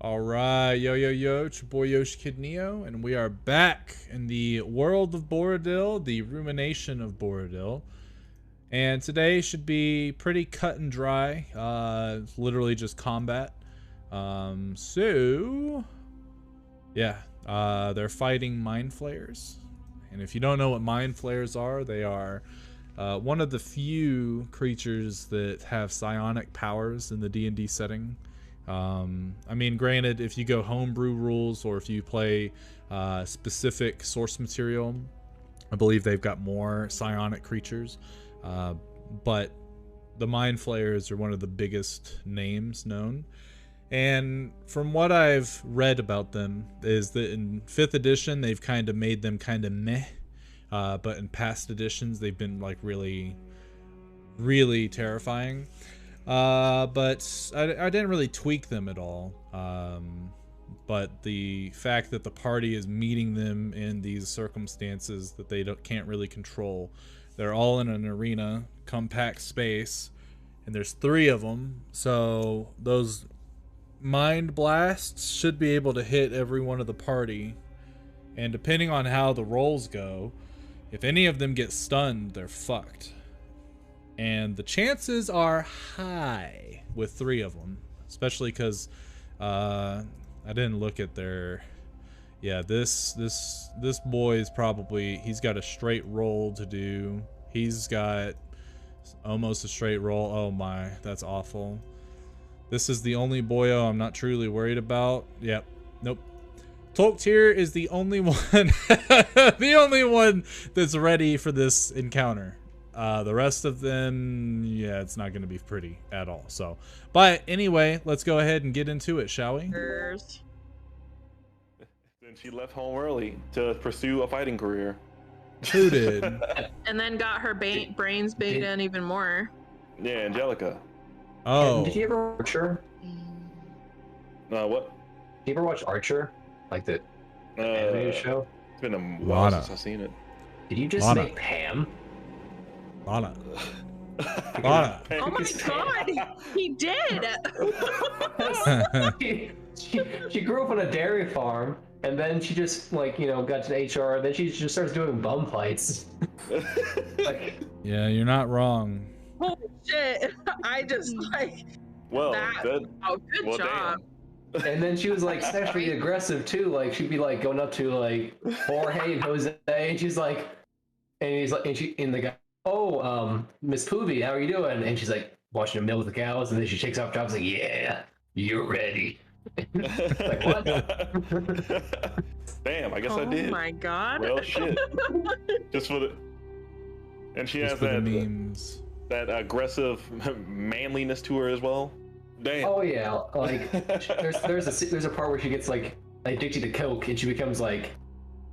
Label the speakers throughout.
Speaker 1: All right, yo, it's your boy Yoshi Kid Neo, and we are back in the world of Boridil, the Ruination of Boridil. And today should be pretty cut and dry. It's literally just combat. They're fighting Mind Flayers. And if you don't know what Mind Flayers are, they are one of the few creatures that have psionic powers in the D&D setting. I mean, granted, if you go homebrew rules or if you play specific source material, I believe they've got more psionic creatures. But the Mind Flayers are one of the biggest names known. And from what I've read about them is that in 5th edition, they've kind of made them kind of meh. But in past editions, they've been like really, really terrifying. But I didn't really tweak them at all. But the fact that the party is meeting them in these circumstances that they can't really control. They're all in an arena, compact space, and there's 3 of them. So those mind blasts should be able to hit every one of the party. And depending on how the rolls go, if any of them get stunned, they're fucked. And the chances are high with 3 of them, especially because I didn't look at their. Yeah, this boy is probably, he's got a straight roll to do. He's got almost a straight roll. Oh my, that's awful. This is the only boyo I'm not truly worried about. Yep, nope. Tolktir is the only one, the only one that's ready for this encounter. The rest of them, yeah, it's not going to be pretty at all. So, but anyway, let's go ahead and get into it, shall we?
Speaker 2: Then she left home early to pursue a fighting career.
Speaker 1: Who did?
Speaker 3: And then got her brains baked in even more.
Speaker 2: Yeah, Angelica.
Speaker 1: Oh.
Speaker 4: Did you ever watch Archer?
Speaker 2: What?
Speaker 4: Did you ever watch Archer? Like the animated show?
Speaker 2: It's been a while since I've seen it.
Speaker 4: Did you just make Pam?
Speaker 1: Lana.
Speaker 3: Oh my god, he did!
Speaker 4: she grew up on a dairy farm, and then she just, like, you know, got to HR, then she just starts doing bum fights. Like,
Speaker 1: yeah, you're not wrong.
Speaker 3: Holy shit, I just, like...
Speaker 2: Well,
Speaker 3: good job.
Speaker 4: Damn. And then she was, like, sexually aggressive, too. Like, she'd be, like, going up to, like, Jorge and Jose, and she's like... And he's like, and the guy... Oh, Miss Poovy, how are you doing? And she's like watching a mill with the cows, and then she takes off jobs like, yeah, you're ready. Like, what?
Speaker 2: Damn, I guess I did.
Speaker 3: Oh my god.
Speaker 2: Well, shit. Just for the... And she has that
Speaker 1: memes.
Speaker 2: That aggressive manliness to her as well. Damn.
Speaker 4: Oh yeah, like there's a part where she gets like addicted to coke, and she becomes like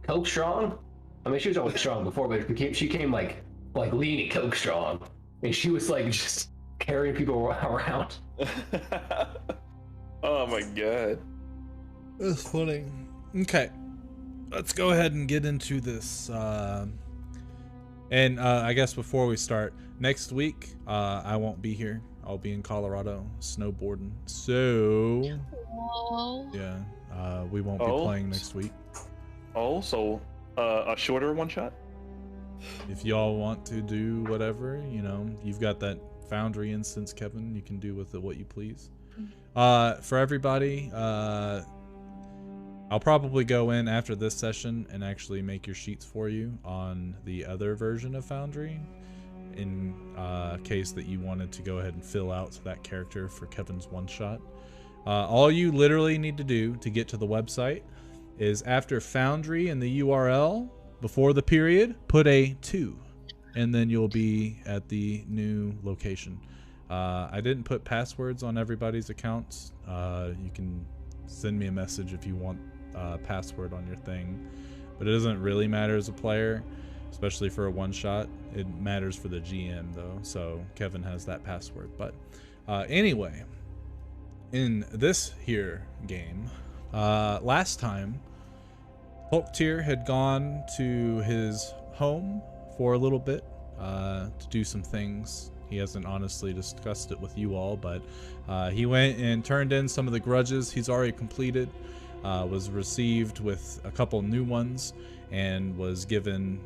Speaker 4: coke strong. I mean, she was always strong before, but she came like leaning coke strong, and she was like just carrying people around.
Speaker 2: Oh my god,
Speaker 1: that's funny. Okay, let's go ahead and get into this. And I guess before we start, next week I won't be here. I'll be in Colorado snowboarding. So yeah, we won't be playing next week.
Speaker 2: Oh, so a shorter one shot.
Speaker 1: If y'all want to do whatever, you know, you've got that Foundry instance, Kevin. You can do with it what you please. For everybody, I'll probably go in after this session and actually make your sheets for you on the other version of Foundry, in case that you wanted to go ahead and fill out that character for Kevin's one shot. All you literally need to do to get to the website is after Foundry in the URL, before the period, put a 2, and then you'll be at the new location. I didn't put passwords on everybody's accounts. You can send me a message if you want a password on your thing, but it doesn't really matter as a player, especially for a one-shot. It matters for the GM though, so Kevin has that password. But anyway, in this here game, last time, Tolktir had gone to his home for a little bit to do some things. He hasn't honestly discussed it with you all, but he went and turned in some of the grudges he's already completed, was received with a couple new ones, and was given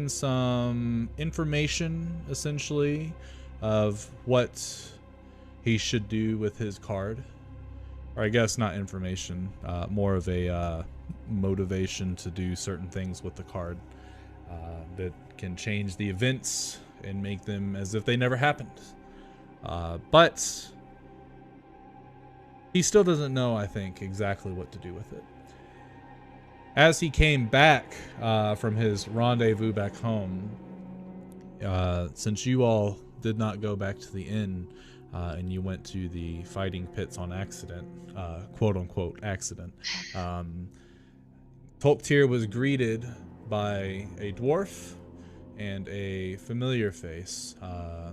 Speaker 1: some information, essentially, of what he should do with his card. Or I guess not information, more of a motivation to do certain things with the card that can change the events and make them as if they never happened. But he still doesn't know, I think, exactly what to do with it. As he came back from his rendezvous back home, since you all did not go back to the inn and you went to the fighting pits on accident, quote-unquote accident, Tolktir was greeted by a dwarf and a familiar face. I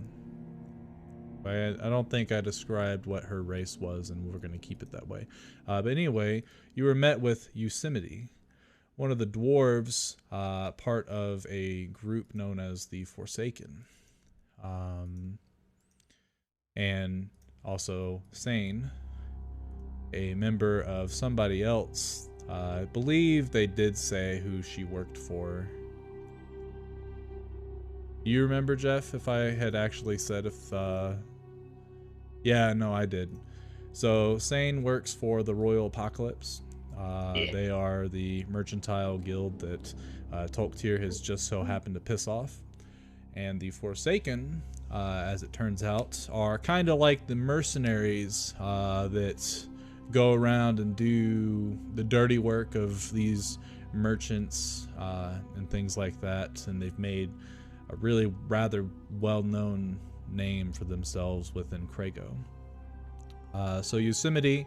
Speaker 1: don't think I described what her race was, and we're going to keep it that way. But anyway, you were met with Yosemite, one of the dwarves, part of a group known as the Forsaken. And also Sane, a member of somebody else. I believe they did say who she worked for. You remember, Jeff, if I had actually said if... Yeah, no, I did. So Sane works for the Royal Apocalypse. They are the mercantile guild that Tolktir has just so happened to piss off. And the Forsaken, as it turns out, are kind of like the mercenaries that go around and do the dirty work of these merchants and things like that. And they've made a really rather well-known name for themselves within Krago. So Yosemite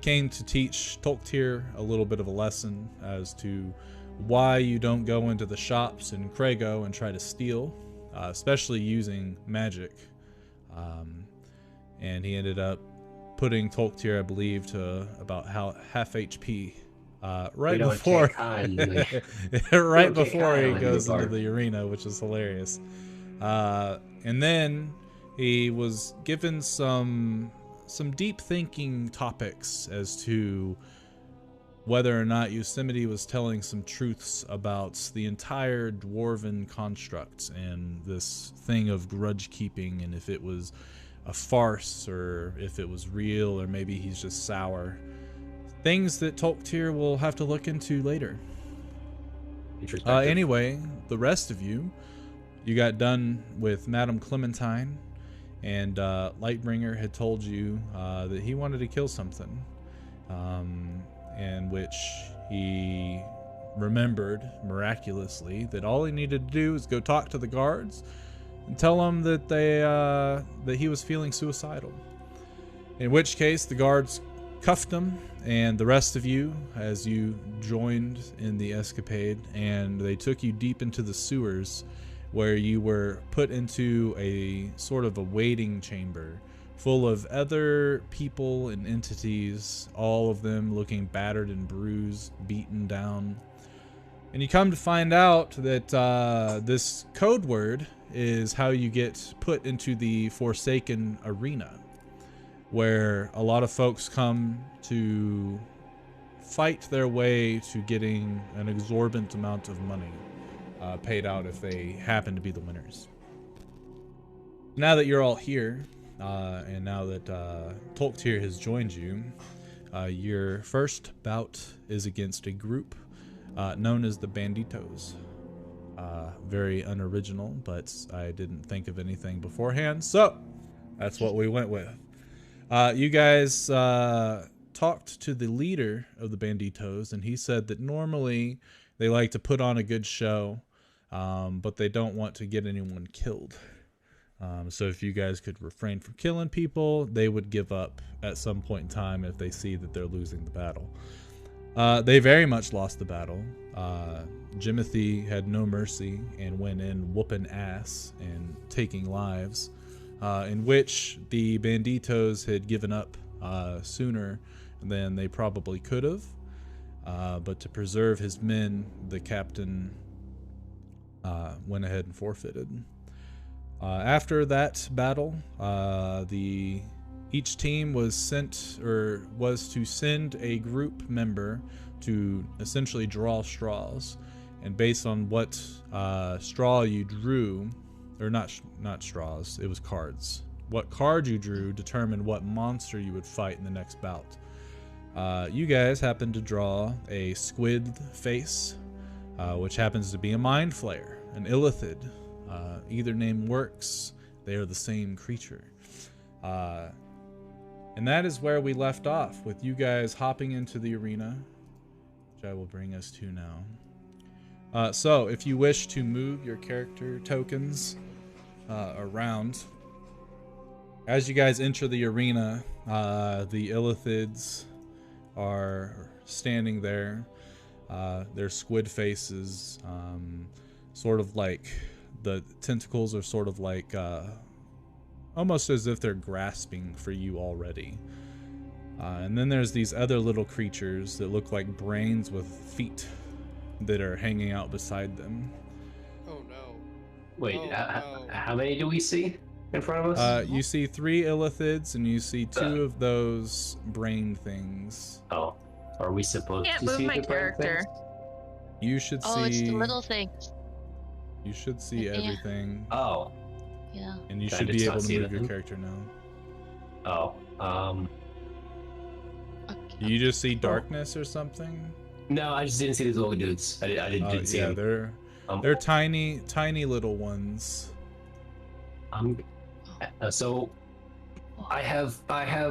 Speaker 1: came to teach Tolktir a little bit of a lesson as to why you don't go into the shops in Krago and try to steal, especially using magic. And he ended up putting Tolktir, I believe, to about half HP right before right before he goes into the arena, which is hilarious. And then he was given some deep thinking topics as to whether or not Yosemite was telling some truths about the entire dwarven construct and this thing of grudge keeping, and if it was a farce or if it was real, or maybe he's just sour. Things that Tolktir will have to look into later. Anyway, the rest of you got done with Madame Clementine, and Lightbringer had told you that he wanted to kill something, in which he remembered miraculously that all he needed to do was go talk to the guards and tell them that that he was feeling suicidal. In which case, the guards cuffed him and the rest of you as you joined in the escapade, and they took you deep into the sewers, where you were put into a sort of a waiting chamber full of other people and entities, all of them looking battered and bruised, beaten down. And you come to find out that this code word is how you get put into the Forsaken arena, where a lot of folks come to fight their way to getting an exorbitant amount of money paid out if they happen to be the winners. Now that you're all here, and now that Tolktir has joined you, your first bout is against a group known as the Banditos. Very unoriginal, but I didn't think of anything beforehand, so that's what we went with. You guys talked to the leader of the Banditos, and he said that normally they like to put on a good show, but they don't want to get anyone killed. So if you guys could refrain from killing people, they would give up at some point in time if they see that they're losing the battle. They very much lost the battle. Jimothy had no mercy and went in whooping ass and taking lives, in which the Banditos had given up sooner than they probably could have. But to preserve his men, the captain went ahead and forfeited. After that battle, each team was to send a group member to essentially draw straws, and based on what straw you drew, or not straws, it was cards. What card you drew determined what monster you would fight in the next bout. You guys happened to draw a squid face, which happens to be a mind flayer, an illithid. Either name works. They are the same creature. And that is where we left off, with you guys hopping into the arena, which I will bring us to now. So if you wish to move your character tokens around, as you guys enter the arena, the illithids are standing there. Their squid faces, sort of like the tentacles are sort of like almost as if they're grasping for you already. And then there's these other little creatures that look like brains with feet that are hanging out beside them.
Speaker 5: Oh no.
Speaker 4: Wait,
Speaker 5: Oh, no.
Speaker 4: how many do we see in front of us?
Speaker 1: You see 3 illithids, and you see 2 of those brain things.
Speaker 4: Oh, are we supposed
Speaker 3: Can't
Speaker 4: to
Speaker 3: move
Speaker 4: see
Speaker 3: my
Speaker 4: the brain
Speaker 3: character.
Speaker 4: things?
Speaker 1: You should
Speaker 6: Oh, it's
Speaker 1: see.
Speaker 6: the little things.
Speaker 1: You should see
Speaker 6: Yeah.
Speaker 1: everything,
Speaker 4: Oh,
Speaker 6: Yeah.
Speaker 1: and you
Speaker 4: I
Speaker 1: should
Speaker 4: did
Speaker 1: be
Speaker 4: not
Speaker 1: able to
Speaker 4: see
Speaker 1: move your
Speaker 4: them.
Speaker 1: character now.
Speaker 6: Okay.
Speaker 1: You just see darkness or something?
Speaker 4: no, I just didn't see these little dudes. I didn't see
Speaker 1: Yeah,
Speaker 4: them.
Speaker 1: they're tiny little ones.
Speaker 4: So I have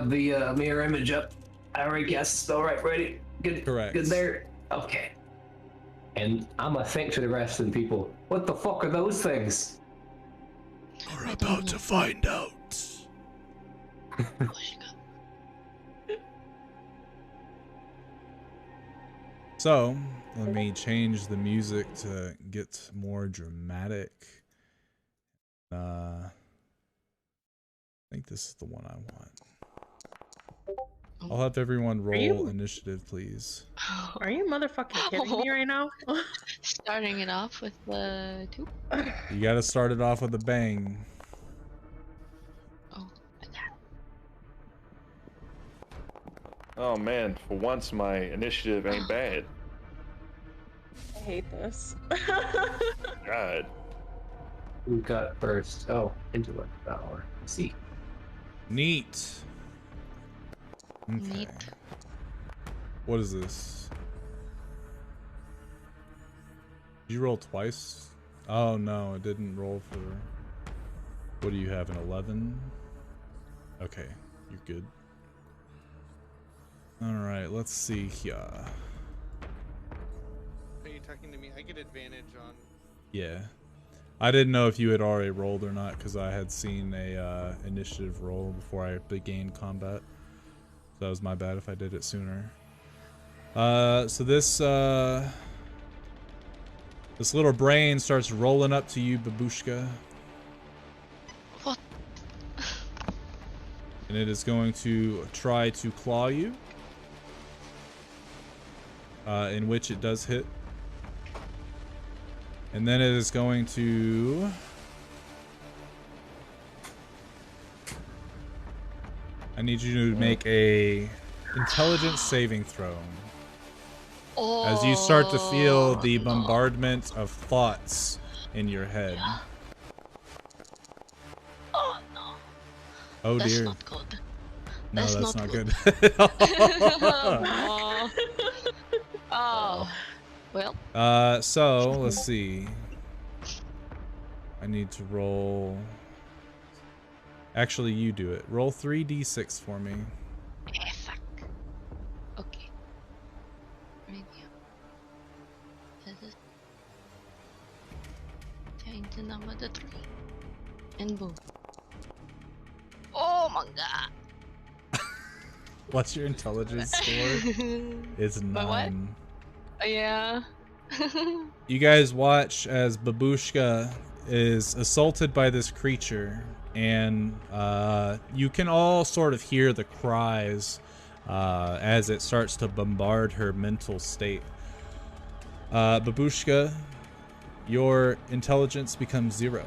Speaker 4: the mirror image up. I already guessed. All right, ready? Good.
Speaker 1: Correct.
Speaker 4: Good there. Okay. And I'm gonna think to the rest of the people. What the fuck are those things?
Speaker 1: We're
Speaker 6: I don't
Speaker 1: about
Speaker 6: know.
Speaker 1: to find out. So, let me change the music to get more dramatic. I think this is the one I want. I'll have everyone roll
Speaker 3: you-
Speaker 1: initiative, please.
Speaker 3: Are you motherfucking kidding me right now?
Speaker 6: Starting it off with the 2.
Speaker 1: You gotta start it off with a bang.
Speaker 6: Oh, my God.
Speaker 2: Oh man, for once my initiative ain't bad.
Speaker 3: I hate this.
Speaker 2: God.
Speaker 4: Who got first? Oh, intellect power. See.
Speaker 1: Neat. Okay.
Speaker 6: Neat.
Speaker 1: What is this? Did you roll twice? Oh no, it didn't roll for... What do you have, an 11? Okay, you're good. Alright, let's see here.
Speaker 5: Are you talking to me? I get advantage on.
Speaker 1: Yeah. I didn't know if you had already rolled or not, because I had seen a initiative roll before I began combat. So that was my bad if I did it sooner. So this little brain starts rolling up to you, Babushka.
Speaker 6: What?
Speaker 1: And it is going to try to claw you. In which it does hit. And then it is going to... I need you to make a intelligence saving throw.
Speaker 6: Oh,
Speaker 1: As you start to feel the
Speaker 6: no.
Speaker 1: bombardment of thoughts in your head.
Speaker 6: Oh, no.
Speaker 1: Oh
Speaker 6: That's
Speaker 1: dear.
Speaker 6: not good.
Speaker 1: No,
Speaker 6: that's
Speaker 1: that's
Speaker 6: not
Speaker 1: not
Speaker 6: good.
Speaker 1: good.
Speaker 6: Oh. Well.
Speaker 1: So let's see. I need to roll. Actually, you do it. Roll 3d6 for me.
Speaker 6: Fuck. Okay. Radio. This is change the number to 3. And boom. Oh my god.
Speaker 1: What's your intelligence score? It's
Speaker 6: My what?
Speaker 1: 9.
Speaker 6: Yeah.
Speaker 1: You guys watch as Babushka is assaulted by this creature, and you can all sort of hear the cries as it starts to bombard her mental state. Babushka, your intelligence becomes 0.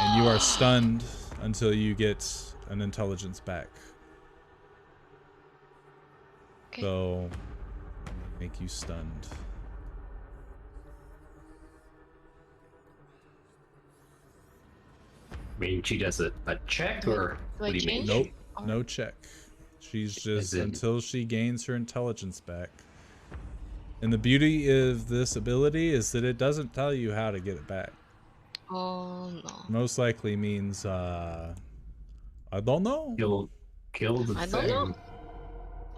Speaker 1: And you are stunned until you get an intelligence back.
Speaker 6: Okay.
Speaker 1: So, make you stunned.
Speaker 4: I mean, she does a check, or
Speaker 6: Do I
Speaker 4: what do you mean?
Speaker 6: change?
Speaker 1: Nope,
Speaker 6: Or-
Speaker 1: no check. She's just
Speaker 4: in-
Speaker 1: until she gains her intelligence back. And the beauty of this ability is that it doesn't tell you how to get it back.
Speaker 6: Oh no.
Speaker 1: Most likely means, I don't know.
Speaker 4: Kill the
Speaker 6: I
Speaker 4: thing.
Speaker 6: don't know.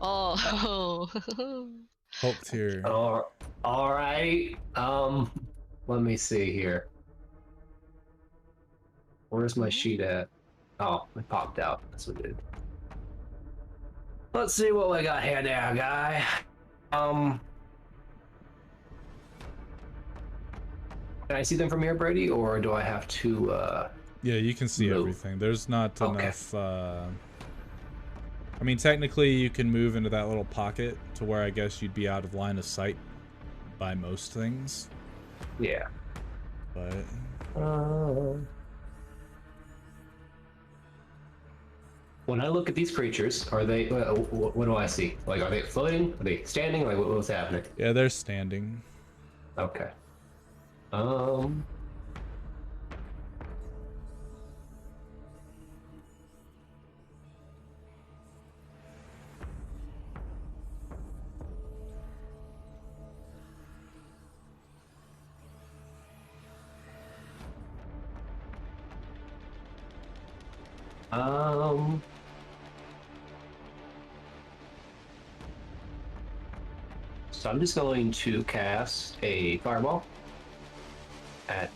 Speaker 6: Oh.
Speaker 1: Hulk tier.
Speaker 4: All right. Let me see here. Where's my sheet at? Oh, it popped out. That's what it did. Let's see what we got here now, guy. Can I see them from here, Brady, or do I have to?
Speaker 1: Yeah, you can see
Speaker 4: Move.
Speaker 1: everything. There's not
Speaker 4: Okay.
Speaker 1: enough. I mean, technically, you can move into that little pocket to where I guess you'd be out of line of sight by most things.
Speaker 4: Yeah.
Speaker 1: But
Speaker 4: When I look at these creatures, are they? What do I see? Like, are they floating? Are they standing? Like, what's happening?
Speaker 1: yeah, they're standing.
Speaker 4: Okay. So I'm just going to cast a fireball at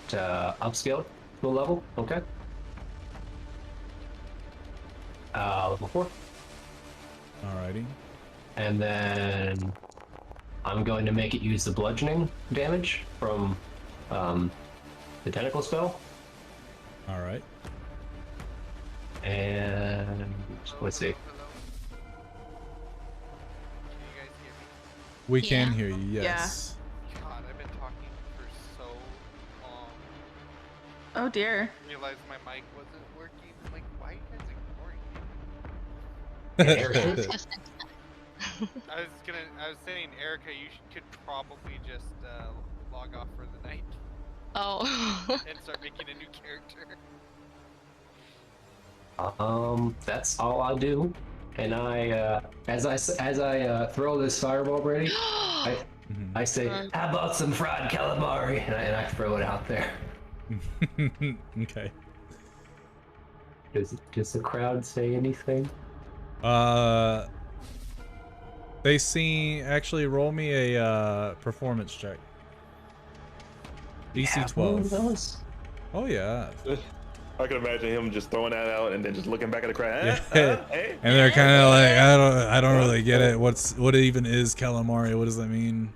Speaker 4: upscale to a level. Okay. Level 4.
Speaker 1: Alrighty.
Speaker 4: And then I'm going to make it use the bludgeoning damage from the tentacle spell.
Speaker 1: Alright.
Speaker 4: And let's see.
Speaker 5: Hello? Can you guys hear me?
Speaker 1: We can
Speaker 6: Yeah.
Speaker 1: hear you, yes.
Speaker 5: God, I've been talking for so long.
Speaker 3: Oh dear.
Speaker 5: I realized my mic wasn't working. I'm like, why are you guys ignoring me?
Speaker 6: Yeah, it's just
Speaker 5: I was saying, Erica, you could probably just log off for the night
Speaker 6: Oh.
Speaker 5: and start making a new character.
Speaker 4: That's all I do. And I, as I throw this fireball, Brady, I say, "How about some fried calamari?" And I throw it out there.
Speaker 1: Okay.
Speaker 4: Does the crowd say anything?
Speaker 1: They see. Actually, roll me a performance check. DC
Speaker 4: Have one of
Speaker 1: 12.
Speaker 4: those?
Speaker 1: Oh yeah.
Speaker 2: I can imagine him just throwing that out and then just looking back at the crowd.
Speaker 1: Yeah.
Speaker 2: Hey.
Speaker 1: And they're kind of like, I don't really get it. What even is calamari? What does that mean?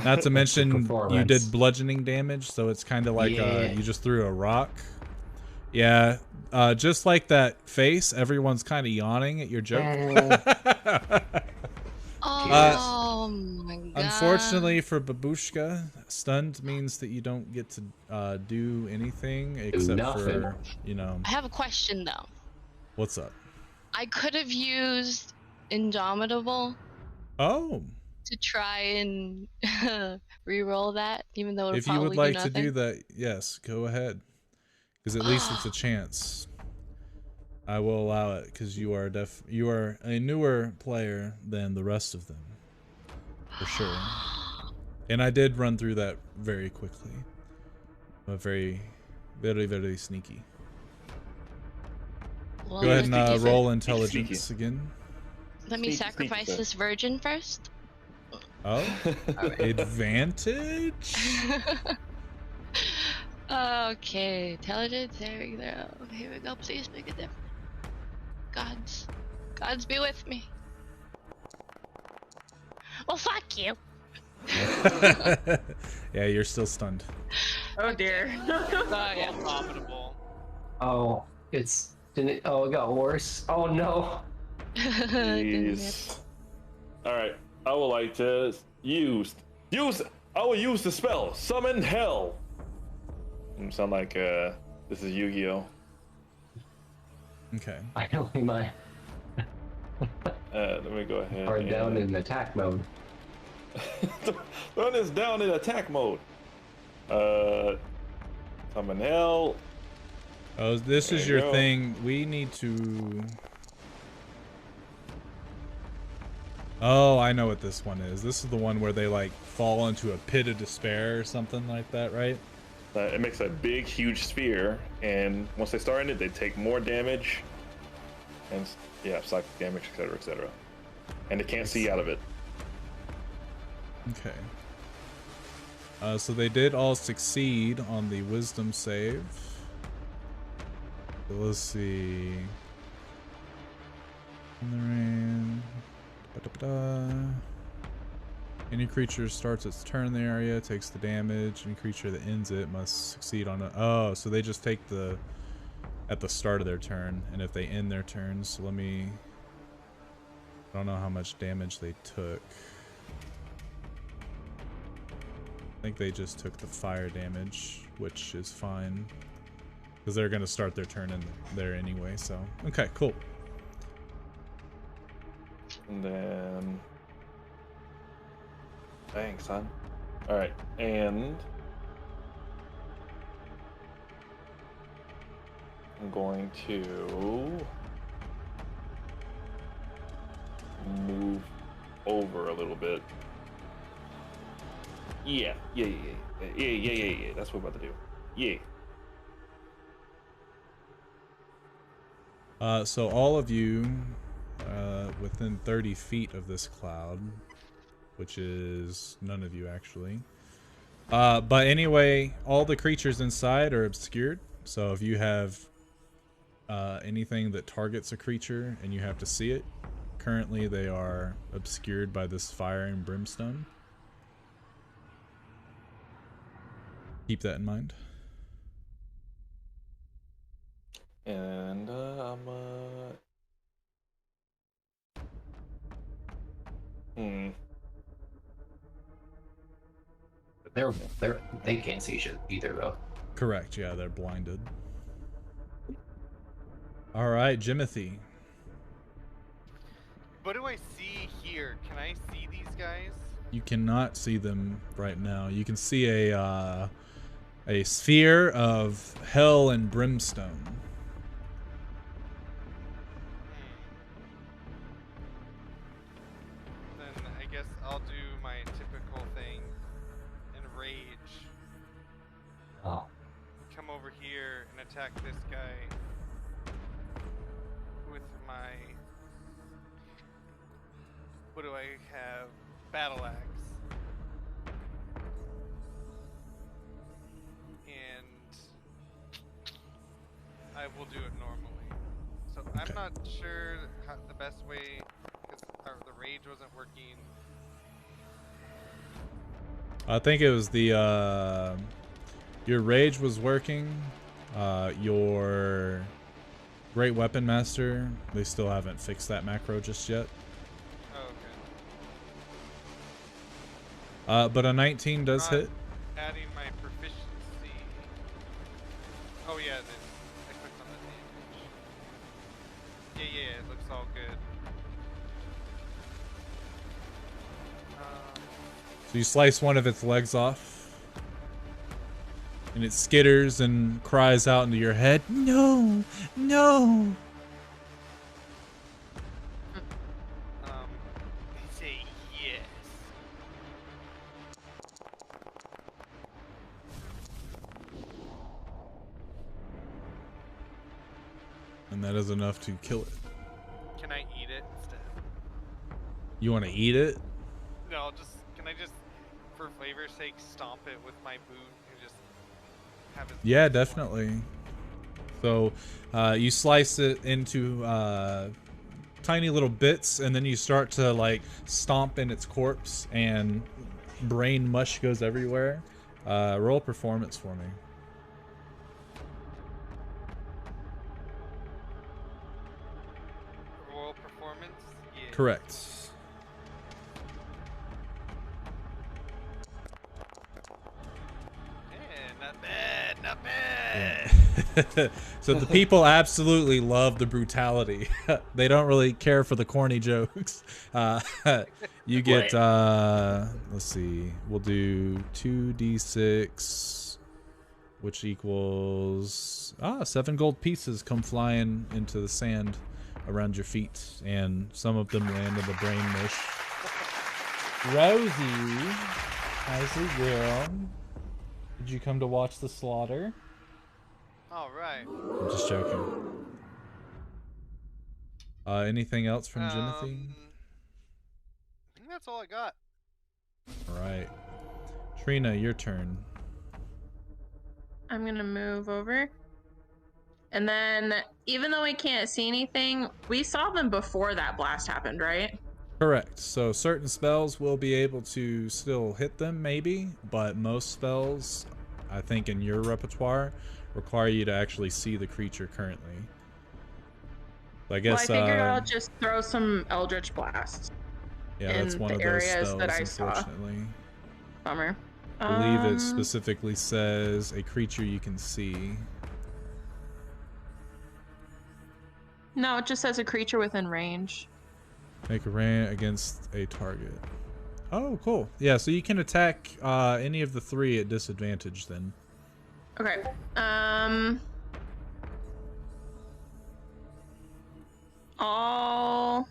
Speaker 1: Not to mention you
Speaker 4: performance.
Speaker 1: did bludgeoning damage, so it's kind of like
Speaker 4: Yeah.
Speaker 1: you just threw a rock. Yeah, just like that face, everyone's kind of yawning at your joke.
Speaker 6: Oh my god.
Speaker 1: Unfortunately for Babushka, stunned means that you don't get to do anything except
Speaker 4: nothing.
Speaker 1: for, you know,
Speaker 6: I have a question though.
Speaker 1: what's up?
Speaker 6: I could have used Indomitable
Speaker 1: Oh,
Speaker 6: to try and re-roll that, even though it
Speaker 1: if you would
Speaker 6: probably
Speaker 1: like to do
Speaker 6: nothing.
Speaker 1: that, yes, go ahead. Because at least it's a chance. I will allow it because you are a newer player than the rest of them, for sure. And I did run through that very quickly. Very, very, very sneaky.
Speaker 6: Well,
Speaker 1: Go ahead
Speaker 6: let
Speaker 1: and
Speaker 6: me-
Speaker 1: roll intelligence again.
Speaker 6: Let me
Speaker 2: Sneaky,
Speaker 6: sacrifice
Speaker 2: sneaky.
Speaker 6: this virgin first.
Speaker 1: Oh, advantage.
Speaker 6: Okay, intelligence. There we go. Here we go. Please make a difference. Gods be with me. Well, fuck you.
Speaker 1: Yeah, you're still stunned.
Speaker 3: Oh dear.
Speaker 6: Yeah.
Speaker 5: Abominable.
Speaker 4: Oh, it got worse. Oh no.
Speaker 2: Jeez. All right. I would like to use. I will use the spell summon hell. Sound like this This is Yu-Gi-Oh.
Speaker 1: Okay.
Speaker 4: I know my
Speaker 2: Let me go ahead.
Speaker 4: are down in attack mode.
Speaker 2: The one is down in attack mode. Summon hell.
Speaker 1: Oh, this
Speaker 2: There
Speaker 1: is
Speaker 2: you
Speaker 1: your
Speaker 2: go.
Speaker 1: thing. We need to. Oh, I know what this one is. This is the one where they like fall into a pit of despair or something like that, right?
Speaker 2: It makes a big, huge sphere, and once they start in it, they take more damage, and yeah, psychic damage, etc., etc. And they can't see out of it.
Speaker 1: Okay. So they did all succeed on the wisdom save. So let's see. In the rain. Ba-da-ba-da. Any creature starts its turn in the area, takes the damage. Any creature that ends it must succeed on it. Oh, so they just take the at the start of their turn, and if they end their turns, so let me. I don't know how much damage they took. I think they just took the fire damage, which is fine. Because they're going to start their turn in there anyway, so. Okay, cool.
Speaker 2: And then... Dang, son. Alright, and... I'm going to... move over a little bit. Yeah. That's what we're about to do. Yeah.
Speaker 1: So all of you within 30 feet of this cloud, which is none of you actually. But anyway, all the creatures inside are obscured. So if you have anything that targets a creature and you have to see it, currently they are obscured by this fire and brimstone. Keep that in mind.
Speaker 2: And
Speaker 4: They can't see shit either though.
Speaker 1: Correct, yeah, they're blinded. Alright, Jimothy.
Speaker 5: What do I see here? Can I see these guys?
Speaker 1: You cannot see them right now. You can see a sphere of hell and brimstone.
Speaker 5: Then I guess I'll do my typical thing and rage.
Speaker 4: Oh.
Speaker 5: Come over here and attack this guy with my... What do I have? Battle axe. And I will do it normally. So
Speaker 1: Okay.
Speaker 5: I'm not sure how the best way, because the rage wasn't working.
Speaker 1: I think it was the your rage was working. Your great weapon master, they still haven't fixed that macro just yet.
Speaker 5: Oh, okay.
Speaker 1: But a 19 does hit.
Speaker 5: Adding my proficiency. Oh yeah, it is. I clicked on the damage. Yeah, it looks all good.
Speaker 1: So you slice one of its legs off, and it skitters and cries out into your head, "No, no!"
Speaker 5: Say yes.
Speaker 1: And that is enough to kill it.
Speaker 5: Can I eat it instead?
Speaker 1: You want to eat it?
Speaker 5: No, can I just, for flavor's sake, stomp it with my boot and just have it?
Speaker 1: Yeah, definitely. So you slice it into tiny little bits, and then you start to like stomp in its corpse, and brain mush goes everywhere. Roll performance for me.
Speaker 5: Royal performance? Yeah.
Speaker 1: Correct.
Speaker 5: Yeah, not bad, not bad.
Speaker 1: Yeah. So the people absolutely love the brutality. They don't really care for the corny jokes. You get, let's see, we'll do 2d6, which equals 7 gold pieces come flying into the sand around your feet, and some of them land in the brain mush. Rosie, how's it girl? Did you come to watch the slaughter?
Speaker 5: All right.
Speaker 1: I'm just joking. Anything else from Jimothy?
Speaker 5: I think that's all I got.
Speaker 1: All right. Trina, your turn.
Speaker 3: I'm gonna move over. And then, even though we can't see anything, we saw them before that blast happened, right?
Speaker 1: Correct. So certain spells will be able to still hit them, maybe, but most spells, I think in your repertoire, require you to actually see the creature currently. I guess.
Speaker 3: Well, I figured I'll just throw some Eldritch Blasts.
Speaker 1: Yeah, that's
Speaker 3: in
Speaker 1: one
Speaker 3: the
Speaker 1: of those
Speaker 3: areas
Speaker 1: spells,
Speaker 3: that I saw.
Speaker 1: unfortunately.
Speaker 3: Bummer.
Speaker 1: I believe it specifically says a creature you can see.
Speaker 3: No, it just says a creature within range.
Speaker 1: Make a ran against a target. Oh, cool. Yeah, so you can attack any of the 3 at disadvantage then.
Speaker 3: Okay. I'll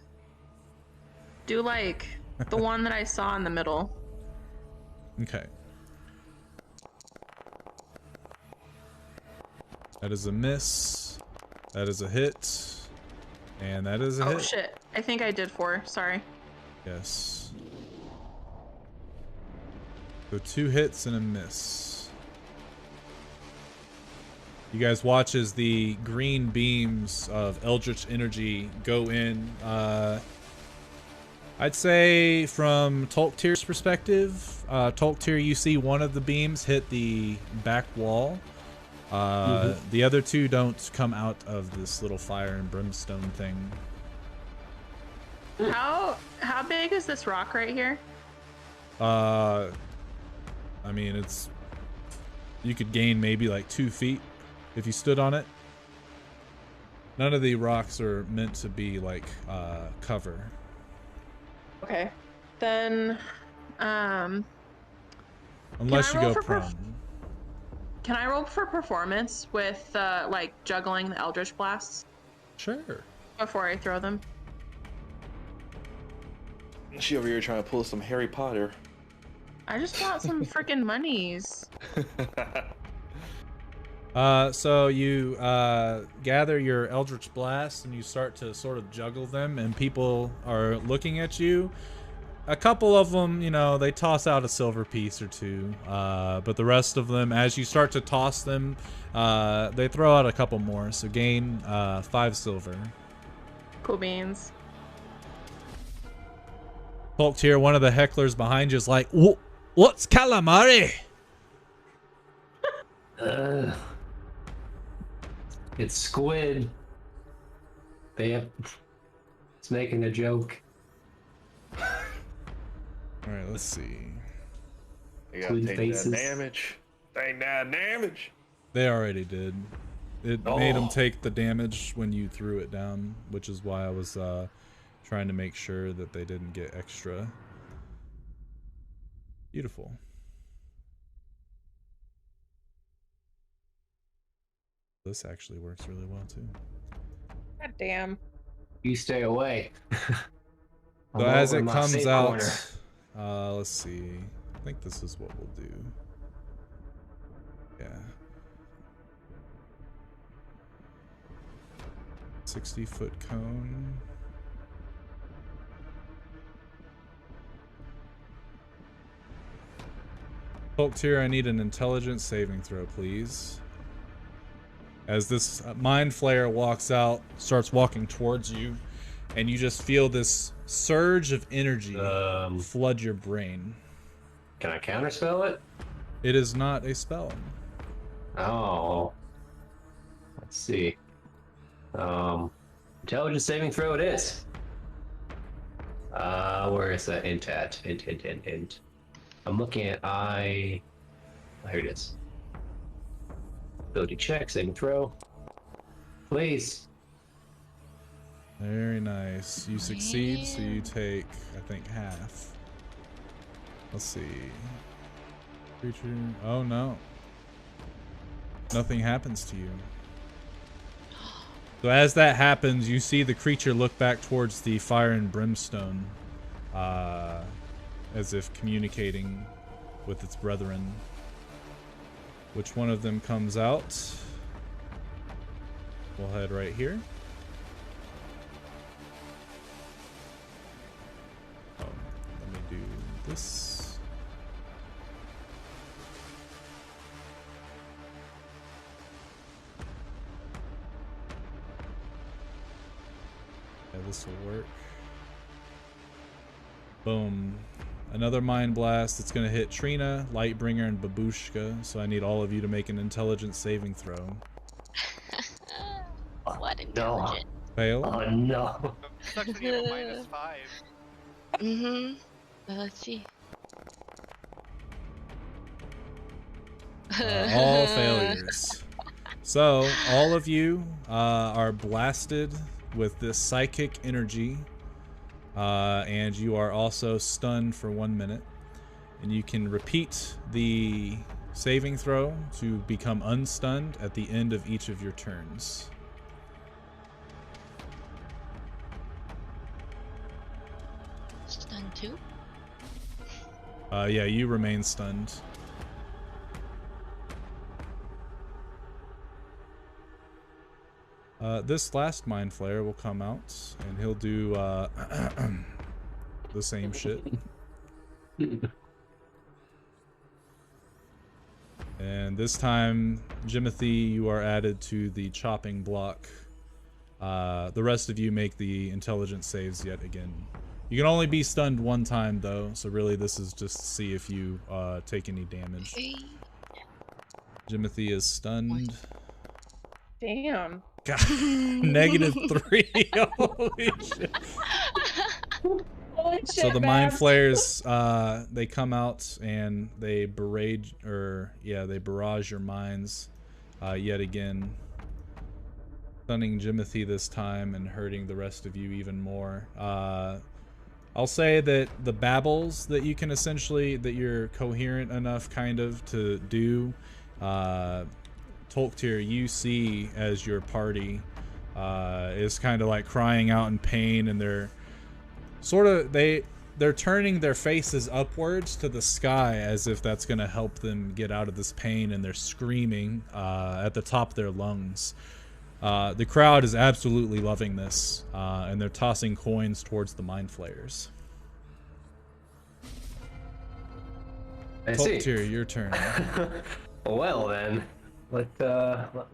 Speaker 3: do like the one that I saw in the middle.
Speaker 1: Okay. That is a miss. That is a hit. And that is a hit.
Speaker 3: Oh shit. I think I did 4. Sorry.
Speaker 1: Yes. So 2 hits and a miss. You guys watch as the green beams of Eldritch energy go in. I'd say from Tolktir's perspective, Tolktir, you see one of the beams hit the back wall. The other 2 don't come out of this little fire and brimstone thing.
Speaker 3: How big is this rock right here?
Speaker 1: I mean, it's, you could gain maybe like 2 feet if you stood on it. None of the rocks are meant to be like cover.
Speaker 3: Okay. Then
Speaker 1: Unless you go prone.
Speaker 3: Can I roll for performance with like juggling the Eldritch Blasts
Speaker 1: Sure.
Speaker 3: before I throw them?
Speaker 2: She over here trying to pull some Harry Potter.
Speaker 3: I just want some freaking monies.
Speaker 1: So you gather your Eldritch Blast and you start to sort of juggle them, and people are looking at you. A couple of them, you know, they toss out a silver piece or 2, but the rest of them, as you start to toss them, they throw out a couple more, so gain 5 silver.
Speaker 3: Cool beans.
Speaker 1: Tolktir, one of the hecklers behind you, is like, "What's calamari?"
Speaker 4: It's squid. It's making a joke.
Speaker 1: All right, let's see.
Speaker 2: They gotta
Speaker 4: Squid
Speaker 2: take
Speaker 4: faces.
Speaker 2: that damage. Take that damage.
Speaker 1: They already did. It made them take the damage when you threw it down, which is why I was trying to make sure that they didn't get extra. Beautiful. This actually works really well too.
Speaker 3: God damn.
Speaker 4: You stay away.
Speaker 1: So as it comes out, let's see. I think this is what we'll do. Yeah. 60-foot cone. Tolktir, I need an intelligence saving throw, please. As this mind flayer walks out, starts walking towards you, and you just feel this surge of energy flood your brain.
Speaker 4: Can I counterspell it?
Speaker 1: It is not a spell.
Speaker 4: Oh. Let's see. Intelligence saving throw it is. Where is that int at? Int. I'm looking at here it is. Ability check, saving throw. Please.
Speaker 1: Very nice. You succeed, so you take, I think, half. Let's see. Creature. Oh no. Nothing happens to you. So as that happens, you see the creature look back towards the fire and brimstone, as if communicating with its brethren. Which one of them comes out? We'll head right here. Oh, let me do this. Yeah, this will work. Boom. Another Mind Blast. It's going to hit Trina, Lightbringer, and Babushka. So I need all of you to make an intelligence saving throw.
Speaker 6: What intelligent?
Speaker 1: Fail.
Speaker 4: Oh no.
Speaker 5: Sucks that you have a -5.
Speaker 6: Mm-hmm. Let's see.
Speaker 1: All failures. So all of you are blasted with this psychic energy. And you are also stunned for 1 minute. And you can repeat the saving throw to become unstunned at the end of each of your turns.
Speaker 6: Stunned too?
Speaker 1: Yeah, you remain stunned. This last Mind Flayer will come out, and he'll do the same shit. And this time, Jimothy, you are added to the chopping block. The rest of you make the intelligence saves yet again. You can only be stunned one time, though, so really this is just to see if you take any damage. Jimothy is stunned.
Speaker 3: Damn.
Speaker 1: God, -3. Holy shit.
Speaker 3: Holy shit,
Speaker 1: So the Mind
Speaker 3: Babs.
Speaker 1: Flayers, they come out and they barrage your minds yet again. Stunning Jimothy this time and hurting the rest of you even more. I'll say that the babbles that you can essentially, that you're coherent enough kind of to do, Tolktir, you see as your party is kind of like crying out in pain, and they're sort of, they're turning their faces upwards to the sky as if that's going to help them get out of this pain, and they're screaming at the top of their lungs. The crowd is absolutely loving this, and they're tossing coins towards the Mind Flayers.
Speaker 4: I see.
Speaker 1: Tolktir, your turn.
Speaker 4: Well then, let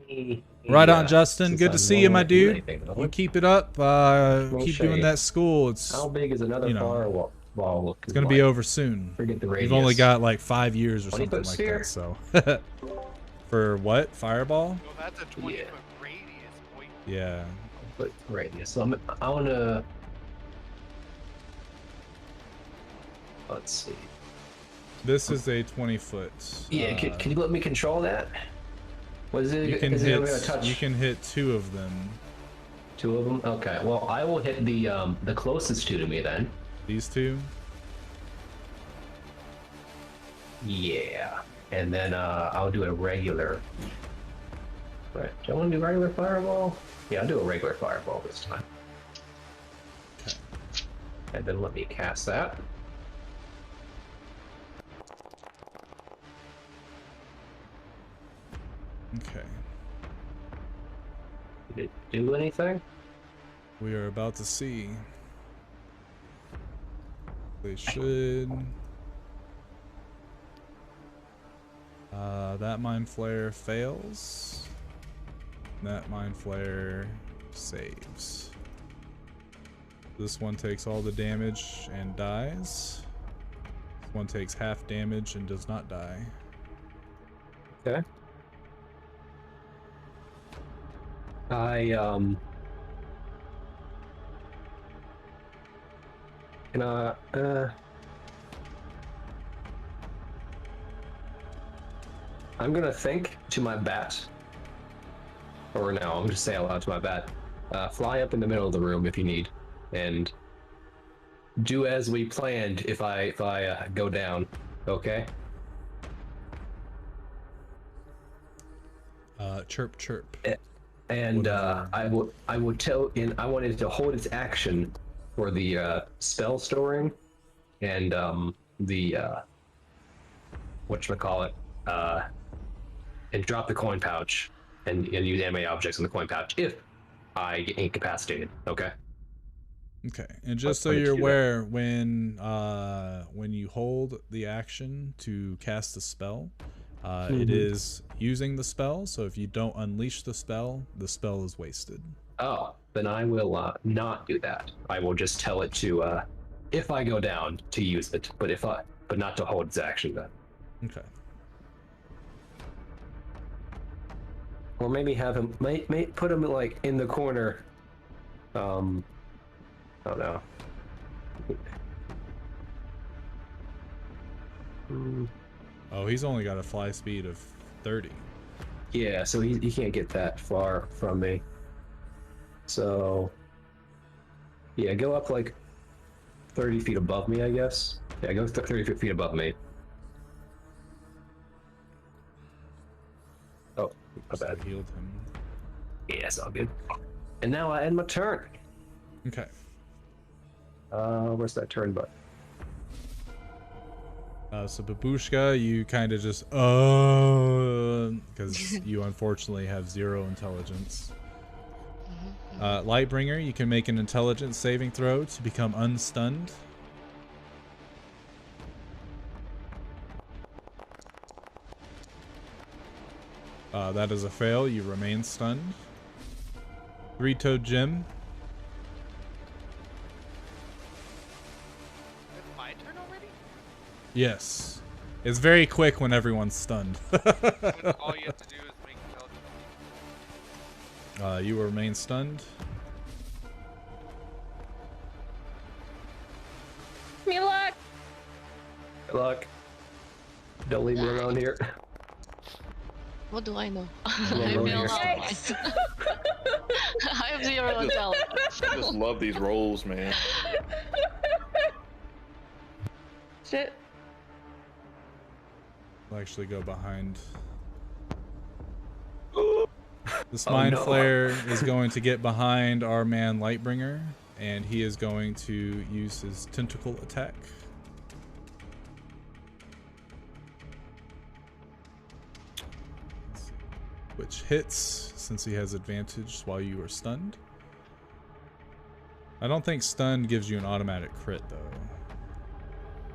Speaker 4: me.
Speaker 1: Right on, Justin.
Speaker 4: since
Speaker 1: Good to
Speaker 4: I'm
Speaker 1: see you, my
Speaker 4: not doing
Speaker 1: dude.
Speaker 4: anything, though.
Speaker 1: You keep it up. Keep
Speaker 4: show
Speaker 1: doing
Speaker 4: you.
Speaker 1: that school. It's
Speaker 4: How big is another
Speaker 1: you know,
Speaker 4: firewall?
Speaker 1: it's gonna be over soon.
Speaker 4: Forget the radius.
Speaker 1: You've only got like 5 years or
Speaker 4: 20
Speaker 1: something
Speaker 4: foot
Speaker 1: like
Speaker 4: sphere?
Speaker 1: that. So, for what? Fireball?
Speaker 5: Well, that's a 20-foot
Speaker 4: Yeah.
Speaker 5: radius, boy.
Speaker 1: Yeah.
Speaker 4: But radius. So I wanna. Let's see.
Speaker 1: This is a 20-foot.
Speaker 4: Yeah, can you let me control that? What is it?
Speaker 1: You can
Speaker 4: is it gonna
Speaker 1: hit.
Speaker 4: touch
Speaker 1: You can hit 2 of them.
Speaker 4: 2 of them? Okay. Well, I will hit the closest 2 to me then.
Speaker 1: These 2.
Speaker 4: Yeah. And then I'll do a regular. Right. Do I want to do regular fireball? Yeah, I'll do a regular fireball this time.
Speaker 1: Okay.
Speaker 4: And then let me cast that.
Speaker 1: Okay.
Speaker 4: Did it do anything?
Speaker 1: We are about to see. They should. That Mind Flayer fails. That Mind Flayer saves. This one takes all the damage and dies. This one takes half damage and does not die.
Speaker 4: Okay. Can I'm gonna think to my bat or no, I'm just saying out loud to my bat. Fly up in the middle of the room if you need, and do as we planned. If I go down, okay?
Speaker 1: Chirp, chirp.
Speaker 4: And
Speaker 1: Whatever.
Speaker 4: I would tell in I wanted to hold its action for the spell storing and the whatchamacallit, and drop the coin pouch and use anime objects in the coin pouch if I get incapacitated. Okay.
Speaker 1: Okay, and just so
Speaker 4: wanted to
Speaker 1: you're
Speaker 4: do that.
Speaker 1: aware, when you hold the action to cast the spell, it is using the spell. So if you don't unleash the spell is wasted.
Speaker 4: Oh, then I will not do that. I will just tell it to if I go down to use it, but not to hold its action then.
Speaker 1: Okay.
Speaker 4: Or maybe have him, put him like in the corner. I don't know.
Speaker 1: Oh, he's only got a fly speed of 30.
Speaker 4: Yeah, so he can't get that far from me. So, yeah, go up like 30 feet above me, I guess. Yeah, go 30 feet above me. Oh, my
Speaker 1: So
Speaker 4: bad.
Speaker 1: healed him.
Speaker 4: Yeah, it's all good. And now I end my turn.
Speaker 1: Okay.
Speaker 4: Where's that turn button?
Speaker 1: So Babushka, you kind of just because you unfortunately have 0 intelligence. Lightbringer, you can make an intelligence saving throw to become unstunned. That is a fail. You remain stunned. Three-toed Jim.
Speaker 5: It's my turn already?
Speaker 1: Yes. It's very quick when everyone's stunned.
Speaker 5: When all you have to do is make intelligence.
Speaker 1: You will remain stunned.
Speaker 3: Me luck.
Speaker 4: Good luck. Don't leave me alone here.
Speaker 6: What do I know?
Speaker 4: Well,
Speaker 6: I
Speaker 4: well,
Speaker 6: feel
Speaker 4: here.
Speaker 3: Yikes.
Speaker 6: I have 0 intelligence.
Speaker 2: I just love these rolls, man.
Speaker 3: Shit.
Speaker 1: I'll actually go behind. This
Speaker 4: Oh,
Speaker 1: Mind
Speaker 4: no.
Speaker 1: Flayer is going to get behind our man Lightbringer, and he is going to use his tentacle attack. Which hits since he has advantage while you are stunned. I don't think stunned gives you an automatic crit though.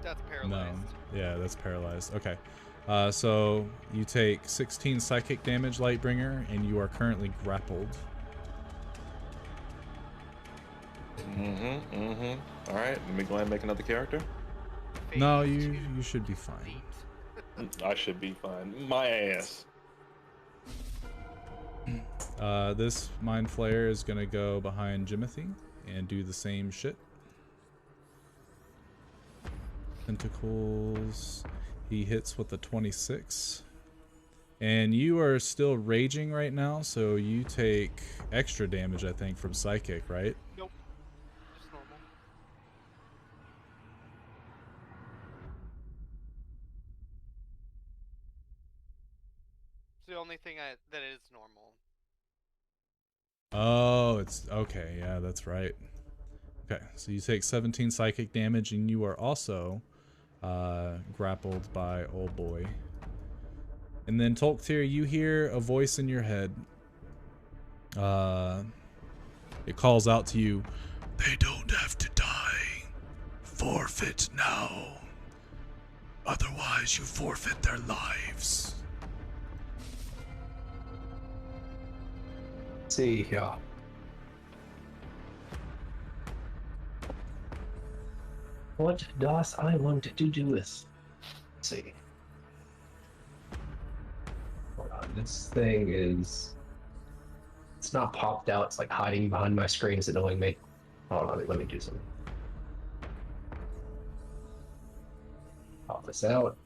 Speaker 5: That's
Speaker 1: No.
Speaker 5: paralyzed.
Speaker 1: Yeah, that's paralyzed. Okay. So you take 16 psychic damage, Lightbringer, and you are currently grappled.
Speaker 2: All right, let me go ahead and make another character.
Speaker 1: No,
Speaker 5: Phase
Speaker 1: you
Speaker 5: two.
Speaker 1: should be fine.
Speaker 5: Feet.
Speaker 2: I should be fine. My ass.
Speaker 1: This Mind Flayer is gonna go behind Jimothy and do the same shit. Tentacles. He hits with a 26. And you are still raging right now, so you take extra damage, I think, from psychic, right?
Speaker 5: Nope. Just normal. It's the only thing that is normal.
Speaker 1: Oh, it's okay. Yeah, that's right. Okay, so you take 17 psychic damage, and you are also grappled by old boy. And then Tolktir, you hear a voice in your head. It calls out to you, "They don't have to die. Forfeit now. Otherwise you forfeit their lives."
Speaker 4: Let's see here. What does I want to do this? Let's see. Hold on, this thing is... It's not popped out, it's like hiding behind my screen, it's annoying me. Hold on, let me do something. Pop this out.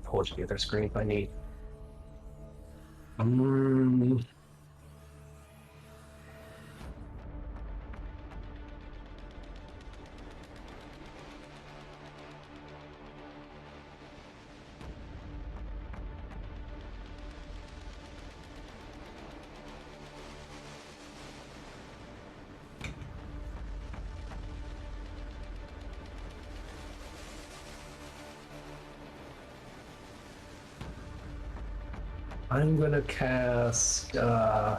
Speaker 4: Hold you the other screen if I need. Mm, I'm gonna cast. I'm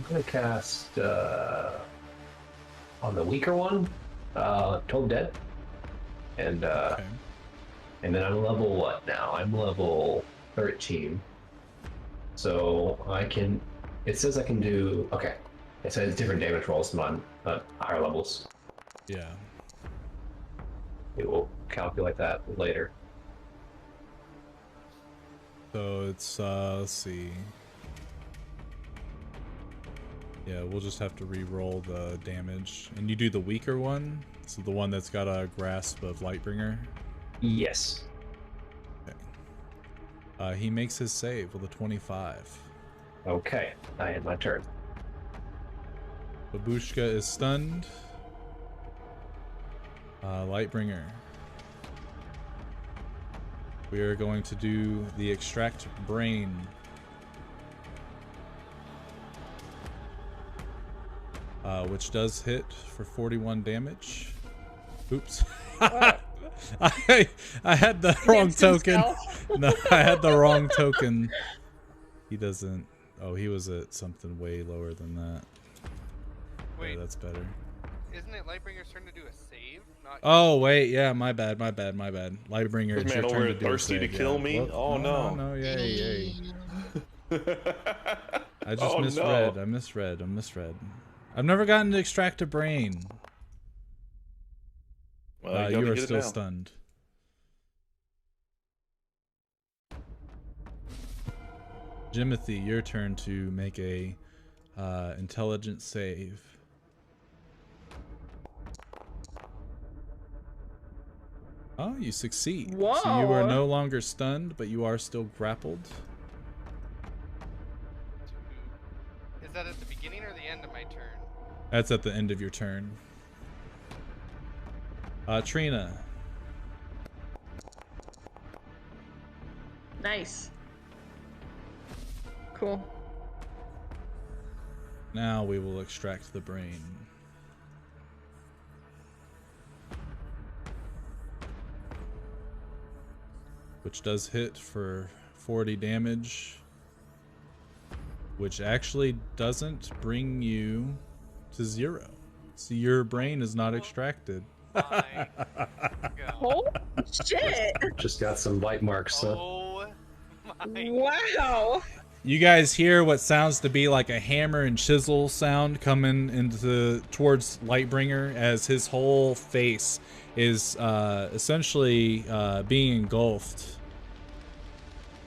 Speaker 4: gonna cast on the weaker one, Toad Dead, and
Speaker 1: Okay.
Speaker 4: and then I'm level what now? I'm level 13, so I can. It says I can do. Okay, it says different damage rolls on higher levels.
Speaker 1: Yeah.
Speaker 4: It will calculate that later.
Speaker 1: So it's let's see. Yeah, we'll just have to re-roll the damage, and you do the weaker one, so the one that's got a grasp of Lightbringer.
Speaker 4: Yes.
Speaker 1: Okay. He makes his save with a 25.
Speaker 4: Okay, I end my turn.
Speaker 1: Babushka is stunned. Lightbringer. We are going to do the extract brain. Which does hit for 41 damage. Oops. I had the wrong token. No, I had the wrong token. He doesn't. Oh, he was at something way lower than that.
Speaker 5: Wait,
Speaker 1: Yeah, that's better.
Speaker 5: isn't it Lightbringer's turn to do a save? Not
Speaker 1: Oh wait, yeah, my bad. Lightbringer,
Speaker 2: This
Speaker 1: it's
Speaker 2: man
Speaker 1: your
Speaker 2: over
Speaker 1: turn to
Speaker 2: here
Speaker 1: do a
Speaker 2: thirsty to
Speaker 1: save,
Speaker 2: kill
Speaker 1: yeah.
Speaker 2: me?
Speaker 1: Whoop.
Speaker 2: Oh, no.
Speaker 1: No, yay. I just
Speaker 2: Oh,
Speaker 1: misread.
Speaker 2: no.
Speaker 1: I misread. I've never gotten to extract a brain.
Speaker 2: Well,
Speaker 1: You
Speaker 2: gotta
Speaker 1: are
Speaker 2: get it
Speaker 1: still
Speaker 2: now.
Speaker 1: stunned. Jimothy, your turn to make a intelligence save. Oh, you succeed. So you are
Speaker 3: Whoa.
Speaker 1: no longer stunned, but you are still grappled.
Speaker 5: Is that at the beginning or the end of my turn?
Speaker 1: That's at the end of your turn. Trina.
Speaker 3: Nice. Cool.
Speaker 1: Now we will extract the brain. Which does hit for 40 damage. Which actually doesn't bring you to 0. So your brain is not extracted.
Speaker 5: My God.
Speaker 3: Oh shit!
Speaker 4: Just got some bite marks.
Speaker 5: Oh my.
Speaker 3: Wow.
Speaker 1: You guys hear what sounds to be like a hammer and chisel sound coming towards Lightbringer as his whole face is essentially being engulfed.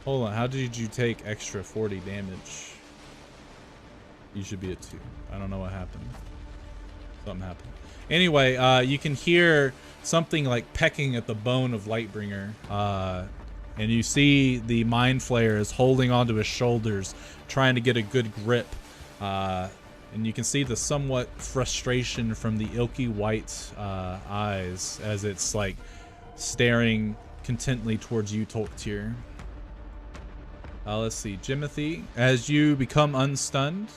Speaker 1: Hold on, how did you take extra 40 damage? You should be at 2. I don't know what happened. Something happened. Anyway, you can hear something like pecking at the bone of Lightbringer. And you see the Mind Flayer is holding onto his shoulders, trying to get a good grip. And you can see the somewhat frustration from the ilky white eyes as it's like staring contently towards you, Tolktir. Let's see, Jimothy, as you become unstunned,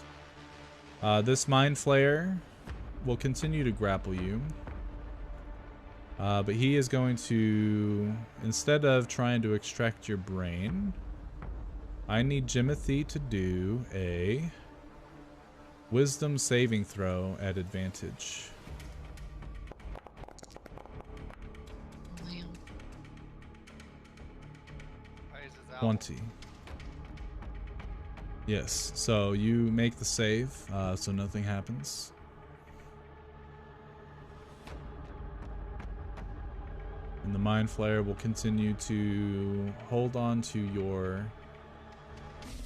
Speaker 1: this Mind Flayer will continue to grapple you. But he is going to, instead of trying to extract your brain, I need Jimothy to do a wisdom saving throw at advantage.
Speaker 6: Man.
Speaker 1: 20. Yes, so you make the save, so nothing happens. And the Mind Flayer will continue to hold on to your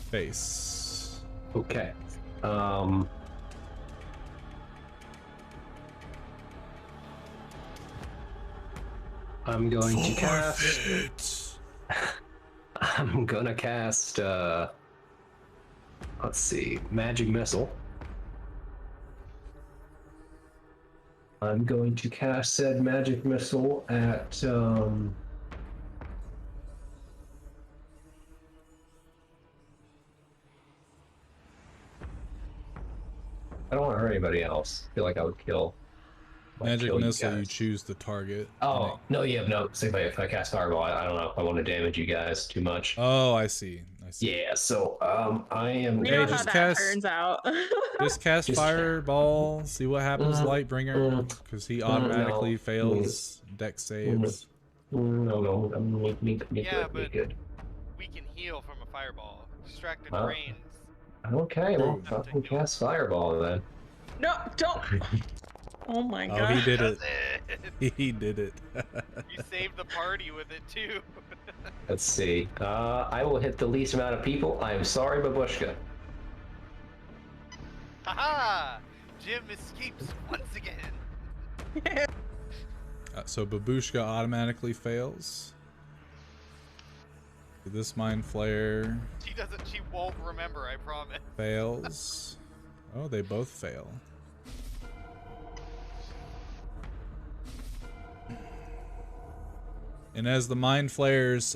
Speaker 1: face.
Speaker 4: Okay. I'm going to cast.
Speaker 1: Forfeit.
Speaker 4: I'm gonna cast. Let's see, magic missile. I'm going to cast said magic missile at. I don't want to hurt anybody else. I feel like I would kill.
Speaker 1: Magic
Speaker 4: kill you
Speaker 1: missile, you
Speaker 4: guys.
Speaker 1: choose the target.
Speaker 4: Oh no, yeah, no. Say if I cast fireball, I don't know if I want to damage you guys too much.
Speaker 1: Oh, I see.
Speaker 4: Yeah, so I am.
Speaker 3: We
Speaker 1: Hey,
Speaker 3: know
Speaker 1: just
Speaker 3: how that
Speaker 1: cast-
Speaker 3: turns out.
Speaker 1: Just cast Fireball, see what happens, Lightbringer, because he automatically
Speaker 4: no.
Speaker 1: fails deck saves.
Speaker 4: No, me
Speaker 5: Yeah,
Speaker 4: good, me
Speaker 5: but-
Speaker 4: good.
Speaker 5: We can heal from a fireball. Distracted
Speaker 4: Wow.
Speaker 5: brains.
Speaker 4: Okay, well,
Speaker 1: True.
Speaker 4: fucking cast fireball then.
Speaker 3: No, don't. Oh my
Speaker 1: Oh,
Speaker 3: god.
Speaker 1: he did it.
Speaker 5: Does it?
Speaker 1: He did it.
Speaker 5: You saved the party with it too.
Speaker 4: Let's see. I will hit the least amount of people. I am sorry, Babushka.
Speaker 5: Haha! Jim escapes once again.
Speaker 1: So Babushka automatically fails. This Mind Flayer
Speaker 5: She won't remember, I promise.
Speaker 1: fails. Oh, they both fail. And as the Mind Flayers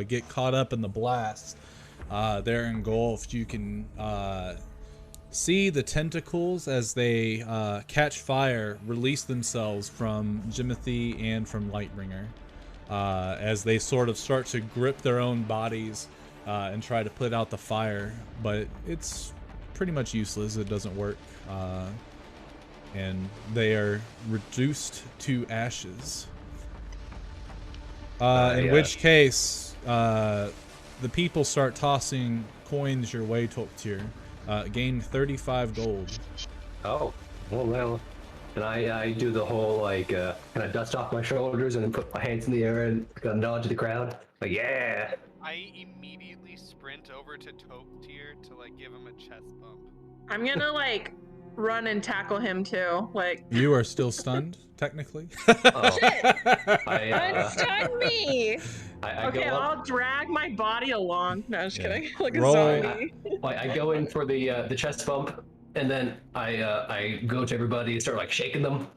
Speaker 1: get caught up in the blast, they're engulfed. You can see the tentacles as they catch fire, release themselves from Jimothy and from Lightbringer. As they sort of start to grip their own bodies and try to put out the fire, but it's pretty much useless. It doesn't work, and they are reduced to ashes. In which case, the people start tossing coins your way, Toktir. Gain 35 gold.
Speaker 4: Oh, well. And I do the whole, like, kind of dust off my shoulders and then put my hands in the air and kind of nod to the crowd. Like, yeah!
Speaker 5: I immediately sprint over to Toktir to like give him a chest bump.
Speaker 3: I'm gonna like run and tackle him too. Like,
Speaker 1: You are still stunned, technically.
Speaker 4: Oh.
Speaker 3: unstun me.
Speaker 4: I
Speaker 3: Okay,
Speaker 4: go up,
Speaker 3: I'll drag my body along. No, I'm just
Speaker 1: Yeah.
Speaker 3: kidding. Like a
Speaker 1: Roll.
Speaker 3: zombie.
Speaker 4: I go in for the chest bump, and then I go to everybody and start like shaking them,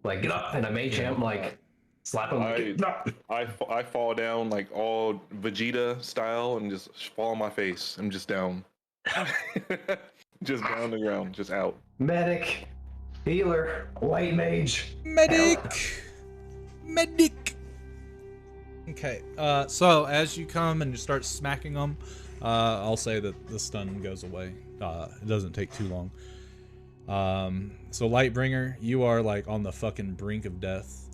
Speaker 4: like get up, and I mage him, like slap him. Like, get up.
Speaker 2: I fall down like all Vegeta style and just fall on my face. I'm just down. Just down the ground, just out.
Speaker 4: Medic, healer, white mage.
Speaker 1: Medic! Medic! Okay, so as you come and you start smacking them, I'll say that the stun goes away. It doesn't take too long. So Lightbringer, you are like on the fucking brink of death.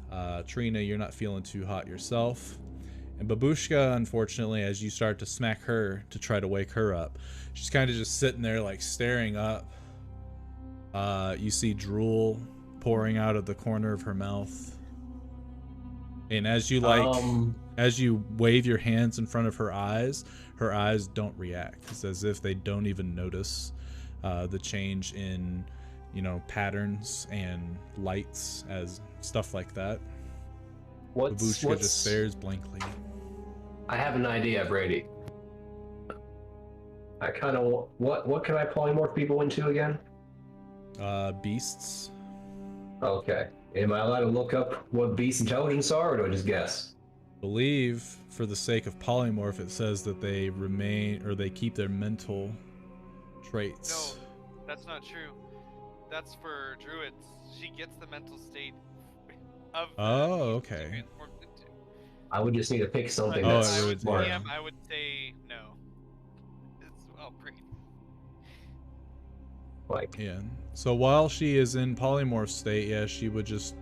Speaker 1: Trina, you're not feeling too hot yourself. And Babushka, unfortunately, as you start to smack her to try to wake her up, she's kind of just sitting there like staring up. You see drool pouring out of the corner of her mouth. And as you as you wave your hands in front of her eyes don't react. It's as if they don't even notice the change in, patterns and lights as stuff like that. Babushka just stares blankly.
Speaker 4: I have an idea, Brady. I kind of what can I polymorph people into again?
Speaker 1: Beasts.
Speaker 4: Okay. Am I allowed to look up what beast intelligence are, or do I just guess?
Speaker 1: Believe, for the sake of polymorph, it says that they remain, or they keep their mental traits.
Speaker 5: No, that's not true. That's for druids. She gets the mental state of the
Speaker 1: Oh,
Speaker 5: beast she
Speaker 1: okay.
Speaker 5: transforms into.
Speaker 4: I would just need to pick something
Speaker 5: But
Speaker 1: Oh,
Speaker 4: that's
Speaker 1: it
Speaker 5: I
Speaker 1: would-
Speaker 5: would,
Speaker 4: smart.
Speaker 1: yeah.
Speaker 5: I would say no. It's great.
Speaker 4: Like,
Speaker 1: Yeah. So while she is in polymorph state, yeah, she would just,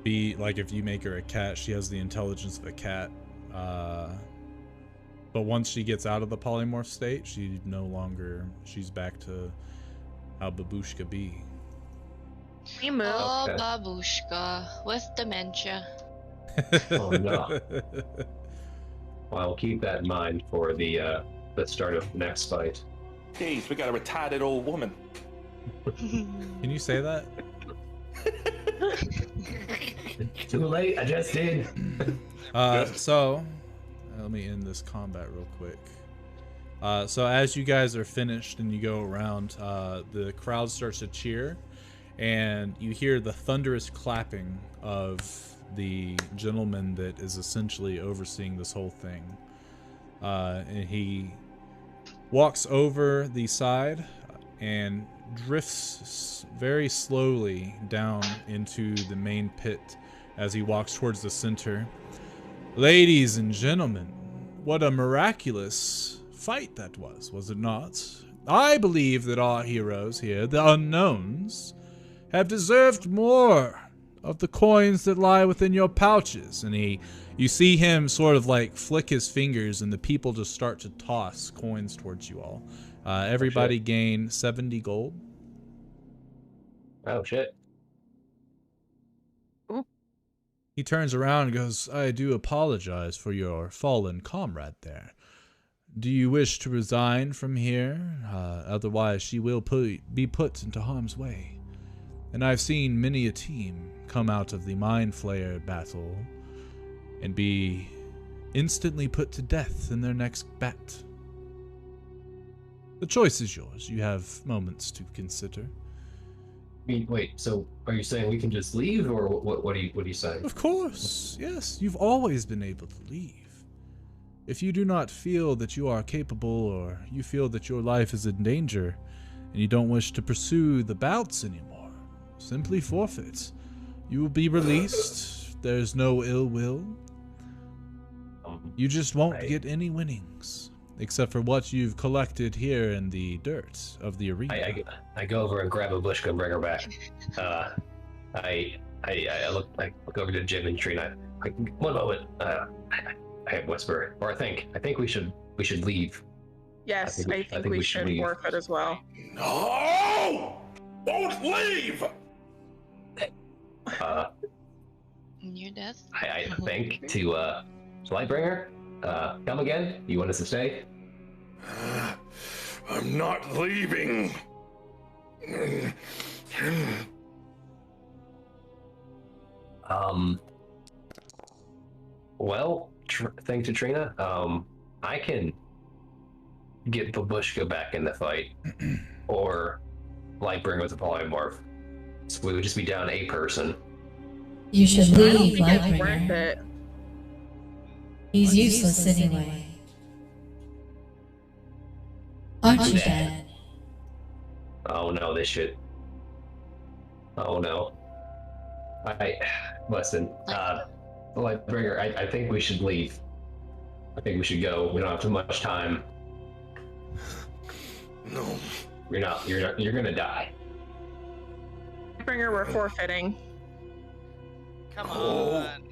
Speaker 1: be like, if you make her a cat, she has the intelligence of a cat. But once she gets out of the polymorph state, she's back to how Babushka be.
Speaker 3: We move.
Speaker 6: Oh,
Speaker 4: Okay.
Speaker 6: babushka with dementia.
Speaker 4: oh no. Well, I'll keep that in mind for the start of next fight.
Speaker 2: Jeez, we got a retarded old woman.
Speaker 1: Can you say that?
Speaker 4: Too late. I just did.
Speaker 1: So let me end this combat real quick. So as you guys are finished and you go around, the crowd starts to cheer, and you hear the thunderous clapping of the gentleman that is essentially overseeing this whole thing. And he walks over the side and drifts very slowly down into the main pit as he walks towards the center. Ladies and gentlemen, what a miraculous fight that was it not? I believe that our heroes here, the unknowns, have deserved more of the coins that lie within your pouches. And you see him sort of like flick his fingers, and the people just start to toss coins towards you all. Everybody gain 70 gold.
Speaker 4: Oh shit.
Speaker 1: He turns around and goes, I do apologize for your fallen comrade there. Do you wish to resign from here? Otherwise she will be put into harm's way. And I've seen many a team come out of the Mind Flayer battle and be instantly put to death in their next bat. The choice is yours. You have moments to consider.
Speaker 4: Wait, so are you saying we can just leave, or what are you saying?
Speaker 1: Of course, yes. You've always been able to leave. If you do not feel that you are capable, or you feel that your life is in danger, and you don't wish to pursue the bouts anymore, simply forfeit. You will be released. There's no ill will. You just won't get any winnings, except for what you've collected here in the dirt of the arena.
Speaker 4: I go over and grab a bushka and bring her back. I look over to Jim and Trina. One moment. I whisper, or I think we should leave.
Speaker 3: Yes, I think we should forfeit as well.
Speaker 2: No! Don't leave!
Speaker 6: Near death?
Speaker 4: I think to Lightbringer, come again? You want us to stay?
Speaker 2: I'm not leaving.
Speaker 4: Well, thanks to Trina, I can get Babushka back in the fight, or Lightbringer with a polymorph. So we would just be down a person.
Speaker 7: You should
Speaker 3: I don't
Speaker 7: leave,
Speaker 3: think it's worth
Speaker 7: Lightbringer.
Speaker 3: it.
Speaker 7: He's useless anyway. Aren't you, Dad?
Speaker 4: Oh no, this shit. Oh no. Listen, Lightbringer, I think we should leave. I think we should go. We don't have too much time.
Speaker 2: No.
Speaker 4: You're gonna die.
Speaker 3: Bringer, we're forfeiting.
Speaker 5: Come
Speaker 2: Oh.
Speaker 5: on.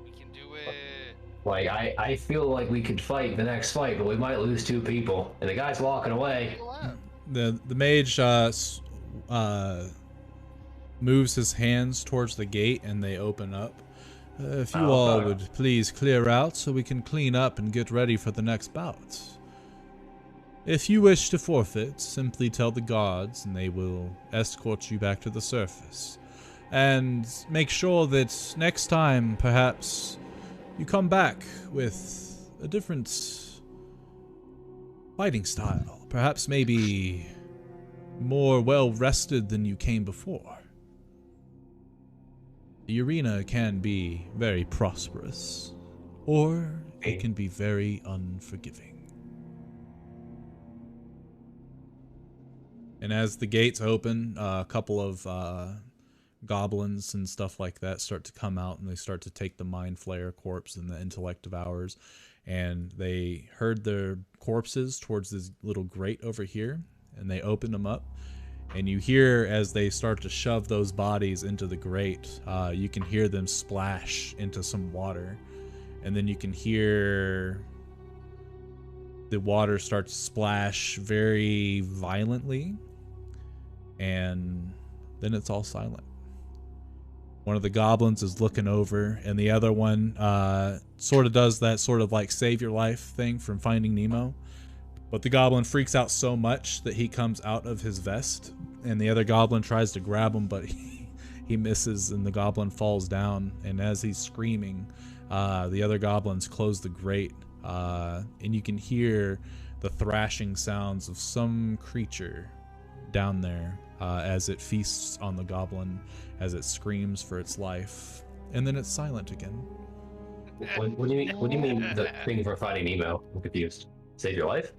Speaker 5: We can do it.
Speaker 4: Like, I feel like we could fight the next fight, but we might lose 2 people. And the guy's walking away.
Speaker 5: Pull up.
Speaker 1: The mage moves his hands towards the gate, and they open up. If you all would please clear out so we can clean up and get ready for the next bout. If you wish to forfeit, simply tell the guards and they will escort you back to the surface. And make sure that next time, perhaps, you come back with a different fighting style. Perhaps maybe more well-rested than you came before. The arena can be very prosperous, or it can be very unforgiving. And as the gates open, a couple of goblins and stuff like that start to come out, and they start to take the Mind Flayer corpse and the Intellect Devourers, and they herd their corpses towards this little grate over here, and they open them up. And you hear, as they start to shove those bodies into the grate, you can hear them splash into some water. And then you can hear the water start to splash very violently. And then it's all silent. One of the goblins is looking over, and the other one sort of does that sort of like save your life thing from Finding Nemo. But the goblin freaks out so much that he comes out of his vest, and the other goblin tries to grab him, but he He misses, and the goblin falls down. And as he's screaming, the other goblins close the grate, and you can hear the thrashing sounds of some creature down there as it feasts on the goblin, as it screams for its life, and then it's silent again.
Speaker 4: What do you mean? What do you mean the thing for finding Nemo? I'm confused. Save your life?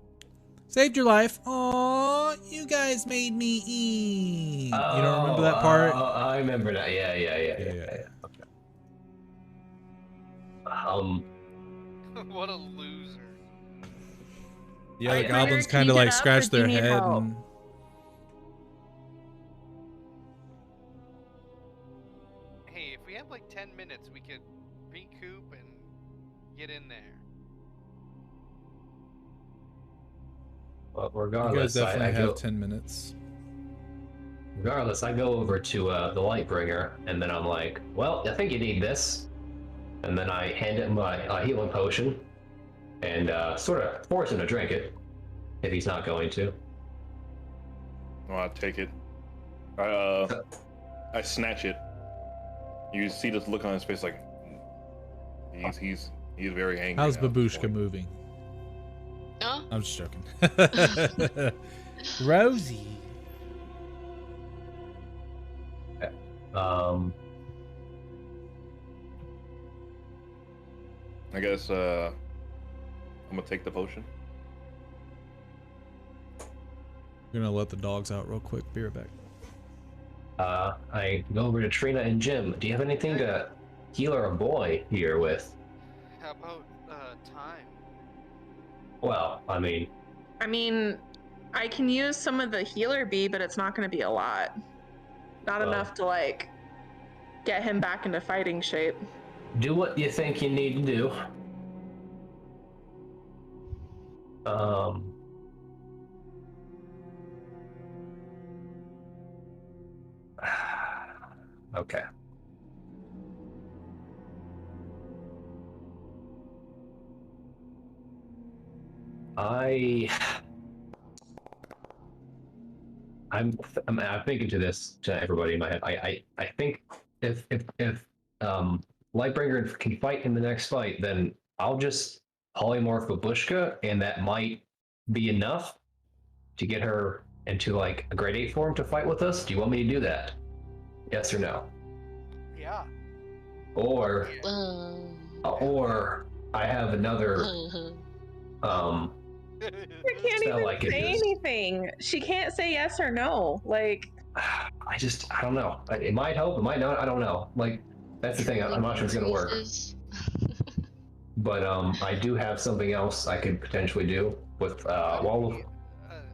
Speaker 1: Saved your life. Aw, you guys made me eat. You don't remember that part?
Speaker 4: I remember that. Yeah. Okay.
Speaker 5: What a loser.
Speaker 1: The other
Speaker 3: Alright,
Speaker 1: goblins
Speaker 3: Ryder, can
Speaker 1: kind
Speaker 3: you
Speaker 1: of
Speaker 3: get
Speaker 1: like
Speaker 3: up,
Speaker 1: scratch
Speaker 3: or do you
Speaker 1: their
Speaker 3: need
Speaker 1: head
Speaker 3: help?
Speaker 1: and
Speaker 5: Hey, if we have like 10 minutes, we could recoup and get in there.
Speaker 4: Well,
Speaker 1: you guys
Speaker 4: regardless,
Speaker 1: definitely
Speaker 4: I
Speaker 1: have
Speaker 4: go.
Speaker 1: 10 minutes.
Speaker 4: Regardless, I go over to the Lightbringer, and then I'm like, "Well, I think you need this," and then I hand him my healing potion, and sort of force him to drink it, if he's not going to.
Speaker 2: Well, I take it. I snatch it. You see this look on his face, like he's very angry.
Speaker 1: How's
Speaker 2: now at this
Speaker 1: Babushka
Speaker 2: point.
Speaker 1: moving?
Speaker 6: Oh,
Speaker 1: I'm just joking. Rosie.
Speaker 2: I guess I'm gonna take the potion.
Speaker 1: I'm gonna let the dogs out real quick. Be right back.
Speaker 4: I go over to Trina and Jim. Do you have anything to heal our boy here with?
Speaker 5: How about time?
Speaker 4: Well, I mean,
Speaker 3: I can use some of the healer bee, but it's not going to be a lot. Not
Speaker 4: Well.
Speaker 3: enough to like get him back into fighting shape.
Speaker 4: do what you think you need to do. Okay. I'm thinking to this to everybody in my head. I think if Lightbringer can fight in the next fight, then I'll just polymorph Babushka, and that might be enough to get her into like a grade 8 form to fight with us. Do you want me to do that? Yes or no?
Speaker 5: Yeah.
Speaker 4: Or
Speaker 6: uh,
Speaker 4: or I have another
Speaker 3: She can't
Speaker 4: Spell
Speaker 3: even
Speaker 4: like it
Speaker 3: say
Speaker 4: is.
Speaker 3: anything. She can't say yes or no. Like,
Speaker 4: I don't know. It might help, it might not. I don't know. Like, that's the thing. I'm not sure it's gonna work.
Speaker 6: increases.
Speaker 4: But I do have something else I could potentially do with Wall of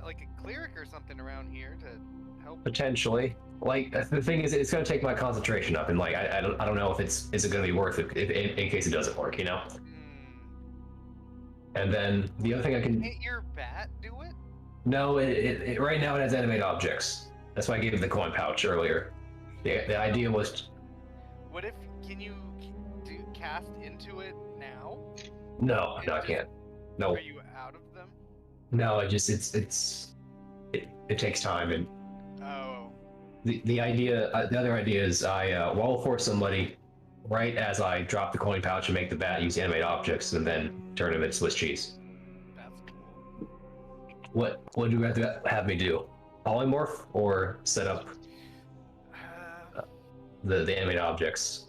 Speaker 5: Like a cleric or something around here to help.
Speaker 4: potentially. Like the thing is, it's gonna take my concentration up, and like I don't know if is it gonna be worth it if, in case it doesn't work, you know. And then the other thing I can
Speaker 5: Can't your bat do it?
Speaker 4: no, it right now it has animate objects. That's why I gave it the coin pouch earlier. The idea was
Speaker 5: What if can you cast into it now?
Speaker 4: no, I can't. No,
Speaker 5: Are you out of them?
Speaker 4: no, it takes time, and
Speaker 5: Oh.
Speaker 4: the other idea is I wall force somebody right as I drop the coin pouch and make the bat use animate objects, and then turn them into Swiss cheese.
Speaker 5: That's cool.
Speaker 4: What would you rather have me do? Polymorph or set up the animate objects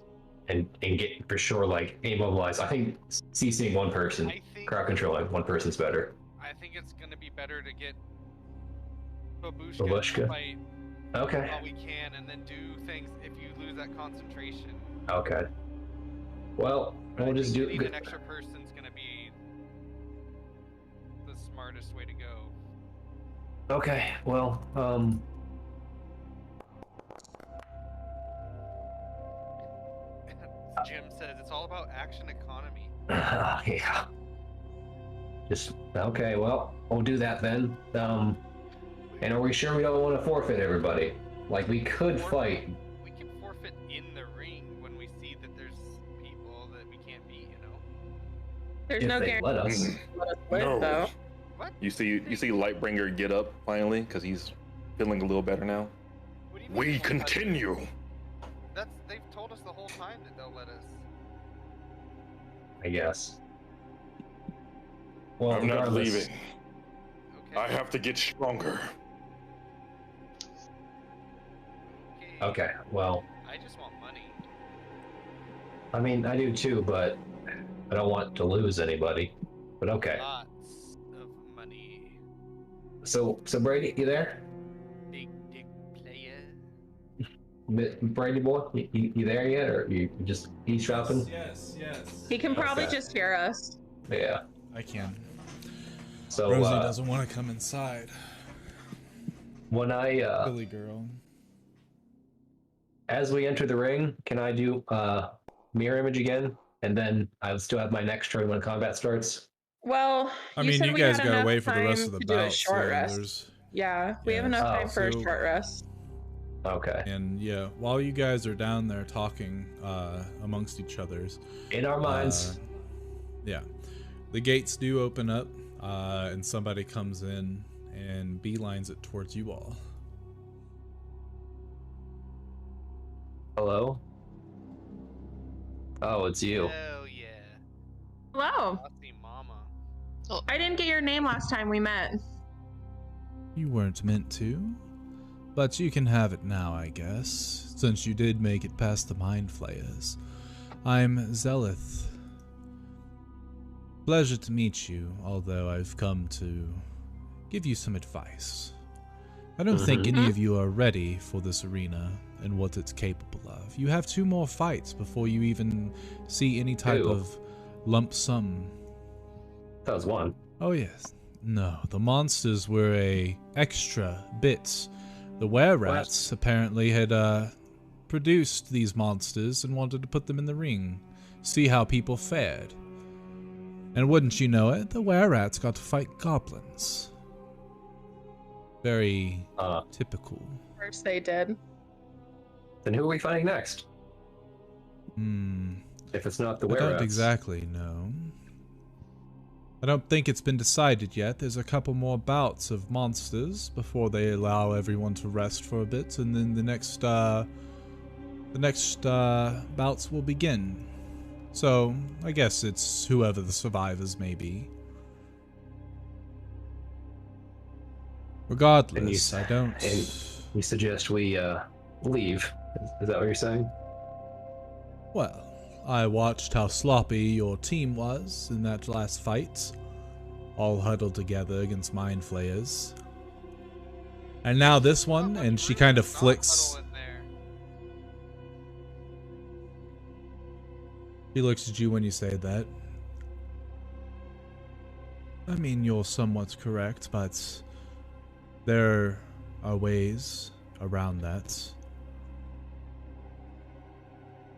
Speaker 4: and get for sure like immobilize? I think CCing one person,
Speaker 5: I think
Speaker 4: crowd controlling one person's better.
Speaker 5: I think it's gonna be better to get Babushka
Speaker 4: Babushka?
Speaker 5: to fight
Speaker 4: Okay.
Speaker 5: while we can, and then do things if you lose that concentration.
Speaker 4: Okay. Well,
Speaker 5: But
Speaker 4: we'll
Speaker 5: I
Speaker 4: just
Speaker 5: think
Speaker 4: do.
Speaker 5: getting an extra person's gonna be the smartest way to go.
Speaker 4: Okay. Well,
Speaker 5: Jim says it's all about action economy.
Speaker 4: yeah. Just okay. Well, we'll do that then. And are we sure we don't want to forfeit everybody? Like we could fight.
Speaker 5: We can forfeit in the ring when we see that there's people that we can't beat. You know.
Speaker 3: there's
Speaker 4: If
Speaker 3: no
Speaker 4: they
Speaker 3: guarantee
Speaker 4: let us.
Speaker 3: let us live,
Speaker 2: No.
Speaker 3: though.
Speaker 5: What?
Speaker 2: You see Lightbringer get up finally because he's feeling a little better now.
Speaker 5: What do you mean
Speaker 2: We
Speaker 5: won't let us-
Speaker 2: continue.
Speaker 4: I guess. Well,
Speaker 2: I'm not
Speaker 4: regardless,
Speaker 2: leaving. I
Speaker 5: Okay.
Speaker 2: have to get stronger.
Speaker 4: Okay, well,
Speaker 5: I just want money.
Speaker 4: I mean, I do too, but I don't want to lose anybody. But okay.
Speaker 5: Lots of money.
Speaker 4: So Brady, you there?
Speaker 5: Big dick player.
Speaker 4: Brady boy, you there yet, or you just eavesdropping?
Speaker 1: Yes.
Speaker 3: He can probably
Speaker 4: Okay.
Speaker 3: just hear us.
Speaker 4: Yeah.
Speaker 1: I can.
Speaker 4: So
Speaker 1: Rosie doesn't want to come inside.
Speaker 4: when I
Speaker 1: Billy girl.
Speaker 4: as we enter the ring, can I do mirror image again, and then I would still have my next turn when combat starts?
Speaker 3: Well,
Speaker 1: I
Speaker 3: you
Speaker 1: mean,
Speaker 3: said
Speaker 1: you
Speaker 3: we
Speaker 1: guys
Speaker 3: had
Speaker 1: gotta
Speaker 3: enough
Speaker 1: wait for the rest
Speaker 3: time
Speaker 1: of the
Speaker 3: to do a
Speaker 1: bouts.
Speaker 3: short
Speaker 1: Yeah,
Speaker 3: rest.
Speaker 1: there's
Speaker 3: Yeah, we have
Speaker 1: Yeah,
Speaker 3: enough
Speaker 4: Oh,
Speaker 3: time for a
Speaker 1: so-
Speaker 3: short rest.
Speaker 4: Okay.
Speaker 1: and yeah, while you guys are down there talking amongst each other's,
Speaker 4: In our minds.
Speaker 1: yeah, the gates do open up, and somebody comes in and beelines it towards you all.
Speaker 4: Hello. Oh, it's you.
Speaker 5: Hell yeah.
Speaker 3: Hello.
Speaker 5: Bossy mama.
Speaker 3: I didn't get your name last time we met.
Speaker 1: You weren't meant to, but you can have it now, I guess, since you did make it past the Mind Flayers. I'm Zelith. Pleasure to meet you, although I've come to give you some advice. I don't think any of you are ready for this arena and what it's capable of. You have 2 more fights before you even see any type
Speaker 4: Ew.
Speaker 1: of lump sum.
Speaker 4: That was one.
Speaker 1: Oh yes. No, the monsters were a extra bit. The were-rats apparently had produced these monsters and wanted to put them in the ring, see how people fared. And wouldn't you know it, the were-rats got to fight goblins. Very typical.
Speaker 3: Of course they did.
Speaker 4: Then who are we fighting next?
Speaker 1: Hmm.
Speaker 4: If it's not the
Speaker 1: I
Speaker 4: were
Speaker 1: don't exactly know. I don't think it's been decided yet. There's a couple more bouts of monsters before they allow everyone to rest for a bit, and then the next bouts will begin. So I guess it's whoever the survivors may be. Regardless, I don't.
Speaker 4: And you suggest we leave. Is that what you're saying?
Speaker 1: Well, I watched how sloppy your team was in that last fight, all huddled together against Mind Flayers. And now this one, and she kind of flicks. She looks at you when you say that. I mean, you're somewhat correct, but there are ways around that.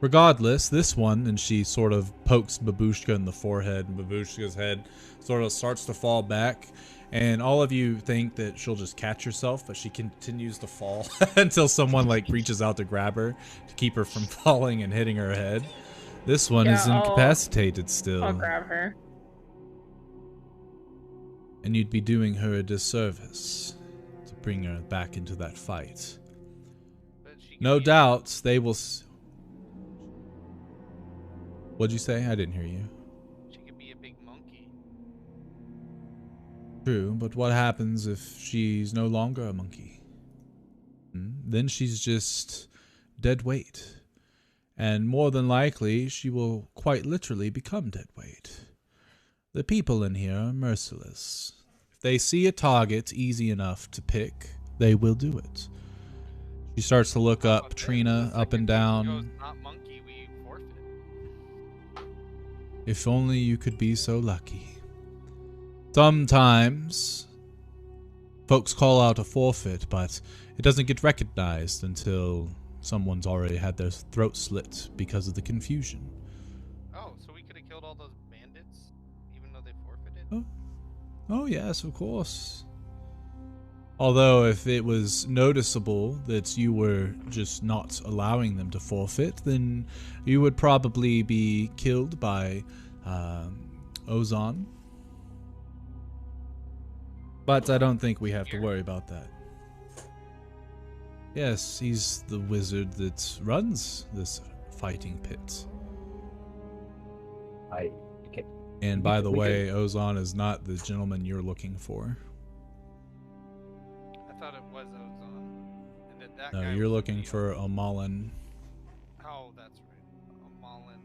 Speaker 1: Regardless, this one, and she sort of pokes Babushka in the forehead, and Babushka's head sort of starts to fall back, and all of you think that she'll just catch herself, but she continues to fall until someone like reaches out to grab her to keep her from falling and hitting her head. This one is incapacitated still.
Speaker 3: I'll grab her.
Speaker 1: And you'd be doing her a disservice to bring her back into that fight. No doubt they will... What'd you say? I didn't hear you.
Speaker 5: She could be a big monkey.
Speaker 1: True, but what happens if she's no longer a monkey? Then she's just dead weight. And more than likely, she will quite literally become dead weight. The people in here are merciless. If they see a target easy enough to pick, they will do it. She starts to look up Trina up and down.
Speaker 5: Not monkey, we forfeit.
Speaker 1: If only you could be so lucky. Sometimes folks call out a forfeit, but it doesn't get recognized until someone's already had their throat slit because of the confusion.
Speaker 5: Oh, so we could have killed all those bandits, even though they forfeited?
Speaker 1: Oh yes, of course. Although if it was noticeable that you were just not allowing them to forfeit, then you would probably be killed by Ozon. But I don't think we have to worry about that. Yes, he's the wizard that runs this fighting pit. And by the way, Ozon is not the gentleman you're looking for.
Speaker 5: I thought it was Ozon. And that
Speaker 1: No,
Speaker 5: guy
Speaker 1: you're
Speaker 5: was
Speaker 1: looking
Speaker 5: Emil.
Speaker 1: for Omalin.
Speaker 5: Oh, that's right. Amalin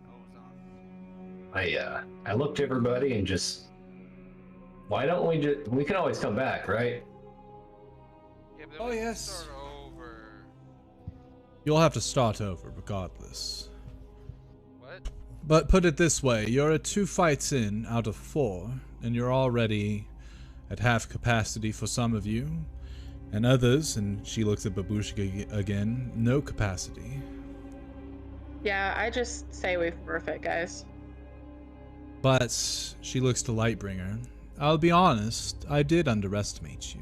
Speaker 5: Ozon.
Speaker 4: I looked at everybody and just, why don't we can always come back, right?
Speaker 5: Yeah, but
Speaker 1: Oh,
Speaker 5: we can
Speaker 1: yes.
Speaker 5: start over.
Speaker 1: You'll have to start over regardless.
Speaker 5: What?
Speaker 1: But put it this way, you're at 2 fights in out of 4, and you're already at half capacity for some of you, and others, and she looks at Babushka again, no capacity.
Speaker 3: Yeah, I just say we're perfect, guys.
Speaker 1: But she looks to Lightbringer. I'll be honest, I did underestimate you.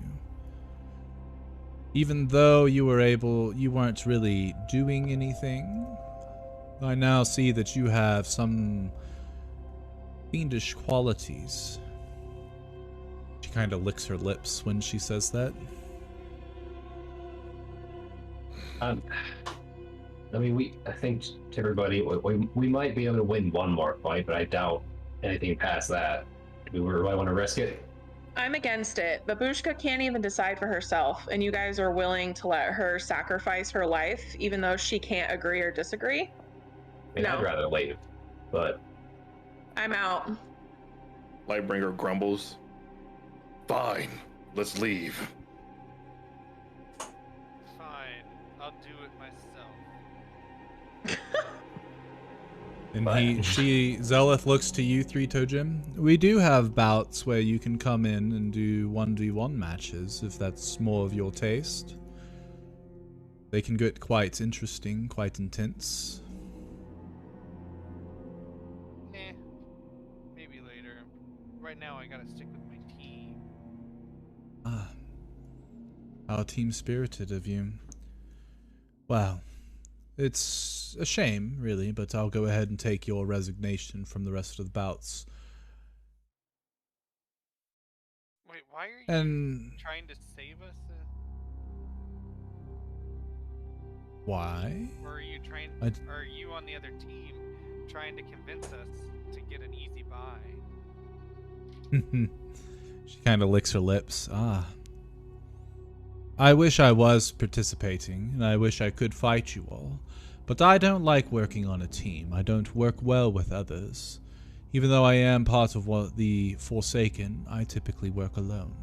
Speaker 1: Even though you weren't really doing anything, I now see that you have some fiendish qualities. She kind of licks her lips when she says that.
Speaker 4: I mean, I think to everybody, we might be able to win one more fight, but I doubt anything past that. Do we really want to risk it?
Speaker 3: I'm against it. Babushka can't even decide for herself, and you guys are willing to let her sacrifice her life, even though she can't agree or disagree?
Speaker 4: I mean,
Speaker 3: No.
Speaker 4: I'd rather leave, but
Speaker 3: I'm out.
Speaker 2: Lightbringer grumbles. Fine, let's leave.
Speaker 5: Fine. I'll do it myself.
Speaker 1: And
Speaker 4: But-
Speaker 1: Zeleth looks to you, 3-Toe Jim. We do have bouts where you can come in and do 1v1 matches, if that's more of your taste. They can get quite interesting, quite intense.
Speaker 5: Maybe later. Right now, I gotta stick with my team.
Speaker 1: Ah, how team-spirited of you. Wow. It's a shame, really, but I'll go ahead and take your resignation from the rest of the bouts.
Speaker 5: Wait, why are you
Speaker 1: And
Speaker 5: trying to save us?
Speaker 1: why?
Speaker 5: Or are you trying?
Speaker 1: I-
Speaker 5: Or are you on the other team trying to convince us to get an easy buy?
Speaker 1: She kind of licks her lips. Ah. I wish I was participating, and I wish I could fight you all. But I don't like working on a team. I don't work well with others. Even though I am part of the Forsaken, I typically work alone.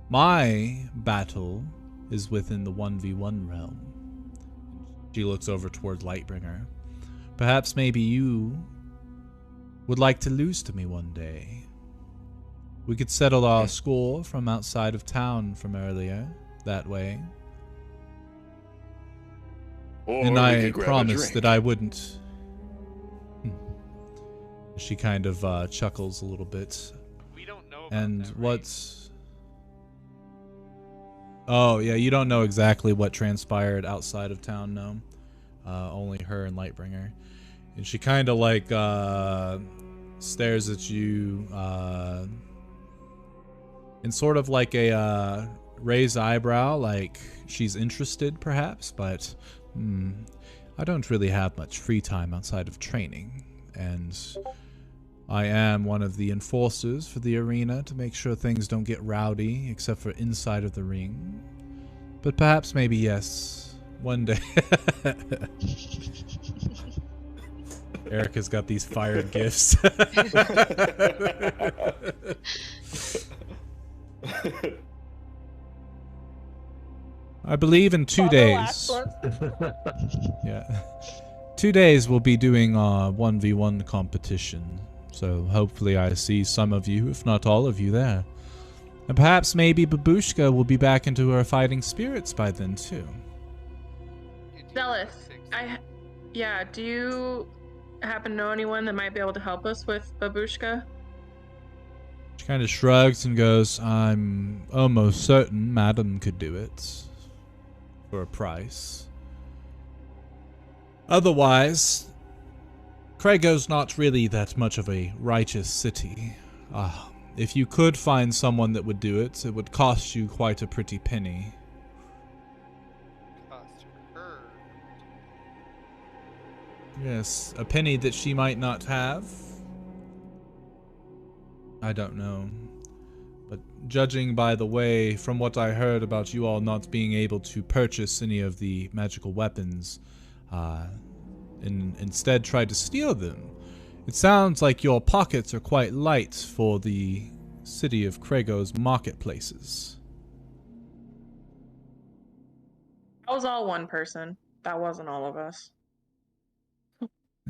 Speaker 1: My battle is within the 1v1 realm. She looks over toward Lightbringer. Perhaps maybe you would like to lose to me one day. We could settle our score from outside of town from earlier, that way.
Speaker 2: Or
Speaker 1: And
Speaker 2: we
Speaker 1: I
Speaker 2: could grab a
Speaker 1: promised
Speaker 2: drink.
Speaker 1: that I wouldn't. She kind of chuckles a little bit.
Speaker 5: We don't know about
Speaker 1: And
Speaker 5: that, right?
Speaker 1: what's... Oh, yeah, you don't know exactly what transpired outside of town, no. Only her and Lightbringer. And she kind of like stares at you in sort of like a raised eyebrow, like she's interested perhaps, but I don't really have much free time outside of training. And I am one of the enforcers for the arena to make sure things don't get rowdy, except for inside of the ring. But perhaps, maybe, yes, one day. Erica's got these fired gifts. I believe in 2 days. Yeah. 2 days we'll be doing a 1v1 competition. So hopefully I see some of you, if not all of you, there. And perhaps maybe Babushka will be back into her fighting spirits by then too.
Speaker 3: Zealous, do you happen to know anyone that might be able to help us with Babushka?
Speaker 1: She kind of shrugs and goes, I'm almost certain Madam could do it. For a price. Otherwise, Krago's not really that much of a righteous city. If you could find someone that would do it, it would cost you quite a pretty penny.
Speaker 5: Cost her.
Speaker 1: Yes, a penny that she might not have. I don't know. But judging by the way, from what I heard about you all not being able to purchase any of the magical weapons, and instead tried to steal them, it sounds like your pockets are quite light for the city of Krago's marketplaces.
Speaker 3: That was all one person. That wasn't all of us.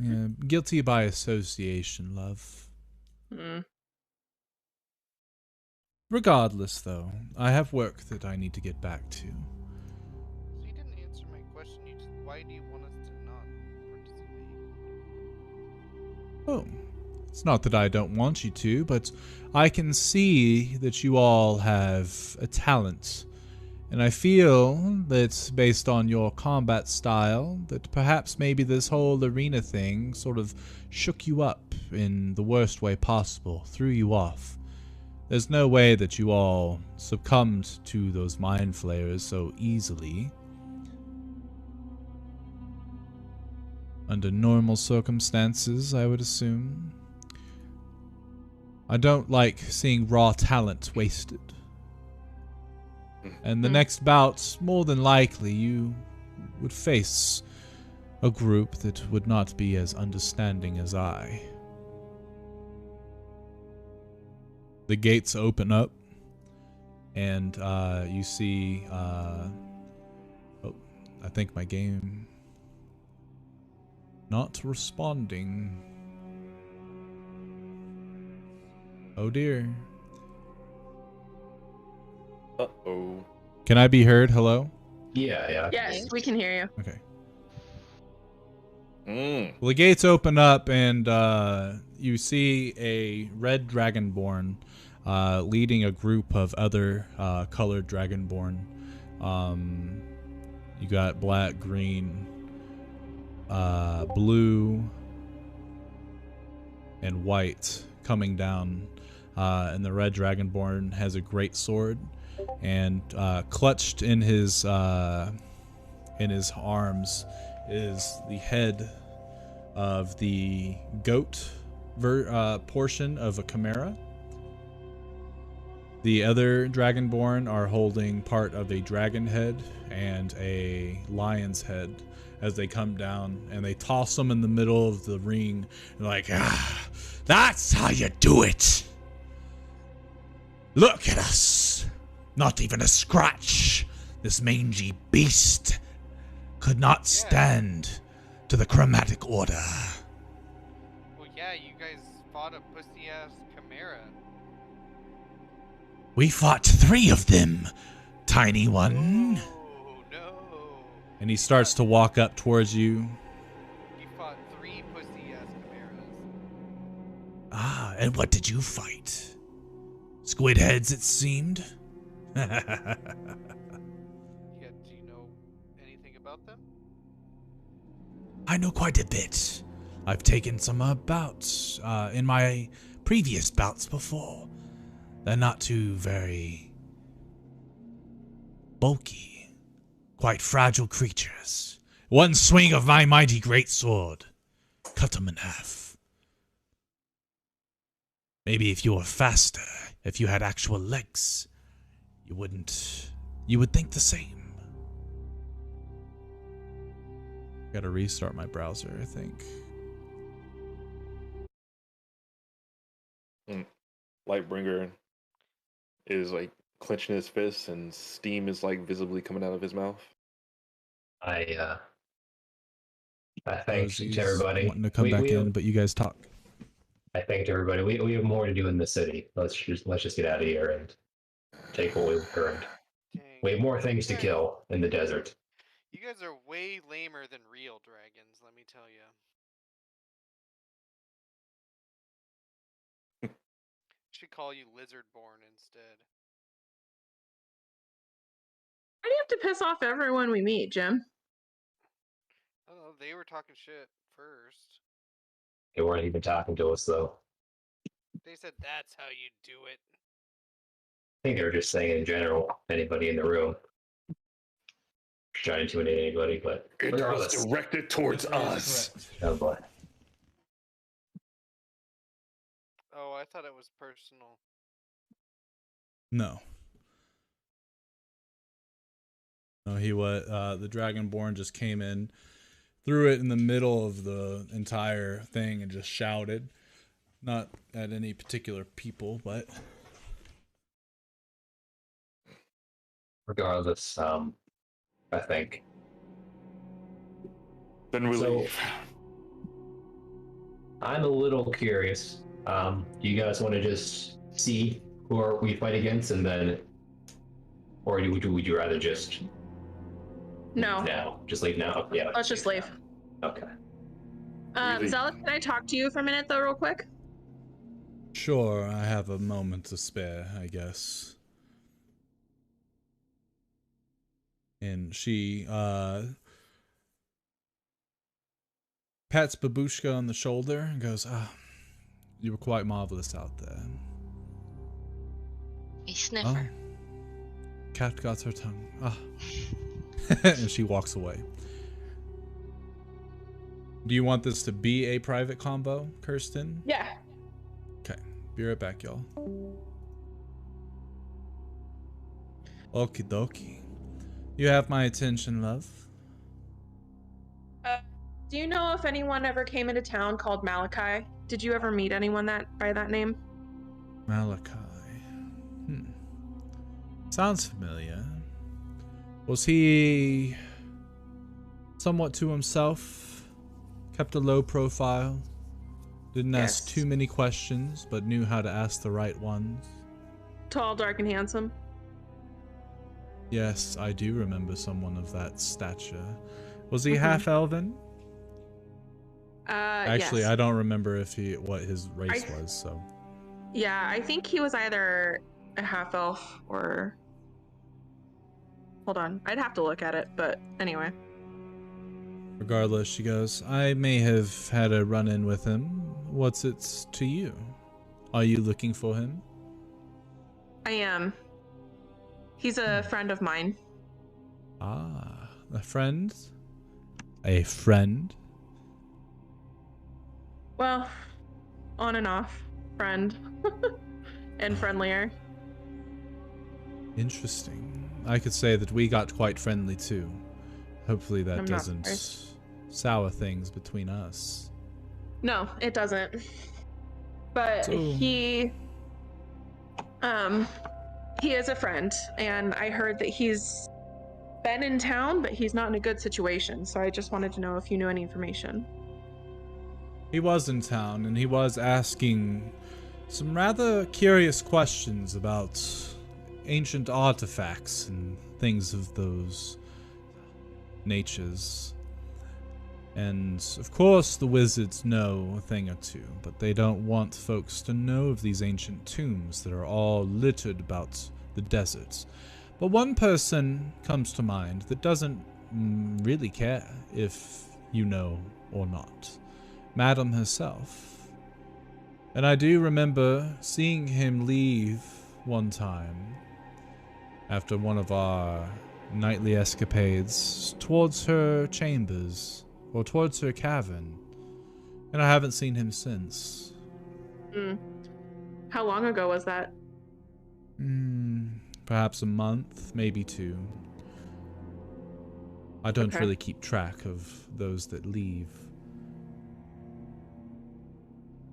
Speaker 1: Yeah, guilty by association, love.
Speaker 3: Mm.
Speaker 1: Regardless, though, I have work that I need to get back to.
Speaker 5: So you didn't answer my question. You just, why do you want us to not participate?
Speaker 1: Oh, it's not that I don't want you to, but I can see that you all have a talent. And I feel that based on your combat style, that perhaps maybe this whole arena thing sort of shook you up in the worst way possible, threw you off. There's no way that you all succumbed to those mind flayers so easily. Under normal circumstances, I would assume. I don't like seeing raw talent wasted. And the next bout, more than likely, you would face a group that would not be as understanding as I. The gates open up, and you see, oh, I think my game not responding. Oh dear.
Speaker 2: Uh-oh.
Speaker 1: Can I be heard? Hello?
Speaker 4: Yeah.
Speaker 3: Yes, we can hear you.
Speaker 1: Okay.
Speaker 2: Mm.
Speaker 1: Well, the gates open up, and you see a red dragonborn leading a group of other colored dragonborn. You got black, green, blue, and white coming down. And the red dragonborn has a great sword, and clutched in his arms is the head of the goat portion of a chimera. The other dragonborn are holding part of a dragon head and a lion's head as they come down, and they toss them in the middle of the ring. They're like, that's how you do it. Look at us. Not even a scratch. This mangy beast could not stand to the chromatic order.
Speaker 5: Well, yeah, you guys fought a pussy-ass chimera.
Speaker 1: We fought 3 of them, tiny one.
Speaker 5: Oh, no.
Speaker 1: And he starts to walk up towards you.
Speaker 5: You fought 3 pussy-ass chimeras.
Speaker 1: Ah, and what did you fight? Squid heads, it seemed.
Speaker 5: Yeah, do you know anything about them?
Speaker 1: I know quite a bit. I've taken some bouts in my previous bouts before. They're not too very bulky, quite fragile creatures. One swing of my mighty greatsword cut them in half. Maybe if you were faster, if you had actual legs, you would think the same. Gotta restart my browser, I think.
Speaker 2: Lightbringer is like clenching his fists, and steam is like visibly coming out of his mouth.
Speaker 4: I thanked
Speaker 1: He's
Speaker 4: everybody.
Speaker 1: wanting to come back in, but you guys talk.
Speaker 4: I thanked everybody. We have more to do in the city. Let's just get out of here and take what we've earned.
Speaker 5: Dang.
Speaker 4: We have more things to kill in the desert.
Speaker 5: You guys are way lamer than real dragons, let me tell you. Should call you Lizardborn instead.
Speaker 3: Why do you have to piss off everyone we meet, Jim?
Speaker 5: I don't know, they were talking shit first.
Speaker 4: They weren't even talking to us, though.
Speaker 5: They said that's how you do it.
Speaker 4: I think they were just saying in general, anybody in the room. Trying to intimidate anybody, but
Speaker 2: It was
Speaker 4: regardless.
Speaker 2: directed towards us.
Speaker 4: Oh boy.
Speaker 5: Oh, I thought it was personal.
Speaker 1: No. No, he was the Dragonborn just came in, threw it in the middle of the entire thing and just shouted. Not at any particular people, but
Speaker 4: Regardless, I think.
Speaker 2: Then we
Speaker 4: So-
Speaker 2: leave.
Speaker 4: I'm a little curious. Do you guys want to just see who are we fight against, and then, or would you rather just
Speaker 3: No.
Speaker 4: now? Just leave now? Yeah.
Speaker 3: Let's just leave.
Speaker 4: Okay.
Speaker 2: Really?
Speaker 3: Zealot, can I talk to you for a minute though, real quick?
Speaker 1: sure, I have a moment to spare, I guess. And she pats Babushka on the shoulder and goes, you were quite marvelous out there.
Speaker 6: A
Speaker 1: Oh,
Speaker 6: sniffer.
Speaker 1: cat got her tongue. And she walks away. Do you want this to be a private combo, Kirsten?
Speaker 3: Yeah.
Speaker 1: Okay, be right back, y'all. Okie dokie. You have my attention, love.
Speaker 3: Do you know if anyone ever came into town called Malachi? Did you ever meet anyone by that name?
Speaker 1: Malachi. Sounds familiar. Was he somewhat to himself? Kept a low profile? Didn't ask
Speaker 3: Yes.
Speaker 1: too many questions, but knew how to ask the right ones?
Speaker 3: Tall, dark, and handsome.
Speaker 1: Yes, I do remember someone of that stature. Was he
Speaker 3: Mhm.
Speaker 1: half-elven? Actually,
Speaker 3: yes.
Speaker 1: I don't remember what his race
Speaker 3: I-
Speaker 1: was, so...
Speaker 3: Yeah, I think he was either a half elf or. Hold on, I'd have to look at it, but anyway.
Speaker 1: Regardless, she goes, I may have had a run-in with him. What's it to you? Are you looking for him?
Speaker 3: I am. He's a friend of mine.
Speaker 1: Ah, a friend? A friend?
Speaker 3: Well, on and off. Friend. And friendlier.
Speaker 1: Interesting. I could say that we got quite friendly too. Hopefully that
Speaker 3: I'm not
Speaker 1: doesn't
Speaker 3: surprised.
Speaker 1: sour things between us.
Speaker 3: No, it doesn't. But
Speaker 1: So-
Speaker 3: he is a friend, and I heard that he's been in town, but he's not in a good situation, so I just wanted to know if you knew any information.
Speaker 1: He was in town, and he was asking some rather curious questions about ancient artifacts and things of those natures. And, of course, the wizards know a thing or two, but they don't want folks to know of these ancient tombs that are all littered about the deserts. But one person comes to mind that doesn't really care if you know or not. Madam herself. And I do remember seeing him leave one time after one of our nightly escapades towards her chambers, or towards her cavern, and I haven't seen him since.
Speaker 3: How long ago was that?
Speaker 1: Perhaps a month, maybe 2. I don't
Speaker 3: Okay.
Speaker 1: really keep track of those that leave.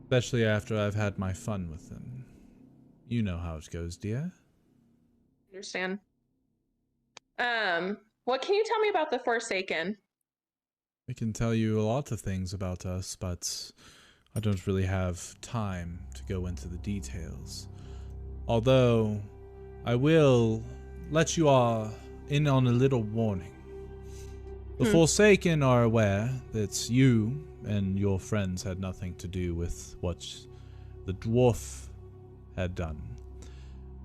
Speaker 1: Especially after I've had my fun with them. You know how it goes, dear.
Speaker 3: Understand. What can you tell me about the Forsaken?
Speaker 1: I can tell you a lot of things about us, but I don't really have time to go into the details. Although, I will let you all in on a little warning. The Forsaken are aware that you and your friends had nothing to do with what the dwarf had done.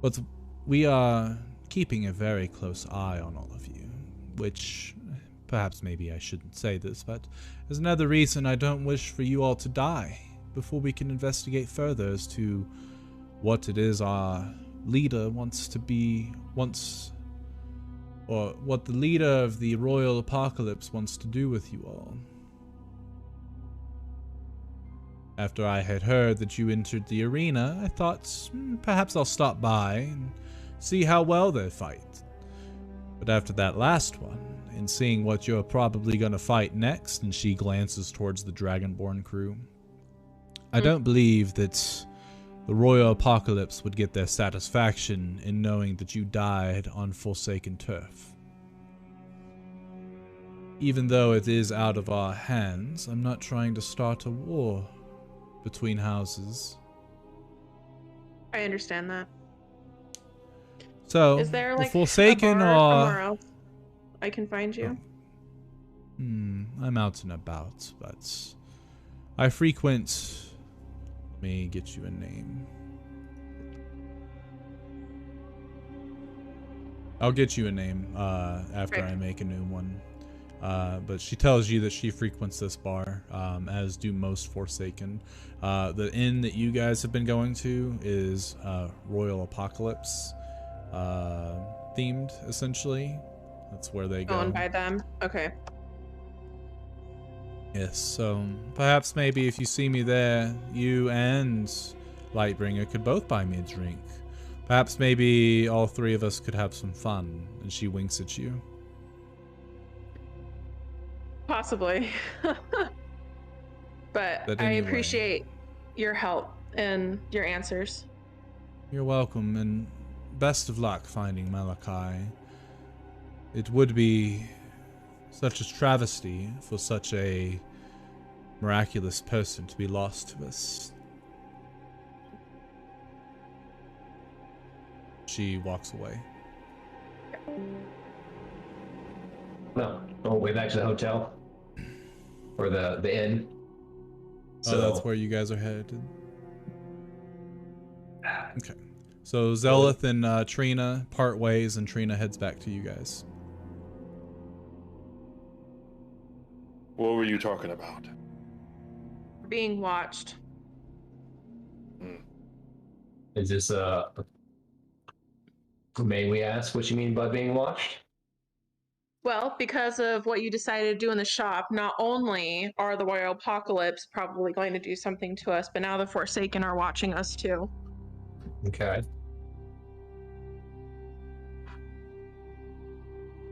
Speaker 1: But we are keeping a very close eye on all of you, which perhaps maybe I shouldn't say this, but is another reason I don't wish for you all to die before we can investigate further as to what it is our leader or what the leader of the Royal Apocalypse wants to do with you all. After I had heard that you entered the arena, I thought perhaps I'll stop by and see how well they fight. But after that last one, and seeing what you're probably going to fight next, and she glances towards the Dragonborn crew, I don't believe that the Royal Apocalypse would get their satisfaction in knowing that you died on Forsaken turf. Even though it is out of our hands, I'm not trying to start a war between houses.
Speaker 3: I understand that.
Speaker 1: So,
Speaker 3: Is there
Speaker 1: the
Speaker 3: like
Speaker 1: Forsaken
Speaker 3: a bar
Speaker 1: are...
Speaker 3: somewhere else I can find you?
Speaker 1: I'm out and about, but I frequent... Let me get you a name. I'll get you a name after I make a new one. But she tells you that she frequents this bar, as do most Forsaken. The inn that you guys have been going to is Royal Apocalypse themed, essentially. That's where they go.
Speaker 3: Owned by them? Okay.
Speaker 1: Yes, so perhaps maybe if you see me there, you and Lightbringer could both buy me a drink. Perhaps maybe all three of us could have some fun. And she winks at you.
Speaker 3: Possibly. But I
Speaker 1: anyway.
Speaker 3: appreciate your help and your answers.
Speaker 1: You're welcome, and best of luck finding Malachi. It would be such a travesty for such a miraculous person to be lost to us. She walks away.
Speaker 4: No, oh, way back to the hotel or the inn.
Speaker 1: So that's where you guys are headed. Okay. So Zelith and Trina part ways, and Trina heads back to you guys.
Speaker 2: What were you talking about?
Speaker 3: Being watched.
Speaker 4: Is this may we ask what you mean by being watched?
Speaker 3: Well, because of what you decided to do in the shop, not only are the Royal Apocalypse probably going to do something to us, but now the Forsaken are watching us too.
Speaker 4: Okay.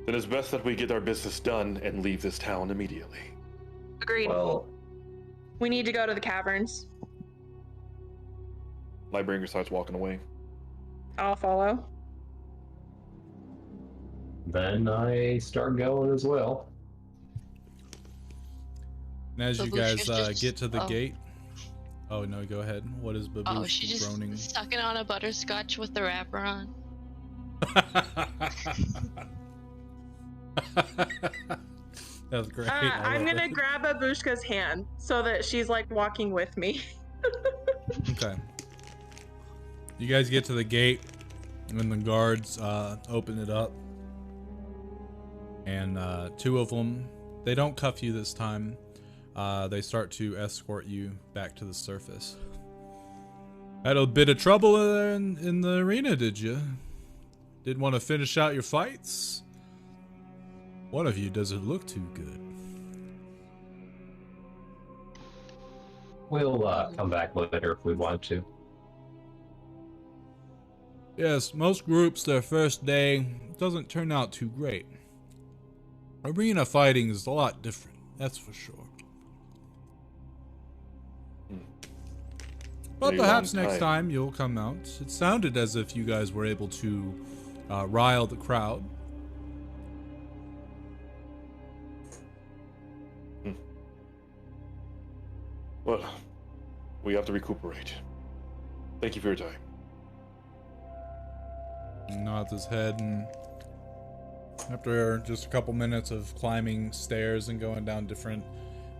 Speaker 2: Then it's best that we get our business done and leave this town immediately.
Speaker 3: Agreed.
Speaker 4: Well,
Speaker 3: We need to go to the caverns.
Speaker 2: Lightbringer starts walking away.
Speaker 3: I'll follow.
Speaker 4: then I start going as well.
Speaker 1: And as you
Speaker 6: Babushka's
Speaker 1: guys
Speaker 6: just-
Speaker 1: get to the
Speaker 6: oh.
Speaker 1: gate... Oh, no, go ahead. What is
Speaker 6: Oh,
Speaker 1: Babushka
Speaker 6: she just
Speaker 1: groaning?
Speaker 6: sucking on a butterscotch with the wrapper on.
Speaker 1: That's great.
Speaker 3: I'm
Speaker 1: love
Speaker 3: gonna
Speaker 1: it.
Speaker 3: grab Babushka's hand so that she's like walking with me.
Speaker 1: Okay. You guys get to the gate, and the guards open it up. And two of them, they don't cuff you this time. They start to escort you back to the surface. Had a bit of trouble in the arena, did you? Didn't want to finish out your fights? One of you doesn't look too good.
Speaker 4: We'll come back later if we want to.
Speaker 1: Yes, most groups, their first day doesn't turn out too great. Arena fighting is a lot different, that's for sure. But
Speaker 2: A
Speaker 1: perhaps
Speaker 2: long
Speaker 1: next
Speaker 2: time.
Speaker 1: time you'll come out. It sounded as if you guys were able to rile the crowd.
Speaker 2: Well, we have to recuperate. Thank you for your time.
Speaker 1: He nods his head, and after just a couple minutes of climbing stairs and going down different,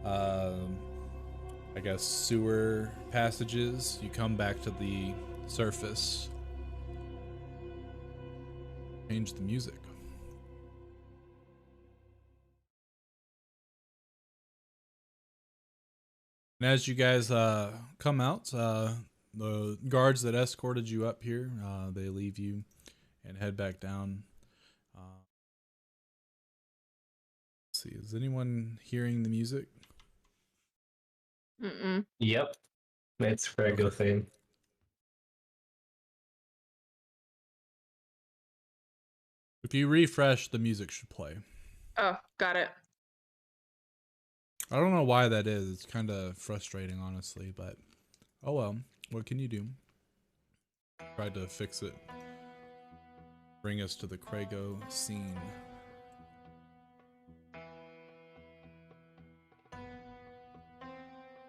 Speaker 1: I guess, sewer passages, you come back to the surface. Change the music. And as you guys come out, the guards that escorted you up here, they leave you and head back down. Let's see, is anyone hearing the music?
Speaker 3: Mm-mm.
Speaker 4: Yep. It's a regular theme.
Speaker 1: If you refresh, the music should play.
Speaker 3: Oh, got it.
Speaker 1: I don't know why that is. It's kind of frustrating, honestly, but oh well. What can you do? Tried to fix it. Bring us to the Krago scene.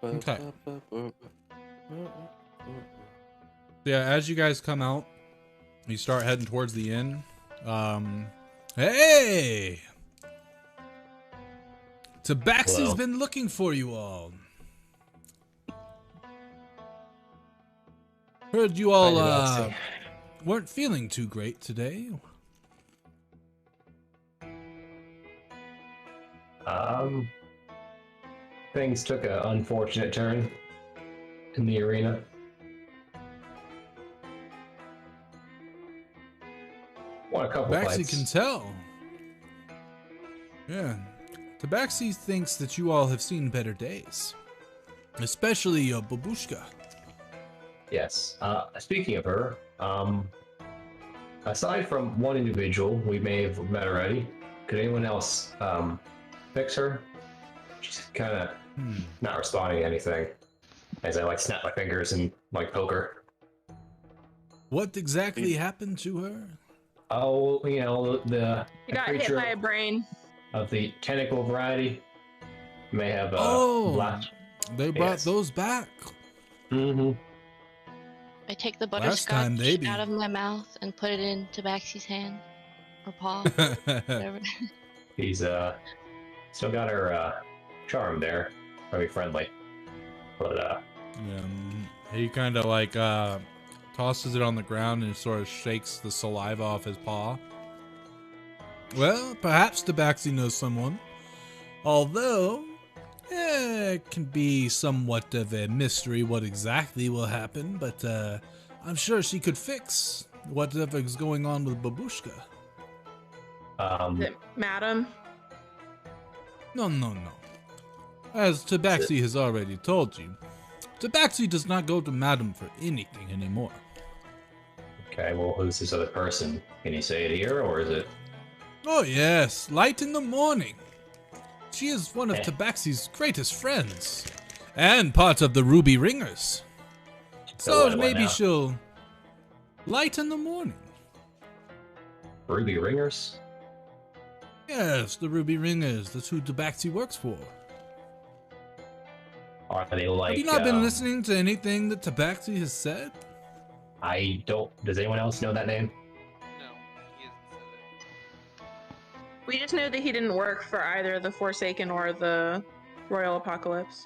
Speaker 1: Okay. Yeah, as you guys come out, you start heading towards the inn. Hey! Tabaxi's
Speaker 4: Hello.
Speaker 1: been looking for you all. Heard you all,
Speaker 4: Hi, Tabaxi.
Speaker 1: weren't feeling too great today.
Speaker 4: Things took an unfortunate turn in the arena. Won a couple
Speaker 1: Tabaxi
Speaker 4: fights.
Speaker 1: can tell. Yeah. Tabaxi thinks that you all have seen better days. Especially your babushka.
Speaker 4: Yes. Speaking of her, aside from one individual we may have met already, could anyone else fix her? She's kind of not responding to anything. As I like snap my fingers and like poke her.
Speaker 1: What exactly happened to her?
Speaker 4: Oh, you know, the
Speaker 3: You got hit
Speaker 4: creature
Speaker 3: by a brain.
Speaker 4: of the tentacle variety may have blast.
Speaker 1: They brought
Speaker 4: Yes.
Speaker 1: those back.
Speaker 4: Mm-hmm.
Speaker 6: I take the
Speaker 1: Last time they
Speaker 6: butterscotch out of my mouth and put it in Tabaxi's hand or paw, whatever.
Speaker 4: He's still got her charm there, very friendly. But
Speaker 1: He kind of like tosses it on the ground and sort of shakes the saliva off his paw. Well, perhaps Tabaxi knows someone. Although, it can be somewhat of a mystery what exactly will happen, but I'm sure she could fix whatever's going on with Babushka.
Speaker 3: Is it Madam?
Speaker 1: No. As Tabaxi has already told you, Tabaxi does not go to Madam for anything anymore.
Speaker 4: okay, well, who's this other person? Can you say it here, or is it?
Speaker 1: Oh yes, Light in the Morning. She is one of
Speaker 4: Eh.
Speaker 1: Tabaxi's greatest friends, and part of the Ruby Ringers. So
Speaker 4: what
Speaker 1: maybe
Speaker 4: now?
Speaker 1: she'll Light in the Morning.
Speaker 4: Ruby Ringers?
Speaker 1: Yes, the Ruby Ringers. That's who Tabaxi works for.
Speaker 4: Are they like?
Speaker 1: Have you not been listening to anything that Tabaxi has said?
Speaker 4: I don't. Does anyone else know that name?
Speaker 5: No, he hasn't said it.
Speaker 3: We just know that he didn't work for either the Forsaken or the Royal Apocalypse.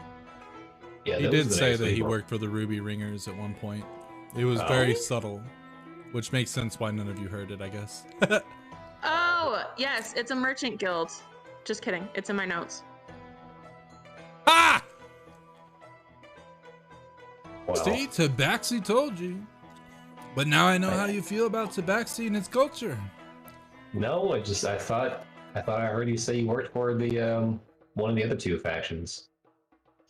Speaker 4: Yeah,
Speaker 1: He
Speaker 4: those
Speaker 1: did
Speaker 4: are the
Speaker 1: say
Speaker 4: names
Speaker 1: that
Speaker 4: we
Speaker 1: he
Speaker 4: were-
Speaker 1: worked for the Ruby Ringers at one point. It was
Speaker 4: Oh.
Speaker 1: very subtle, which makes sense why none of you heard it, I guess.
Speaker 3: Oh, yes, it's a merchant guild. Just kidding. It's in my notes.
Speaker 1: Ah!
Speaker 4: Well,
Speaker 1: See, Tabaxi told you. But now I know how you feel about Tabaxi and its culture.
Speaker 4: no, I thought I heard you say you worked for the one of the other two factions.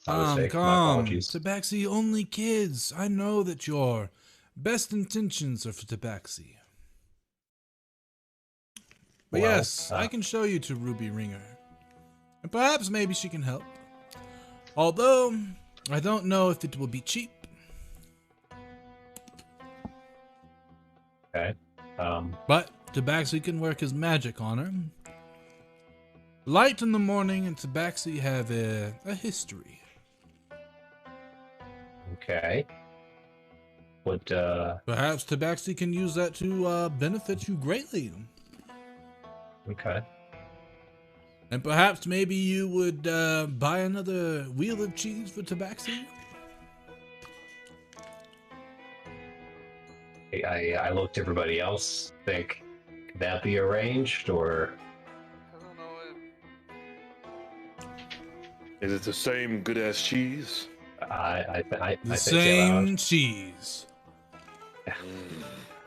Speaker 4: My mistake. My apologies.
Speaker 1: Tabaxi only kids. I know that your best intentions are for Tabaxi. But
Speaker 4: Well,
Speaker 1: yes, I can show you to Ruby Ringer. And perhaps maybe she can help. Although, I don't know if it will be cheap.
Speaker 4: Okay.
Speaker 1: But Tabaxi can work his magic on her. Light in the Morning and Tabaxi have a history.
Speaker 4: Okay. Would
Speaker 1: Perhaps Tabaxi can use that to benefit you greatly.
Speaker 4: okay.
Speaker 1: And perhaps maybe you would buy another wheel of cheese for Tabaxi?
Speaker 4: I looked at everybody else. Think could that be arranged, or
Speaker 5: I don't know if
Speaker 2: Is it the same good ass cheese?
Speaker 4: I
Speaker 1: The
Speaker 4: say it
Speaker 1: same
Speaker 4: loud.
Speaker 1: cheese.
Speaker 5: I thought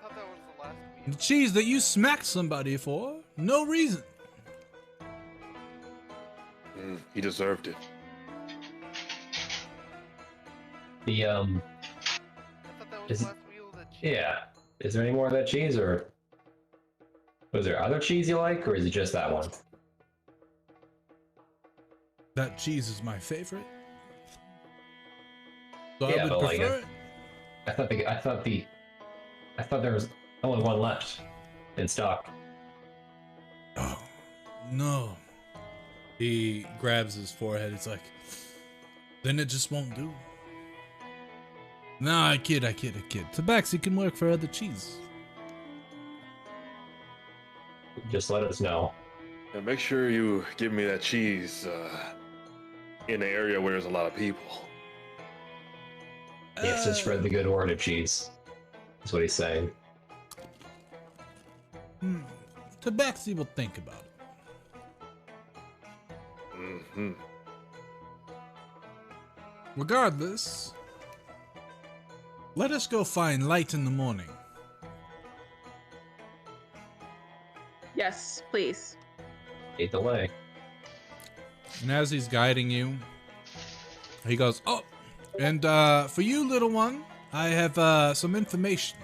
Speaker 5: that was the last
Speaker 1: The
Speaker 5: meal.
Speaker 1: cheese that you smacked somebody for. No reason.
Speaker 2: He deserved it.
Speaker 4: The
Speaker 5: I thought that was
Speaker 4: Is
Speaker 5: the
Speaker 4: it-
Speaker 5: last wheel of the cheese.
Speaker 4: yeah. Is there any more of that cheese, or was there other cheese you like, or is it just that one?
Speaker 1: That cheese is my favorite. So
Speaker 4: Yeah,
Speaker 1: I would
Speaker 4: but, like,
Speaker 1: prefer it.
Speaker 4: I thought there was only one left in stock.
Speaker 1: Oh, no. He grabs his forehead. He's like, then it just won't do. No, I kid. Tabaxi can work for other cheese.
Speaker 4: Just let us know.
Speaker 2: And make sure you give me that cheese in an area where there's a lot of people.
Speaker 4: Yes, to spread the good word of cheese. That's what he's saying.
Speaker 1: Tabaxi will think about it.
Speaker 2: Mm-hmm.
Speaker 1: Regardless, let us go find light in the morning.
Speaker 3: Yes, please.
Speaker 4: Lead the way.
Speaker 1: And as he's guiding you, he goes, oh, and for you, little one, I have some information.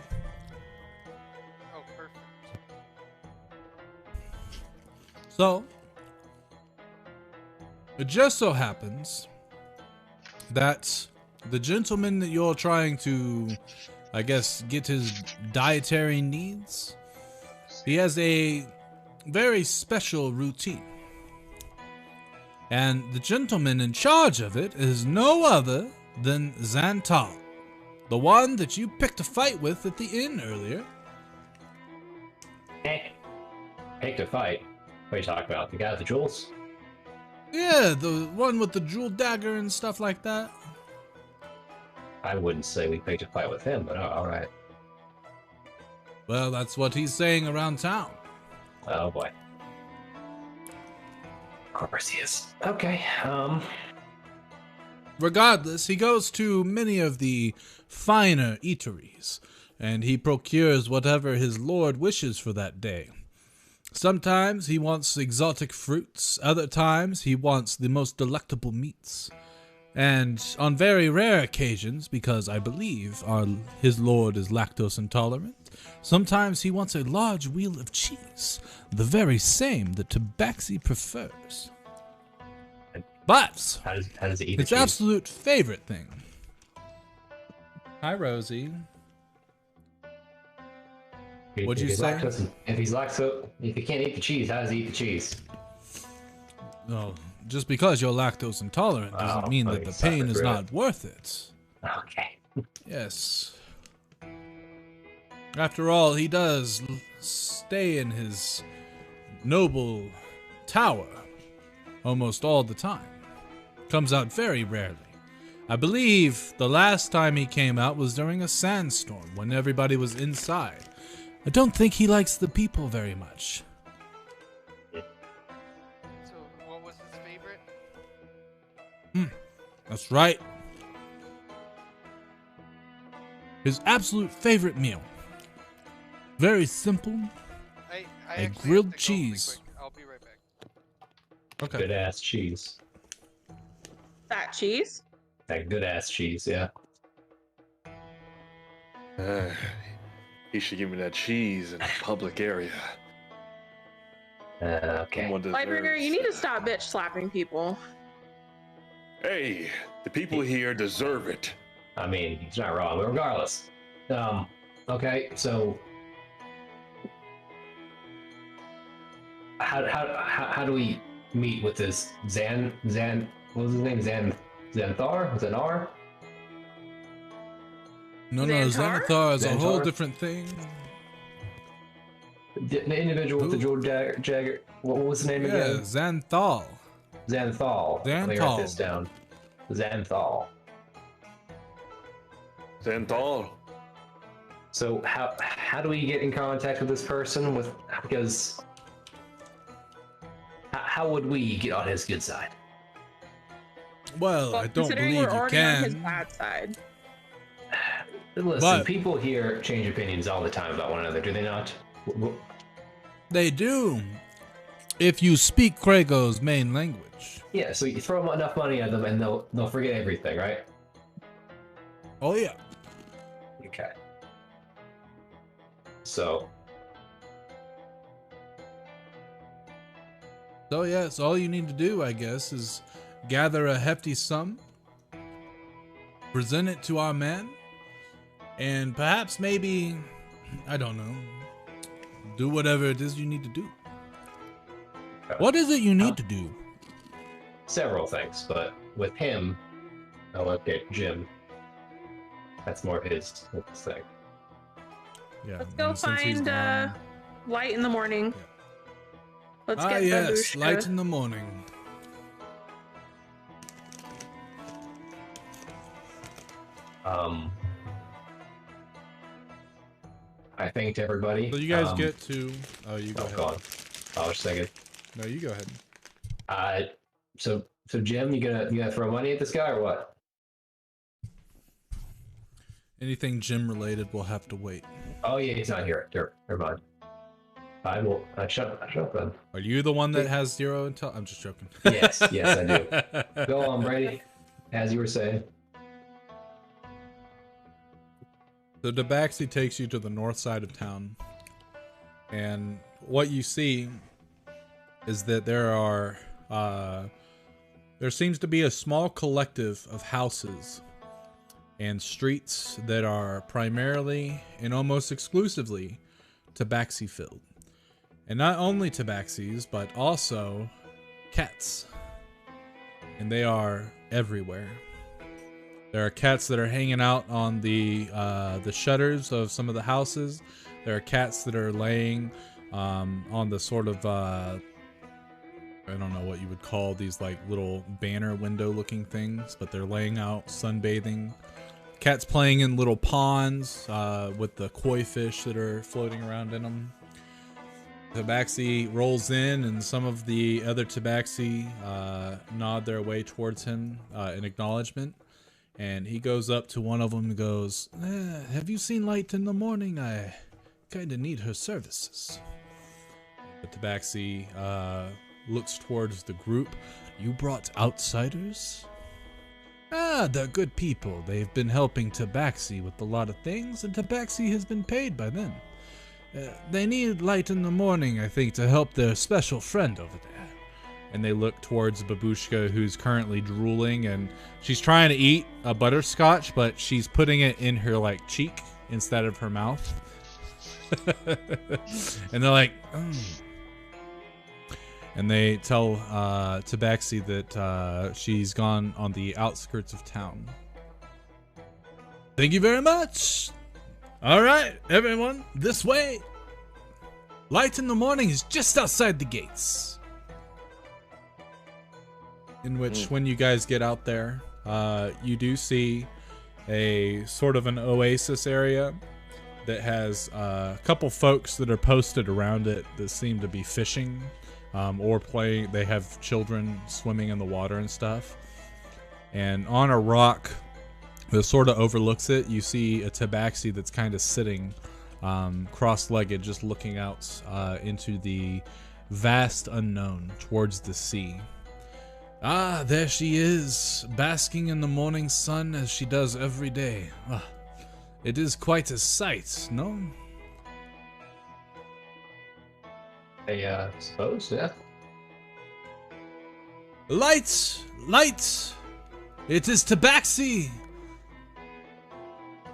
Speaker 5: Oh, perfect.
Speaker 1: So, it just so happens that the gentleman that you're trying to, I guess, get his dietary needs, he has a very special routine. And the gentleman in charge of it is no other than Xantal, the one that you picked a fight with at the inn earlier.
Speaker 4: Pick to fight. What are you talking about? The guy with the jewels?
Speaker 1: Yeah, the one with the jewel dagger and stuff like that.
Speaker 4: I wouldn't say we picked a fight with him, but alright.
Speaker 1: Well, that's what he's saying around town.
Speaker 4: Oh boy. Of course he is. Okay,
Speaker 1: Regardless, he goes to many of the finer eateries, and he procures whatever his lord wishes for that day. Sometimes he wants exotic fruits, other times he wants the most delectable meats. And on very rare occasions, because I believe his lord is lactose intolerant, sometimes he wants a large wheel of cheese, the very same that Tabaxi prefers. But
Speaker 4: how does he eat
Speaker 1: his
Speaker 4: the cheese?
Speaker 1: absolute favorite thing. Hi, Rosie. What'd you say?
Speaker 4: If he can't eat the cheese, how does he eat the cheese?
Speaker 1: No, just because you're lactose intolerant doesn't mean that the pain is not worth it.
Speaker 4: Okay.
Speaker 1: Yes. After all, he does stay in his noble tower almost all the time. Comes out very rarely. I believe the last time he came out was during a sandstorm when everybody was inside. I don't think he likes the people very much.
Speaker 5: So, what was his favorite?
Speaker 1: That's right. His absolute favorite meal. Very simple.
Speaker 5: I
Speaker 1: A
Speaker 5: actually have
Speaker 1: grilled
Speaker 5: to go really
Speaker 1: cheese.
Speaker 5: quick. I'll be right back.
Speaker 1: Okay.
Speaker 4: Good ass cheese.
Speaker 3: That cheese?
Speaker 4: That good ass cheese, yeah.
Speaker 2: He should give me that cheese in a public area.
Speaker 4: Okay.
Speaker 2: Someone
Speaker 3: Lightbringer, you
Speaker 2: deserves-
Speaker 3: need to stop bitch slapping people.
Speaker 2: Hey, the people here deserve it.
Speaker 4: I mean, he's not wrong, but regardless. Okay, so how do we meet with this Zan what was his name? Xanthar? Was it Nar?
Speaker 1: No,
Speaker 3: Xanthar?
Speaker 1: Xanathar is a whole
Speaker 4: Xanthar?
Speaker 1: different thing.
Speaker 4: The individual with the jewel jagger. What was his name
Speaker 1: Yeah,
Speaker 4: again?
Speaker 1: Xanthal.
Speaker 4: Xanthal. Let me write this down. Xanthal.
Speaker 2: Xanthal.
Speaker 4: So how do we get in contact with this person? Because how would we get on his good side?
Speaker 1: Well,
Speaker 3: Well,
Speaker 1: I don't
Speaker 3: considering
Speaker 1: believe
Speaker 3: we're
Speaker 1: you
Speaker 3: already on his
Speaker 1: can.
Speaker 3: bad side.
Speaker 4: Listen,
Speaker 1: But-
Speaker 4: people here change opinions all the time about one another, do they not?
Speaker 1: They do. If you speak Krago's main language.
Speaker 4: Yeah, so you throw enough money at them and they'll forget everything, right?
Speaker 1: Oh yeah.
Speaker 4: Okay. So,
Speaker 1: yes, all you need to do, I guess, is gather a hefty sum, present it to our man, and perhaps maybe, I don't know, do whatever it is you need to do. What is it you need to do?
Speaker 4: several things, but with him, I'll look at Jim. That's more of his thing.
Speaker 1: Yeah.
Speaker 3: Let's go
Speaker 1: and since he's
Speaker 3: find
Speaker 1: gone-
Speaker 3: light in the morning.
Speaker 1: Yeah.
Speaker 3: Let's get
Speaker 1: yes,
Speaker 3: Babushka.
Speaker 1: light in the morning.
Speaker 4: I thanked everybody.
Speaker 1: So you guys get to. Oh, you go ahead.
Speaker 4: Go on. Oh, just a second.
Speaker 1: No, you go ahead.
Speaker 4: So Jim, you gonna throw money at this guy or what?
Speaker 1: Anything gym related will have to wait.
Speaker 4: Oh yeah, he's not here. Never mind. I will. Shut up then.
Speaker 1: Are you the one that has 0 intel? I'm just joking.
Speaker 4: Yes, I do. Go on, Brady. As you were saying.
Speaker 1: So Tabaxi takes you to the north side of town, and what you see is that there seems to be a small collective of houses and streets that are primarily and almost exclusively Tabaxi filled. And not only Tabaxis, but also cats. And they are everywhere. There are cats that are hanging out on the shutters of some of the houses. There are cats that are laying on the sort of I don't know what you would call these, like little banner window looking things, but they're laying out sunbathing. Cats playing in little ponds with the koi fish that are floating around in them. Tabaxi rolls in, and some of the other Tabaxi nod their way towards him in acknowledgement. And he goes up to one of them and goes, have you seen Light in the morning? I kind of need her services. The Tabaxi looks towards the group. You brought outsiders? They're good people. They've been helping Tabaxi with a lot of things, and Tabaxi has been paid by them. They need Light in the morning, I think, to help their special friend over there. And they look towards Babushka, who's currently drooling, and she's trying to eat a butterscotch, but she's putting it in her like cheek instead of her mouth. And they're like, and they tell Tabaxi that she's gone on the outskirts of town. Thank you very much. All right, everyone, this way. Light in the morning is just outside the gates. In which, when you guys get out there, you do see a sort of an oasis area that has a couple folks that are posted around it that seem to be fishing or playing. They have children swimming in the water and stuff. And on a rock that sort of overlooks it, you see a Tabaxi that's kind of sitting cross-legged, just looking out into the vast unknown towards the sea. There she is, basking in the morning sun as she does every day. It is quite a sight, no?
Speaker 4: I suppose, yeah.
Speaker 1: Light! Light! It is Tabaxi!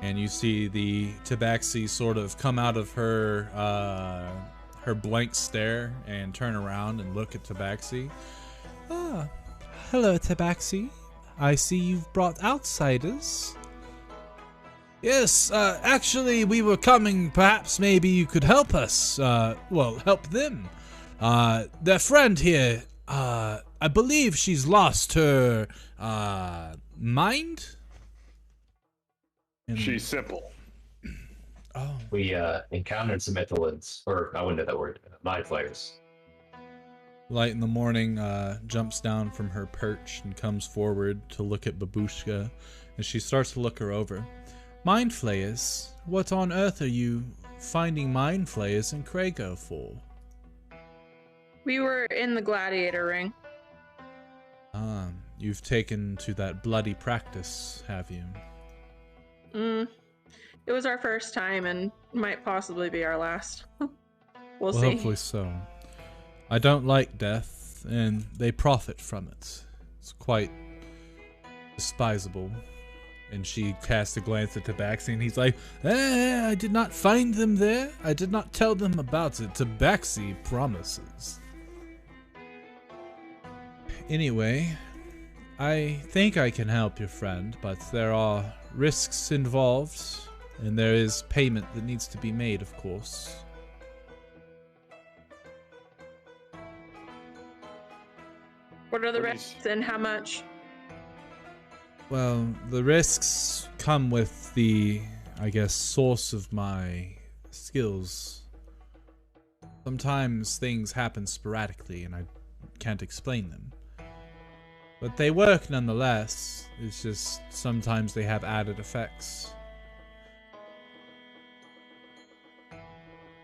Speaker 1: And you see the Tabaxi sort of come out of her blank stare and turn around and look at Tabaxi. Hello, Tabaxi. I see you've brought outsiders. Yes, actually, we were coming. Perhaps maybe you could help us. Help them. Their friend here, I believe she's lost her, mind?
Speaker 2: She's simple.
Speaker 1: Oh.
Speaker 4: We encountered some mytholids, or I wouldn't know that word, mind flayers.
Speaker 1: Light in the morning jumps down from her perch and comes forward to look at Babushka, and she starts to look her over. Mind flayers? What on earth are you finding mind flayers in Krago for?
Speaker 3: We were in the gladiator ring.
Speaker 1: You've taken to that bloody practice, have you?
Speaker 3: It was our first time and might possibly be our last. We'll see.
Speaker 1: Hopefully so. I don't like death, and they profit from it. It's quite despisable. And she casts a glance at Tabaxi, and he's like, I did not find them there. I did not tell them about it. Tabaxi promises. Anyway, I think I can help your friend, but there are risks involved, and there is payment that needs to be made, of course.
Speaker 3: What are the
Speaker 2: What
Speaker 3: risks and how much?
Speaker 1: Well, the risks come with the, I guess, source of my skills. Sometimes things happen sporadically and I can't explain them. But they work nonetheless. It's just sometimes they have added effects.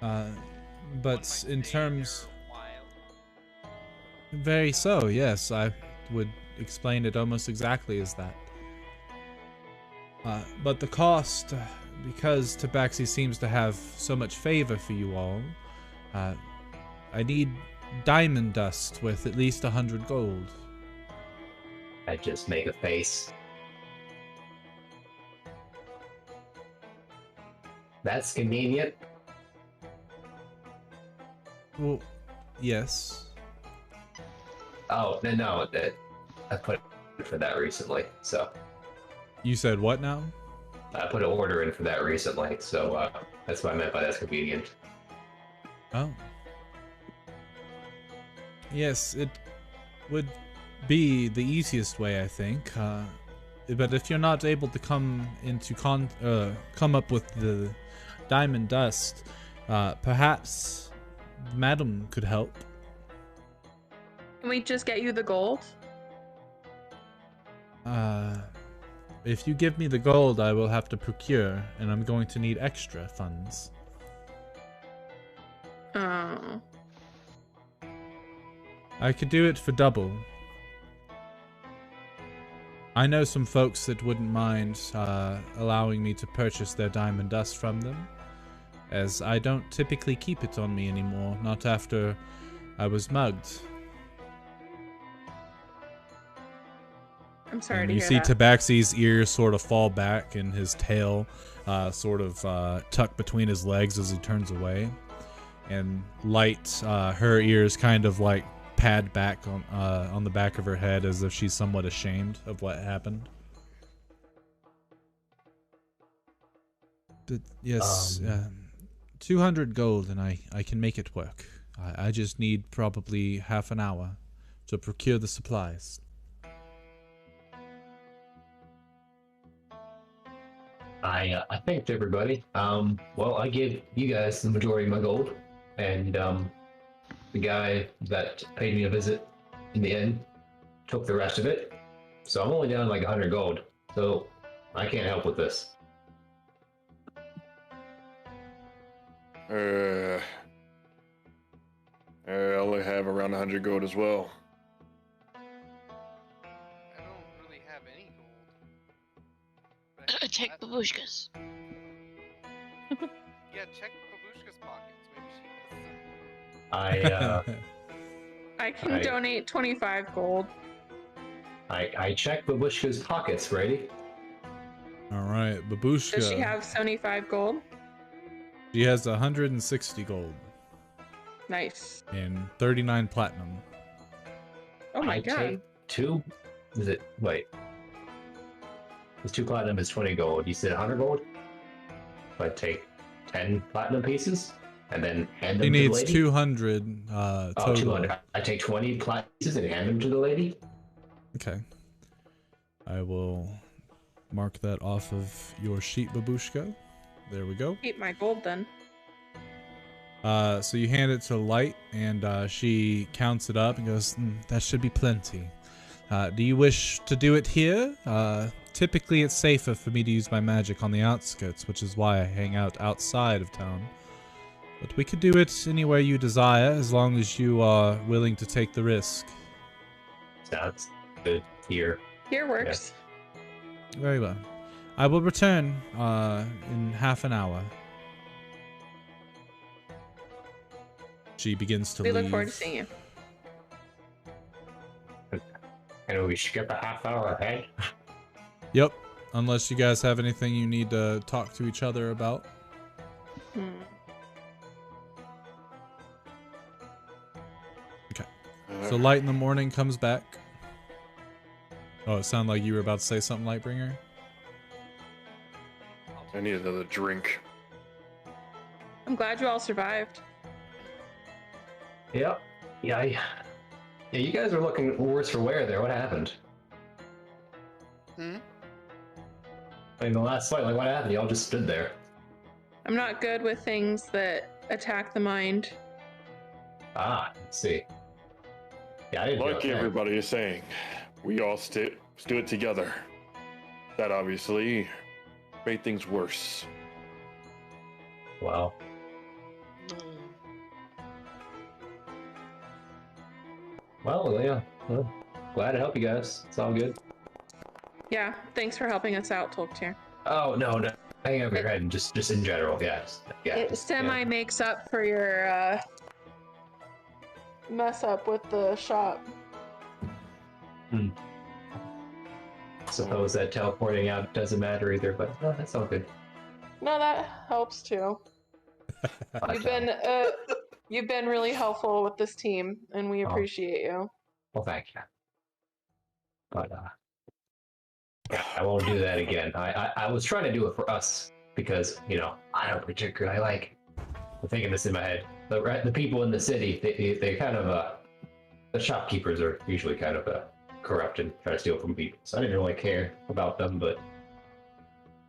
Speaker 1: But in terms... Very so, yes. I would explain it almost exactly as that. But the cost, because Tabaxi seems to have so much favor for you all, I need diamond dust with at least 100 gold.
Speaker 4: I just make a face. That's convenient.
Speaker 1: Well, yes.
Speaker 4: Oh, no, I put it for that recently, so.
Speaker 1: You said what now?
Speaker 4: I put an order in for that recently, so that's what I meant by that's convenient.
Speaker 1: Oh. Yes, it would be the easiest way, I think. But if you're not able to come up with the diamond dust, perhaps Madam could help.
Speaker 3: Can we just get you the gold?
Speaker 1: If you give me the gold, I will have to procure, and I'm going to need extra funds.
Speaker 3: Oh.
Speaker 1: I could do it for double. I know some folks that wouldn't mind allowing me to purchase their diamond dust from them, as I don't typically keep it on me anymore, not after I was mugged.
Speaker 3: I'm sorry
Speaker 1: And
Speaker 3: to
Speaker 1: you
Speaker 3: hear
Speaker 1: see
Speaker 3: that.
Speaker 1: Tabaxi's ears sort of fall back and his tail sort of tuck between his legs as he turns away. And Light, her ears kind of like pad back on the back of her head as if she's somewhat ashamed of what happened. But yes, 200 gold and I can make it work. I just need probably half an hour to procure the supplies.
Speaker 4: I thanked everybody. Well, I gave you guys the majority of my gold, and the guy that paid me a visit in the end took the rest of it. So I'm only down like 100 gold. So I can't help with this.
Speaker 2: I only have around 100 gold as well.
Speaker 5: I don't really have any gold.
Speaker 6: Check babushkas.
Speaker 5: Yeah, check Babushka's pockets. Maybe she has some.
Speaker 3: I can donate 25 gold.
Speaker 4: I checked Babushka's pockets, Brady.
Speaker 1: Alright, Babushka.
Speaker 3: Does she have 75 gold?
Speaker 1: She has 160 gold
Speaker 3: Nice.
Speaker 1: and 39 platinum.
Speaker 3: Oh my
Speaker 4: I
Speaker 3: god.
Speaker 4: take two. Is it? Wait. This 2 platinum is 20 gold. You said 100 gold? So I take 10 platinum pieces and then hand them
Speaker 1: She
Speaker 4: to the
Speaker 1: needs
Speaker 4: lady?
Speaker 1: 200
Speaker 4: Oh,
Speaker 1: total.
Speaker 4: 200. I take 20 platinum pieces and hand them to the lady?
Speaker 1: Okay. I will mark that off of your sheet, Babushka. There we go.
Speaker 3: Keep my gold then.
Speaker 1: So you hand it to Light, and she counts it up and goes, that should be plenty. Do you wish to do it here? Typically it's safer for me to use my magic on the outskirts, which is why I hang out outside of town. But we could do it anywhere you desire, as long as you are willing to take the risk.
Speaker 4: Sounds good here.
Speaker 3: Here works.
Speaker 1: Very well. I will return in half an hour. She begins to
Speaker 3: We
Speaker 1: leave.
Speaker 3: look forward to seeing you.
Speaker 4: And we skip a half hour ahead.
Speaker 1: Yep. Unless you guys have anything you need to talk to each other about. Okay. So Light in the Morning comes back. Oh, it sounded like you were about to say something, Lightbringer.
Speaker 2: I need another drink.
Speaker 3: I'm glad you all survived.
Speaker 4: Yep. Yeah. Yeah. You guys are looking worse for wear there. What happened?
Speaker 5: Hmm?
Speaker 4: I mean, the last fight, like, what happened? Y'all just stood there.
Speaker 3: I'm not good with things that attack the mind.
Speaker 4: Ah, let's see. Yeah, I didn't feel
Speaker 2: Like
Speaker 4: that.
Speaker 2: everybody is saying, we all stood together. That obviously made things worse.
Speaker 4: Wow. Well, yeah. Well, glad to help you guys. It's all good.
Speaker 3: Yeah, thanks for helping us out, Tolktier.
Speaker 4: Oh, no. Hang over your head, just in general, yes. Yeah.
Speaker 3: It semi makes up for your mess up with the shop.
Speaker 4: Suppose that teleporting out doesn't matter either, but that's all good.
Speaker 3: No, that helps too. You've been really helpful with this team, and we appreciate you.
Speaker 4: Well, thank you. But yeah, I won't do that again. I was trying to do it for us because, you know, I don't particularly like. I'm thinking this in my head. The people in the city, they kind of the shopkeepers are usually kind of corrupt and try to steal from people. So I didn't really care about them, but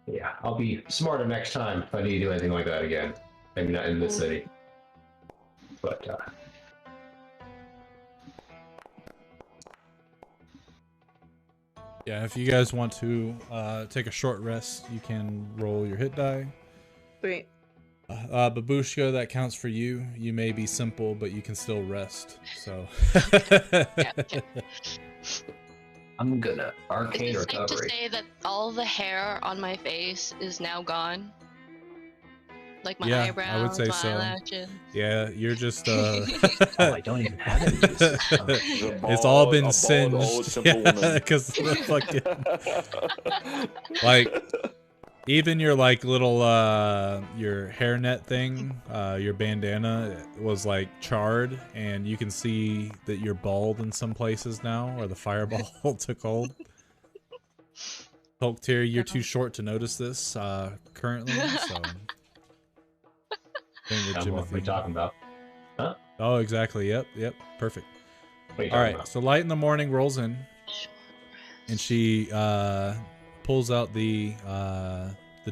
Speaker 4: yeah, I'll be smarter next time if I need to do anything like that again. Maybe not in this city, but
Speaker 1: Yeah, if you guys want to take a short rest, you can roll your hit die.
Speaker 3: Sweet.
Speaker 1: Babushka, that counts for you. You may be simple, but you can still rest. So.
Speaker 6: Yeah.
Speaker 4: I'm gonna arcane
Speaker 6: Is it safe to
Speaker 4: recovery.
Speaker 6: say that all the hair on my face is now gone? Like my
Speaker 1: Yeah,
Speaker 6: eyebrows,
Speaker 1: I would say
Speaker 6: my
Speaker 1: so.
Speaker 6: eyelashes.
Speaker 1: Yeah, you're just.
Speaker 4: Oh, I don't even have any juices.
Speaker 1: It's all been
Speaker 2: old,
Speaker 1: singed.
Speaker 2: simple woman.
Speaker 1: Because the fucking like, even your like little your hairnet thing, your bandana was like charred, and you can see that you're bald in some places now, or the fireball took hold. Tolktier, you're too short to notice this currently. So. Same with
Speaker 4: What are
Speaker 1: Jimothy.
Speaker 4: we talking about? Huh?
Speaker 1: Oh, exactly. Yep. What
Speaker 4: What are you
Speaker 1: All
Speaker 4: talking
Speaker 1: right.
Speaker 4: about?
Speaker 1: So Light in the Morning rolls in, and she pulls out the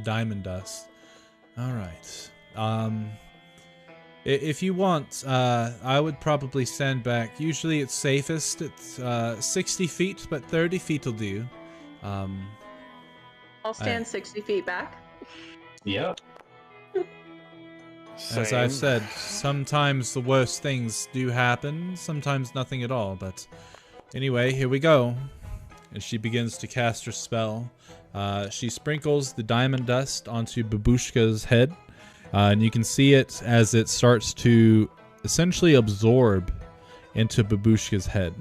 Speaker 1: diamond dust. All right. If you want, I would probably stand back. Usually it's safest at 60 feet, but 30 feet will do.
Speaker 3: I'll stand 60 feet back.
Speaker 4: Yep.
Speaker 1: As I've said, sometimes the worst things do happen, sometimes nothing at all, but anyway, here we go. And she begins to cast her spell. She sprinkles the diamond dust onto Babushka's head, and you can see it as it starts to essentially absorb into Babushka's head.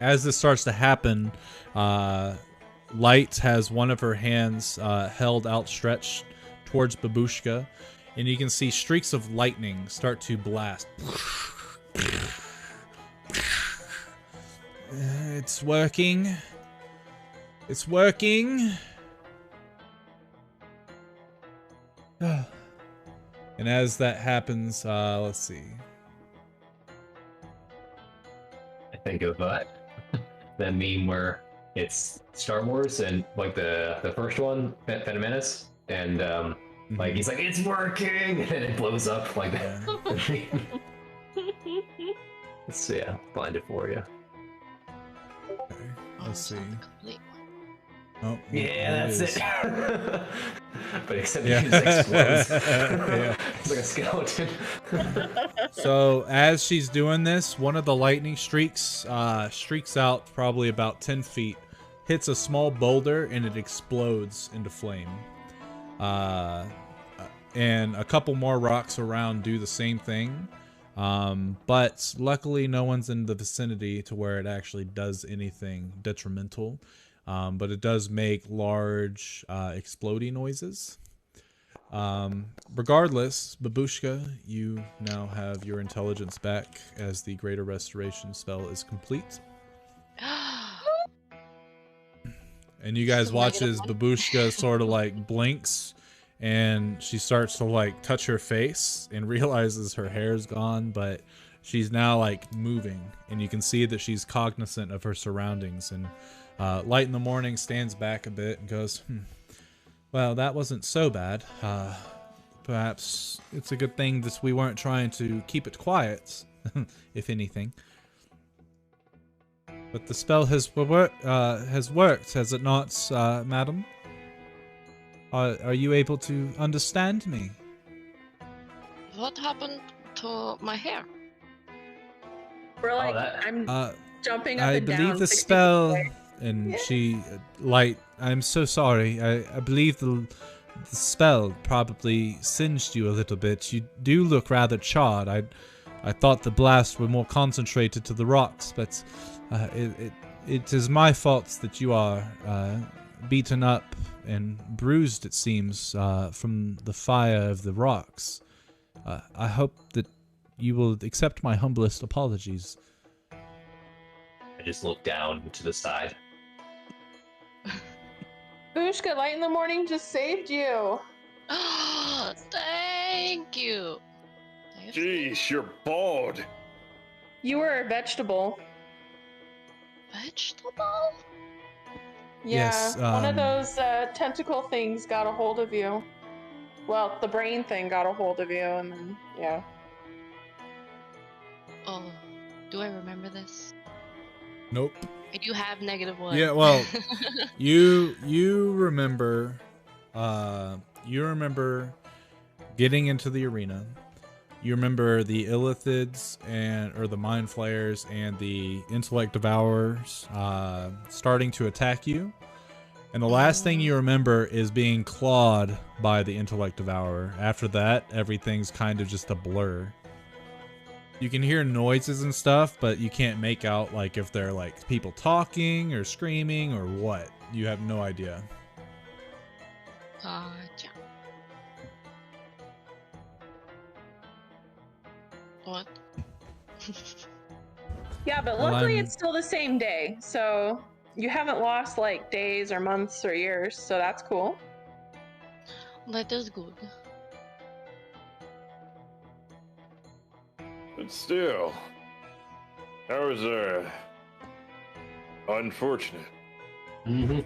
Speaker 1: As this starts to happen, Light has one of her hands held outstretched towards Babushka, and you can see streaks of lightning start to blast. It's working. It's working. And as that happens, let's see.
Speaker 4: I think of that meme where it's Star Wars and like the first one, Phantom Menace, and like he's like, it's working, and then it blows up like that. Let's see, I'll find it for you.
Speaker 1: Okay, let's see.
Speaker 6: Complete
Speaker 1: Oh,
Speaker 4: Yeah,
Speaker 1: there
Speaker 4: that's
Speaker 1: is.
Speaker 4: it. But except
Speaker 1: Yeah.
Speaker 4: it just explodes.
Speaker 1: Yeah.
Speaker 4: It's like a skeleton.
Speaker 1: So as she's doing this, one of the lightning streaks streaks out probably about 10 feet hits a small boulder and it explodes into flame. And a couple more rocks around do the same thing. But luckily no one's in the vicinity to where it actually does anything detrimental. But it does make large exploding noises. Regardless, Babushka, you now have your intelligence back as the Greater Restoration spell is complete. And you guys watch as Babushka sort of like blinks and she starts to like touch her face and realizes her hair's gone, but she's now like moving and you can see that she's cognizant of her surroundings. And Light in the Morning stands back a bit and goes, well, that wasn't so bad. Perhaps it's a good thing that we weren't trying to keep it quiet, if anything. But the spell has worked, has it not, madam? Are you able to understand me?
Speaker 6: What happened to my hair?
Speaker 3: We're like,
Speaker 4: that-
Speaker 3: I'm jumping up
Speaker 1: I
Speaker 3: and down.
Speaker 1: believe the
Speaker 3: 60
Speaker 1: spell,
Speaker 3: feet away.
Speaker 1: and
Speaker 3: Yeah.
Speaker 1: she, Light, I'm so sorry. I believe the spell probably singed you a little bit. You do look rather charred. I thought the blast were more concentrated to the rocks, but it is my fault that you are beaten up and bruised, it seems, from the fire of the rocks. I hope that you will accept my humblest apologies.
Speaker 4: I just look down to the side.
Speaker 3: Bushka, Light in the Morning just saved you.
Speaker 6: Thank you.
Speaker 2: Jeez, you're bald.
Speaker 3: You were a vegetable.
Speaker 6: Vegetable?
Speaker 3: Yeah,
Speaker 1: Yes,
Speaker 3: one of those tentacle things got a hold of you. Well, the brain thing got a hold of you, and then, yeah.
Speaker 6: Oh, do I remember this?
Speaker 1: Nope.
Speaker 6: I do have -1.
Speaker 1: Yeah, well, you remember, getting into the arena. You remember the Illithids or the Mind Flayers and the Intellect Devourers starting to attack you. And the last thing you remember is being clawed by the Intellect Devourer. After that, everything's kind of just a blur. You can hear noises and stuff, but you can't make out like if they're like people talking or screaming or what. You have no idea.
Speaker 6: Gotcha. What?
Speaker 3: Yeah, but
Speaker 1: Well,
Speaker 3: luckily
Speaker 1: I'm-
Speaker 3: it's still the same day, so you haven't lost like days or months or years, so that's cool.
Speaker 6: That is good.
Speaker 2: But still, that was unfortunate.
Speaker 4: Mm-hmm.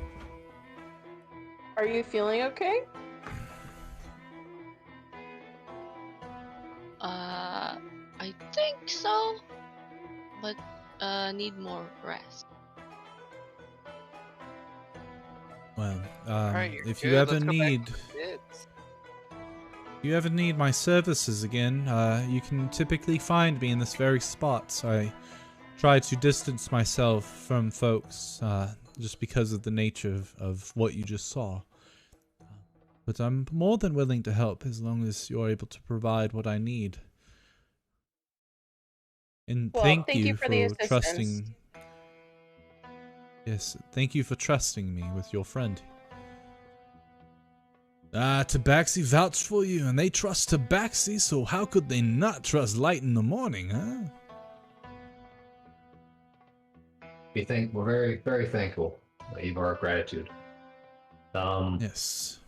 Speaker 3: Are you feeling okay?
Speaker 6: I think so, but need more rest.
Speaker 1: Well,
Speaker 5: Alright, you're
Speaker 1: if you
Speaker 5: good.
Speaker 1: ever
Speaker 5: Let's go back
Speaker 1: need,
Speaker 5: to the pits.
Speaker 1: if you ever need my services again, you can typically find me in this very spot. I try to distance myself from folks just because of the nature of what you just saw. But I'm more than willing to help as long as you're able to provide what I need. And
Speaker 3: Well,
Speaker 1: thank
Speaker 3: thank
Speaker 1: you
Speaker 3: you for the assistance.
Speaker 1: trusting. Yes, thank you for trusting me with your friend. Tabaxi vouched for you, and they trust Tabaxi, so how could they not trust Light in the Morning, huh?
Speaker 4: We're very, very thankful that you've our gratitude.
Speaker 1: Yes.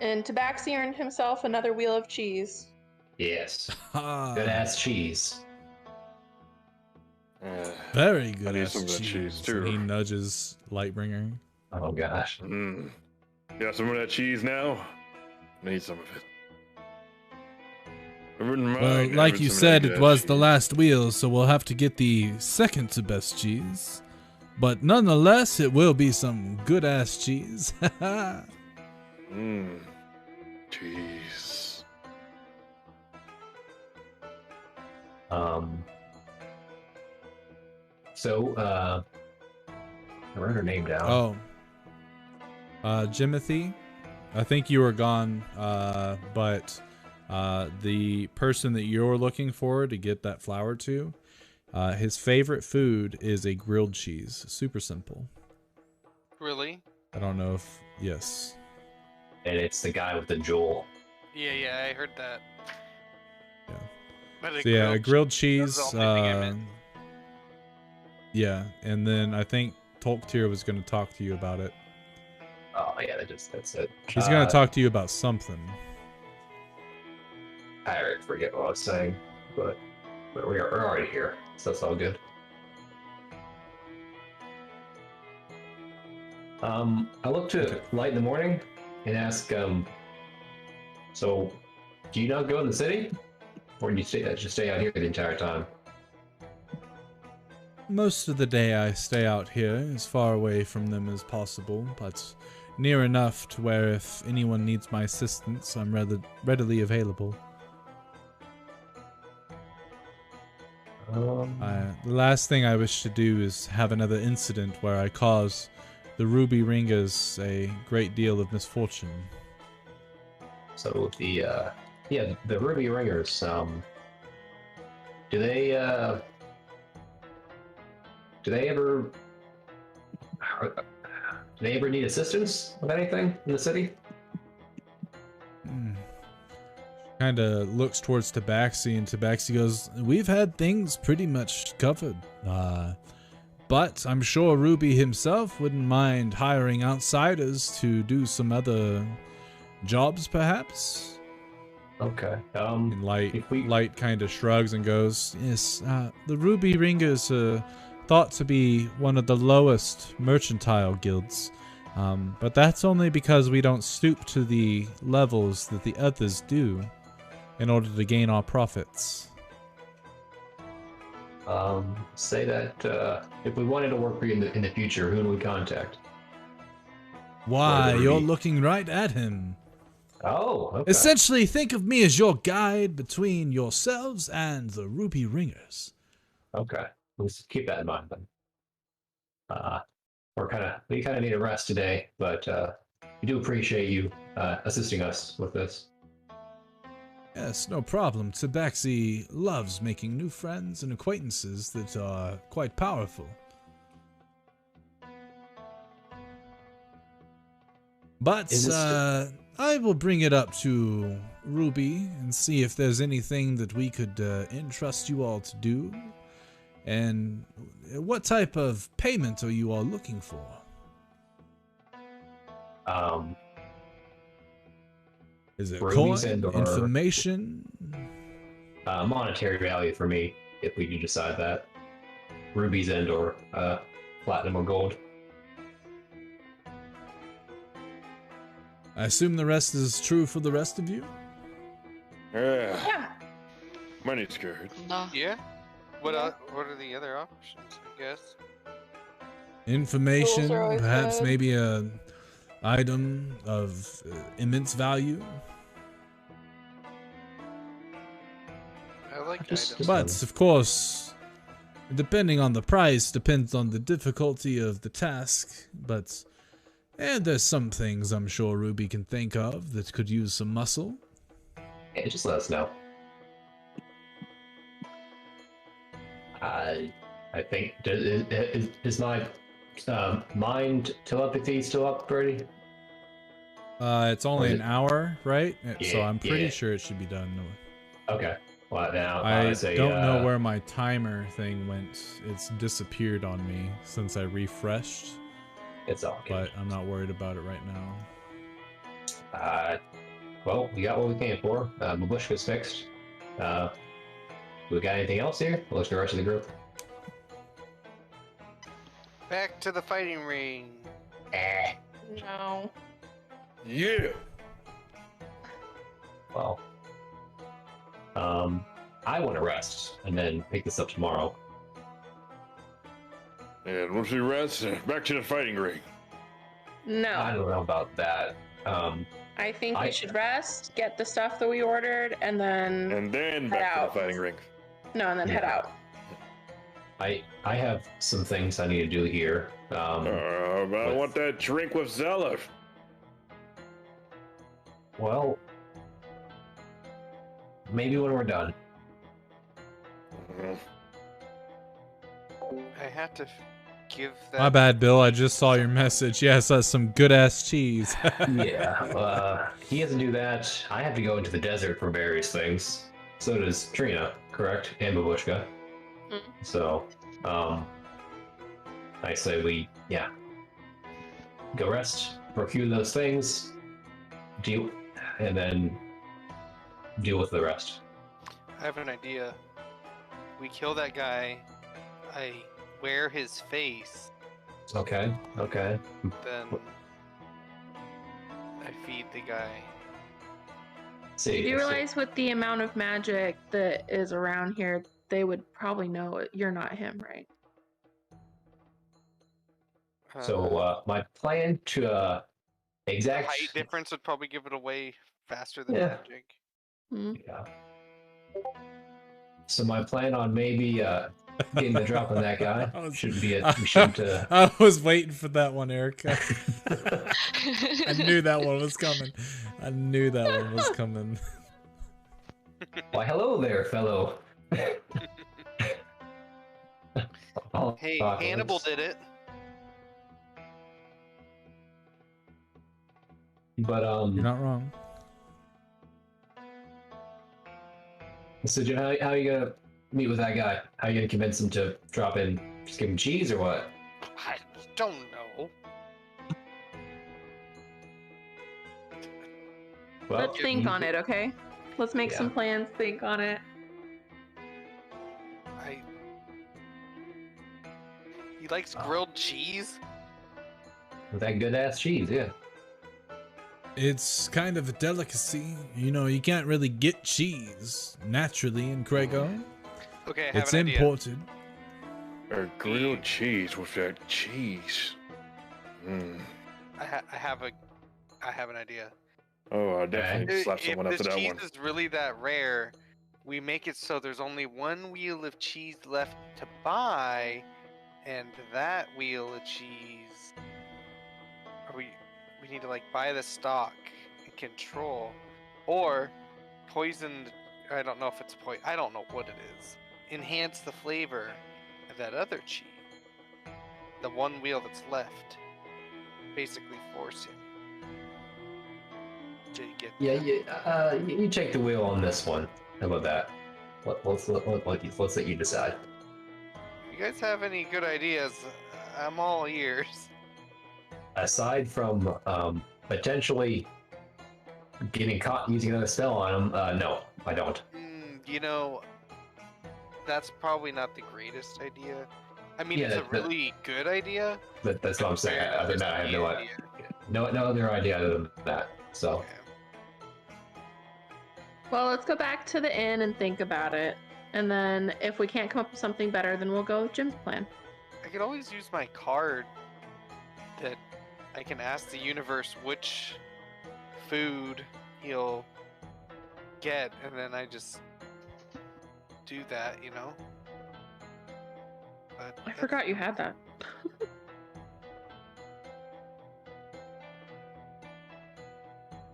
Speaker 3: And Tabaxi earned himself another wheel of cheese.
Speaker 4: Yes.
Speaker 1: Ah,
Speaker 4: Good ass cheese.
Speaker 1: very
Speaker 2: I
Speaker 1: good
Speaker 2: need
Speaker 1: ass
Speaker 2: some of that
Speaker 1: cheese.
Speaker 2: cheese,
Speaker 1: And he
Speaker 2: too.
Speaker 1: nudges Lightbringer.
Speaker 4: Oh gosh.
Speaker 2: You got some of that cheese now? I need some of it. I wouldn't mind
Speaker 1: Well, like
Speaker 2: having
Speaker 1: you
Speaker 2: some of
Speaker 1: said,
Speaker 2: that
Speaker 1: it was the
Speaker 2: cheese.
Speaker 1: last wheel, so we'll have to get the second to best cheese. But nonetheless, it will be some good ass cheese.
Speaker 2: Cheese.
Speaker 4: So, I wrote her name down.
Speaker 1: Oh. Jimothy. I think you were gone, but the person that you're looking for to get that flower to, his favorite food is a grilled cheese. Super simple.
Speaker 5: Really?
Speaker 1: I don't know if... Yes.
Speaker 4: And it's the guy with the jewel.
Speaker 5: Yeah, I heard that.
Speaker 1: Yeah.
Speaker 5: But
Speaker 1: So yeah, a grilled cheese.
Speaker 5: That's the only thing I meant.
Speaker 1: Yeah, and then I think Tolktir was going to talk to you about it.
Speaker 4: Oh yeah, that's it.
Speaker 1: He's going to talk to you about something.
Speaker 4: I forget what I was saying, but we're already here, so that's all good. I look to Light in the morning and ask, so do you not go in the city, or do you just stay out here the entire time?
Speaker 1: Most of the day I stay out here, as far away from them as possible, but near enough to where if anyone needs my assistance, I'm readily available. The last thing I wish to do is have another incident where I cause the Ruby Ringers a great deal of misfortune.
Speaker 4: So the Ruby Ringers, do they ever need assistance with anything in the city?
Speaker 1: Kind of looks towards Tabaxi, and Tabaxi goes, "We've had things pretty much covered. But I'm sure Ruby himself wouldn't mind hiring outsiders to do some other jobs, perhaps."
Speaker 4: Okay.
Speaker 1: And Light kind of shrugs and goes, "Yes, the Ruby Ringers are thought to be one of the lowest mercantile guilds. But that's only because we don't stoop to the levels that the others do in order to gain our profits."
Speaker 4: Say that if we wanted to work for you in the future, who would we contact?
Speaker 1: Why, you're looking right at him.
Speaker 4: Oh, okay.
Speaker 1: Essentially, think of me as your guide between yourselves and the Ruby Ringers.
Speaker 4: Okay, let's keep that in mind then. We kind of need a rest today, but we do appreciate you assisting us with this.
Speaker 1: Yes, no problem. Tabaxi loves making new friends and acquaintances that are quite powerful. But I will bring it up to Ruby and see if there's anything that we could entrust you all to do. And what type of payment are you all looking for? Is it
Speaker 4: Rubies
Speaker 1: coin,
Speaker 4: and/or
Speaker 1: information?
Speaker 4: monetary value for me, if we do decide that. Rubies and/or platinum or gold.
Speaker 1: I assume the rest is true for the rest of you?
Speaker 3: Yeah.
Speaker 2: Money's good.
Speaker 6: No.
Speaker 5: Yeah. What are the other options? I guess.
Speaker 1: Information,
Speaker 3: Tools are always
Speaker 1: perhaps
Speaker 3: good.
Speaker 1: maybe a item of immense value.
Speaker 5: I like
Speaker 4: Just-
Speaker 5: items.
Speaker 1: But, of course, depending on the price, depends on the difficulty of the task. But there's some things I'm sure Ruby can think of that could use some muscle.
Speaker 4: Yeah, just let us know. I think is my mind telepathy still up, Brady?
Speaker 1: It's only
Speaker 4: Or
Speaker 1: an hour, right? So
Speaker 4: Yeah,
Speaker 1: I'm pretty
Speaker 4: yeah.
Speaker 1: sure it should be done.
Speaker 4: Okay. Well, now
Speaker 1: I
Speaker 4: say,
Speaker 1: don't know where my timer thing went. It's disappeared on me since I refreshed,
Speaker 4: it's all good.
Speaker 1: but I'm not worried about it right now.
Speaker 4: Well, we got what we came for. Babushka's fixed. We got anything else here? We'll look at the rest of the group.
Speaker 5: Back to the fighting ring.
Speaker 3: No.
Speaker 2: Yeah.
Speaker 4: Well, I want to rest and then pick this up tomorrow.
Speaker 2: And once we rest, back to the fighting ring.
Speaker 4: I
Speaker 3: No.
Speaker 4: don't know about that.
Speaker 3: I think we should rest, get the stuff that we ordered, and then
Speaker 2: And then
Speaker 3: Head
Speaker 2: back to
Speaker 3: out.
Speaker 2: the fighting ring.
Speaker 3: no, and then head
Speaker 4: Yeah.
Speaker 3: out.
Speaker 4: I have some things I need to do here.
Speaker 2: But I want that drink with Zella.
Speaker 4: Well, maybe when we're done.
Speaker 5: I have to give that.
Speaker 1: My bad, Bill. I just saw your message. Yes, that's some good ass cheese.
Speaker 4: Yeah, he has to do that. I have to go into the desert for various things. So does Trina, correct? And Babushka.
Speaker 3: Mm.
Speaker 4: So, I say we, go rest, procure those things, deal, and then deal with the rest.
Speaker 5: I have an idea. We kill that guy. I wear his face.
Speaker 4: Okay.
Speaker 5: Then I feed the guy.
Speaker 4: See,
Speaker 3: You realize with the amount of magic that is around here, they would probably know you're not him, right?
Speaker 4: So, my plan to
Speaker 5: the
Speaker 4: exact.
Speaker 5: height difference would probably give it away faster than
Speaker 4: Yeah.
Speaker 5: magic.
Speaker 3: Hmm.
Speaker 4: Yeah. So my plan on maybe getting the drop on that guy should be we should.
Speaker 1: I was waiting for that one, Eric. I knew that one was coming.
Speaker 4: Why, hello there, fellow.
Speaker 5: Hey, Hannibal did it.
Speaker 4: But
Speaker 1: You're not wrong.
Speaker 4: So Jim, how are you gonna meet with that guy? How are you gonna convince him to drop in? Just give him cheese or what?
Speaker 5: I don't know.
Speaker 4: Well,
Speaker 3: Let's think on it, okay? Let's make some
Speaker 4: Yeah.
Speaker 3: plans, think on it.
Speaker 5: He likes grilled cheese.
Speaker 4: With that good ass cheese, yeah.
Speaker 1: It's kind of a delicacy. You know, you can't really get cheese naturally in Craigo.
Speaker 5: Okay, I have
Speaker 1: It's
Speaker 5: an idea.
Speaker 1: imported.
Speaker 2: Or grilled cheese with that cheese. Mm.
Speaker 5: I have an idea.
Speaker 2: Oh, I'll definitely slap
Speaker 5: If
Speaker 2: someone after
Speaker 5: this
Speaker 2: that
Speaker 5: cheese
Speaker 2: one.
Speaker 5: is really that rare, we make it so there's only one wheel of cheese left to buy, and that wheel of cheese, or we need to like buy the stock and control, or poisoned. I don't know if it's poison. I don't know what it is. Enhance the flavor of that other cheese. The one wheel that's left, basically force him to get.
Speaker 4: Yeah, you take the wheel on this one. How about that? Let's let you decide.
Speaker 5: If you guys have any good ideas, I'm all ears.
Speaker 4: Aside from potentially getting caught using another spell on him, no, I don't.
Speaker 5: You know, that's probably not the greatest idea. I mean,
Speaker 4: Yeah,
Speaker 5: it's a
Speaker 4: that-
Speaker 5: really good idea.
Speaker 4: That's what I'm saying.
Speaker 5: compared to
Speaker 4: Other than that, I have no
Speaker 5: risky
Speaker 4: idea. No other idea other than that. So.
Speaker 5: Okay.
Speaker 3: Well, let's go back to the inn and think about it. And then if we can't come up with something better, then we'll go with Jim's plan.
Speaker 5: I could always use my card that I can ask the universe which food he'll get, and then I just do that, you know? But
Speaker 3: I forgot you had that.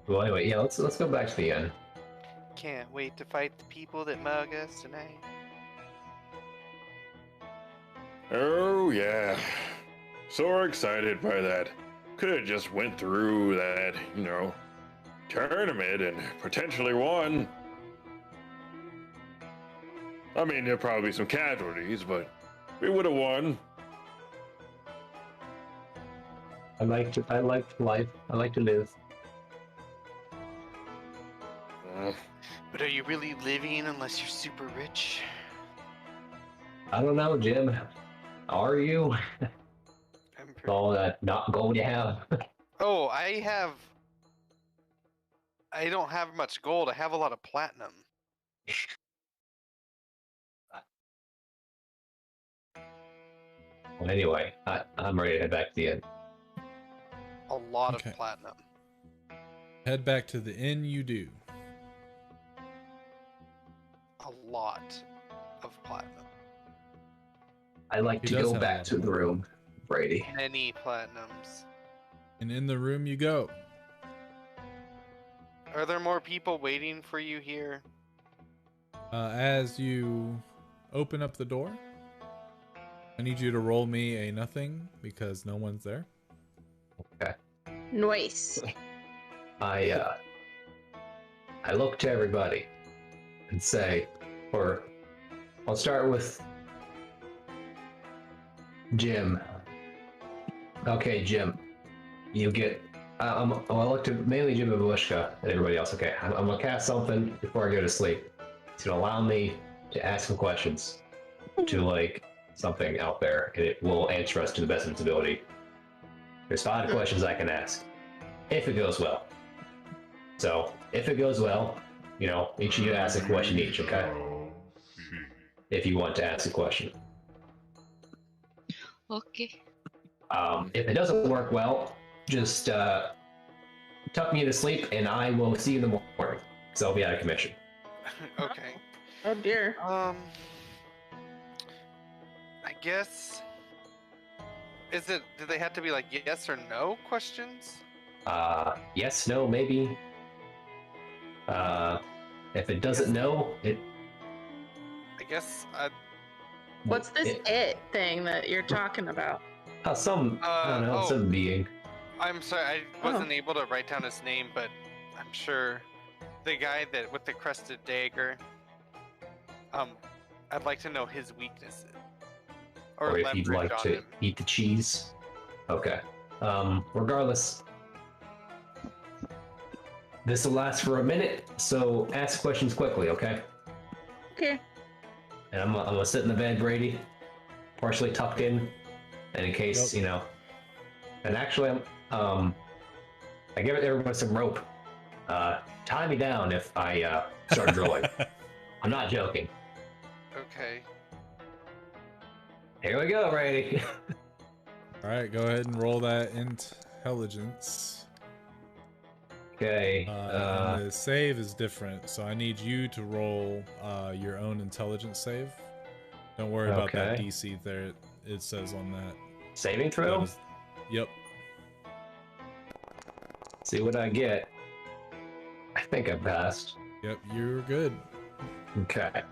Speaker 4: Well, anyway, yeah. Let's go back to the inn.
Speaker 5: Can't wait to fight the people that mug us tonight.
Speaker 2: Oh yeah. So excited by that. Could have just went through that, tournament and potentially won. I mean, there'll probably be some casualties, but we would have won.
Speaker 4: I like life. I like to live.
Speaker 5: But are you really living unless you're super rich?
Speaker 4: I don't know, Jim. Are you?
Speaker 5: I'm pretty...
Speaker 4: All that not gold you have.
Speaker 5: Oh, I don't have much gold. I have a lot of platinum.
Speaker 4: Well, anyway, I'm ready to head back to the inn.
Speaker 5: A lot
Speaker 1: Okay.
Speaker 5: of platinum.
Speaker 1: Head back to the inn you do.
Speaker 5: A lot of platinum.
Speaker 4: I'd like
Speaker 1: He
Speaker 4: to
Speaker 1: does
Speaker 4: go
Speaker 1: have a
Speaker 4: back
Speaker 1: lot
Speaker 4: to
Speaker 1: of
Speaker 4: the room, Brady.
Speaker 5: Many platinums.
Speaker 1: And in the room you go.
Speaker 5: Are there more people waiting for you here?
Speaker 1: As you open up the door, I need you to roll me a nothing because no one's there.
Speaker 3: Nice.
Speaker 4: I look to everybody and say, or I'll start with Jim. Okay, Jim, you get. I look to mainly Jim and Babushka and everybody else. Okay, I'm gonna cast something before I go to sleep. It's gonna allow me to ask some questions to like something out there, and it will answer us to the best of its ability. There's 5 questions I can ask, if it goes well. So if it goes well, you know, each of you ask a question each. Okay, if you want to ask a question.
Speaker 6: Okay.
Speaker 4: If it doesn't work well, just tuck me to sleep, and I will see you in the morning. So I'll be out of commission.
Speaker 5: Okay.
Speaker 3: Oh dear.
Speaker 5: I guess. Do they have to be like yes or no questions?
Speaker 4: Yes, no, maybe. If it doesn't know, it.
Speaker 5: I guess.
Speaker 3: What's this it thing that you're talking about?
Speaker 4: I don't know,
Speaker 5: oh.
Speaker 4: some being.
Speaker 5: I'm sorry, I wasn't able to write down his name, but I'm sure the guy that with the crested dagger. I'd like to know his weaknesses.
Speaker 4: Or if you'd like to eat the cheese. Okay. Regardless, this will last for a minute, so ask questions quickly, okay?
Speaker 3: Okay.
Speaker 4: And I'm gonna sit in the bed, Brady, partially tucked in, and in case, you know. And actually, I give everyone some rope. Tie me down if I start drooling. I'm not joking.
Speaker 5: Okay.
Speaker 4: Here we go, Brady.
Speaker 1: All right, go ahead and roll that intelligence.
Speaker 4: Okay.
Speaker 1: And the save is different, so I need you to roll your own intelligence save. Don't worry about that DC there. It says on that.
Speaker 4: Saving throw?
Speaker 1: Yep.
Speaker 4: See what I get. I think I passed.
Speaker 1: Yep, you're good.
Speaker 4: Okay.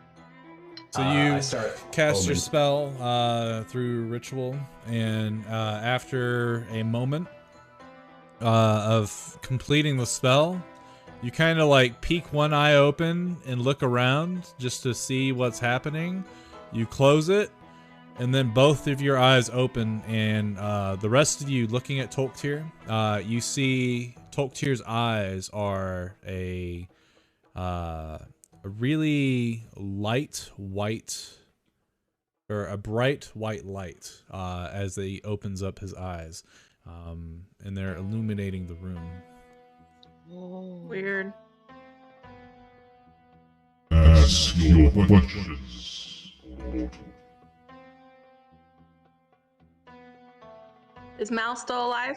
Speaker 1: So you cast your
Speaker 4: homing.
Speaker 1: spell through ritual, and after a moment of completing the spell, you kind of like peek one eye open and look around just to see what's happening. You close it, and then both of your eyes open, and the rest of you looking at Tolktir, you see Tolktir's eyes are a really light white, or a bright white light as he opens up his eyes, and they're illuminating the room.
Speaker 3: Weird.
Speaker 8: Ask your questions.
Speaker 3: Is Mal still alive?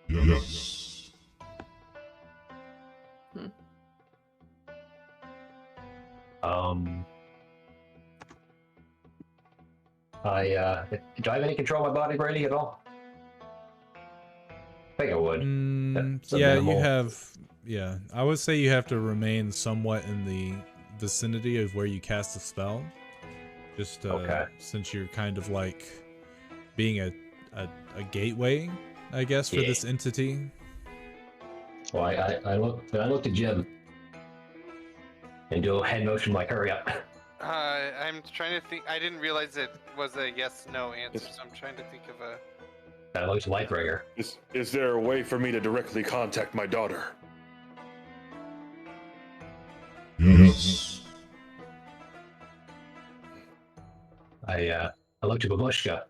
Speaker 8: Yes.
Speaker 4: Do I have any control of my body, Brady, at all? I think I would.
Speaker 1: Yeah, you have. Yeah, I would say you have to remain somewhat in the vicinity of where you cast the spell. Just since you're kind of like being a gateway, I guess, for this entity.
Speaker 4: Well, I look to Jim and do a hand motion like, hurry up.
Speaker 5: I'm trying to think. I didn't realize it was a yes/no answer, so I'm trying to think of a.
Speaker 4: That looks Lightbringer.
Speaker 2: Is there a way for me to directly contact my daughter?
Speaker 8: Yes.
Speaker 4: I look to Babushka.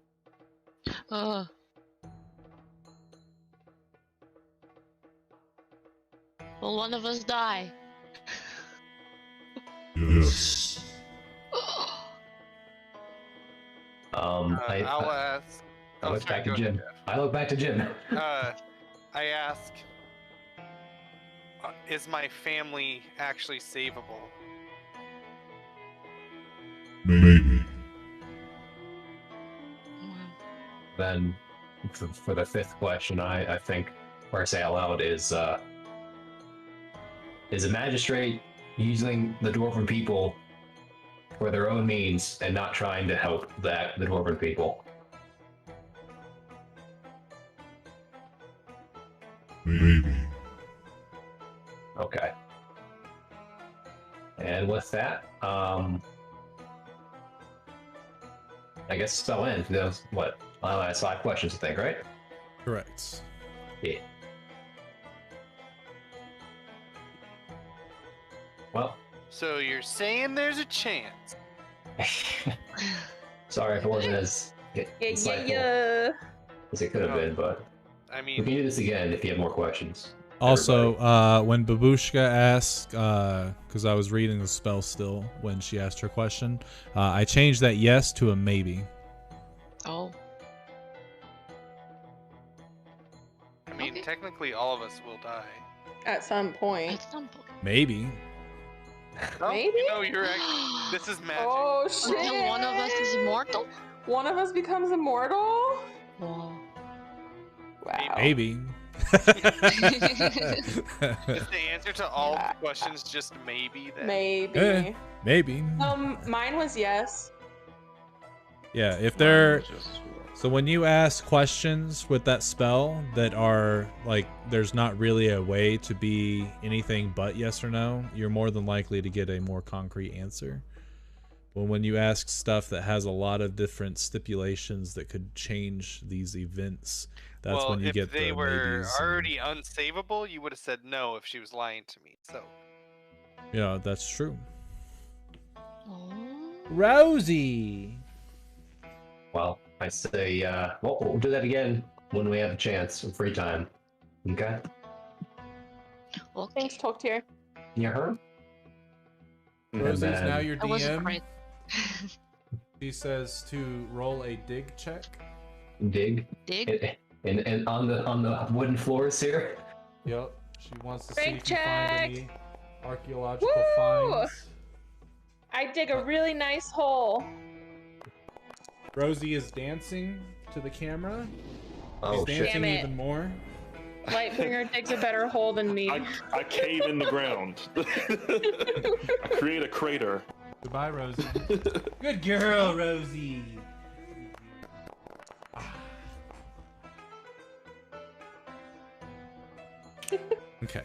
Speaker 6: Will one of us die?
Speaker 8: Yes.
Speaker 5: I'll ask.
Speaker 4: I look back to Jim. I look back to Jim.
Speaker 5: I ask, is my family actually savable?
Speaker 8: Maybe.
Speaker 4: Then for the fifth question, I think, or I say out loud, is a magistrate using the dwarven people for their own means and not trying to help the dwarven people?
Speaker 8: Maybe.
Speaker 4: Okay. And with that, I guess spell in. There's what? That's 5 questions, I think, right?
Speaker 1: Correct.
Speaker 4: Yeah. Well,
Speaker 5: So you're saying there's a chance?
Speaker 4: sorry if it wasn't as insightful as it could have been, but
Speaker 5: I
Speaker 4: we can
Speaker 5: mean,
Speaker 4: do this again if you have more questions.
Speaker 1: Also, when Babushka asked, because I was reading the spell still when she asked her question, I changed that yes to a maybe.
Speaker 6: Oh.
Speaker 5: I mean,
Speaker 6: Okay.
Speaker 5: technically all of us will die.
Speaker 3: At some point.
Speaker 6: At some point.
Speaker 1: Maybe.
Speaker 5: No,
Speaker 3: Maybe?
Speaker 5: No, you're actually. This is magic.
Speaker 3: Oh shit!
Speaker 6: Until one of us is immortal?
Speaker 3: One of us becomes immortal?
Speaker 6: Whoa.
Speaker 3: Wow.
Speaker 1: Maybe.
Speaker 5: Is the answer to all the questions just maybe? Then?
Speaker 3: Maybe.
Speaker 1: Maybe.
Speaker 3: Mine was yes.
Speaker 1: Yeah, if they're... So when you ask questions with that spell that are, like, there's not really a way to be anything but yes or no, you're more than likely to get a more concrete answer. But when you ask stuff that has a lot of different stipulations that could change these events, that's when you get the
Speaker 5: if they were
Speaker 1: maybes
Speaker 5: already unsavable, you would have said no if she was lying to me. So.
Speaker 1: Yeah, that's true.
Speaker 6: Oh.
Speaker 1: Rosie!
Speaker 4: Well, I say, well, we'll do that again when we have a chance and free time. Okay?
Speaker 6: Okay.
Speaker 3: Thanks, Toktir.
Speaker 4: You heard?
Speaker 1: Rosie's
Speaker 4: then-
Speaker 1: now your
Speaker 6: I wasn't
Speaker 1: DM.
Speaker 6: right.
Speaker 1: She says to roll a dig check.
Speaker 4: Dig.
Speaker 6: Dig?
Speaker 4: And on the wooden floors here.
Speaker 1: Yep. She wants to
Speaker 3: Break
Speaker 1: see if
Speaker 3: check.
Speaker 1: you find any archaeological
Speaker 3: Woo!
Speaker 1: finds.
Speaker 3: I dig a really nice hole.
Speaker 1: Rosie is dancing to the camera.
Speaker 4: Oh,
Speaker 1: She's
Speaker 4: shit.
Speaker 1: dancing
Speaker 3: Damn it.
Speaker 1: even more.
Speaker 3: Lightbringer digs a better hole than me.
Speaker 2: I cave in the ground. I create a crater.
Speaker 1: Goodbye, Rosie. Good girl, Rosie. Okay.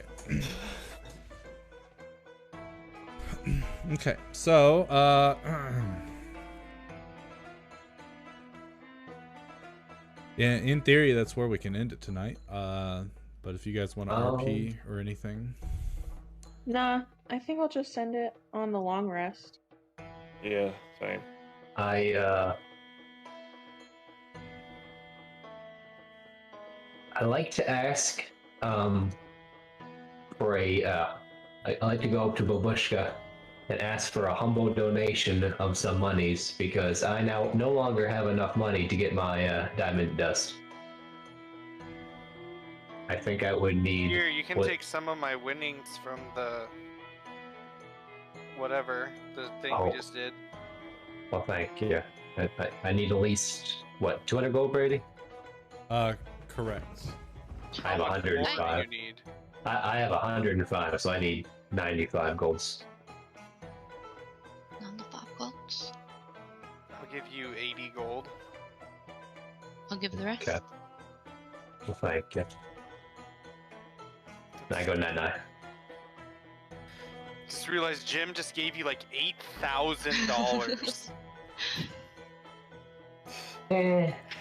Speaker 1: Okay, so, yeah, in theory, that's where we can end it tonight. But if you guys want to RP or anything.
Speaker 3: Nah, I think I'll just send it on the long rest.
Speaker 2: Yeah, same.
Speaker 4: I like to ask for a I like to go up to Babushka and ask for a humble donation of some monies because I now no longer have enough money to get my diamond dust. I think I would need.
Speaker 5: Here, you can
Speaker 4: what-
Speaker 5: take some of my winnings from the whatever the thing
Speaker 4: Oh.
Speaker 5: we just did.
Speaker 4: Well, thank you. I need at least what 200 gold, Brady.
Speaker 1: Correct.
Speaker 4: I have
Speaker 5: How much more do
Speaker 4: 105.
Speaker 5: you need?
Speaker 4: I have 105, so I need 95 golds.
Speaker 6: 95 golds.
Speaker 5: I'll give you 80 gold.
Speaker 6: I'll give the rest.
Speaker 4: Okay. Well, thank you. And I go 99.
Speaker 5: Just realized Jim just gave you like $8,000.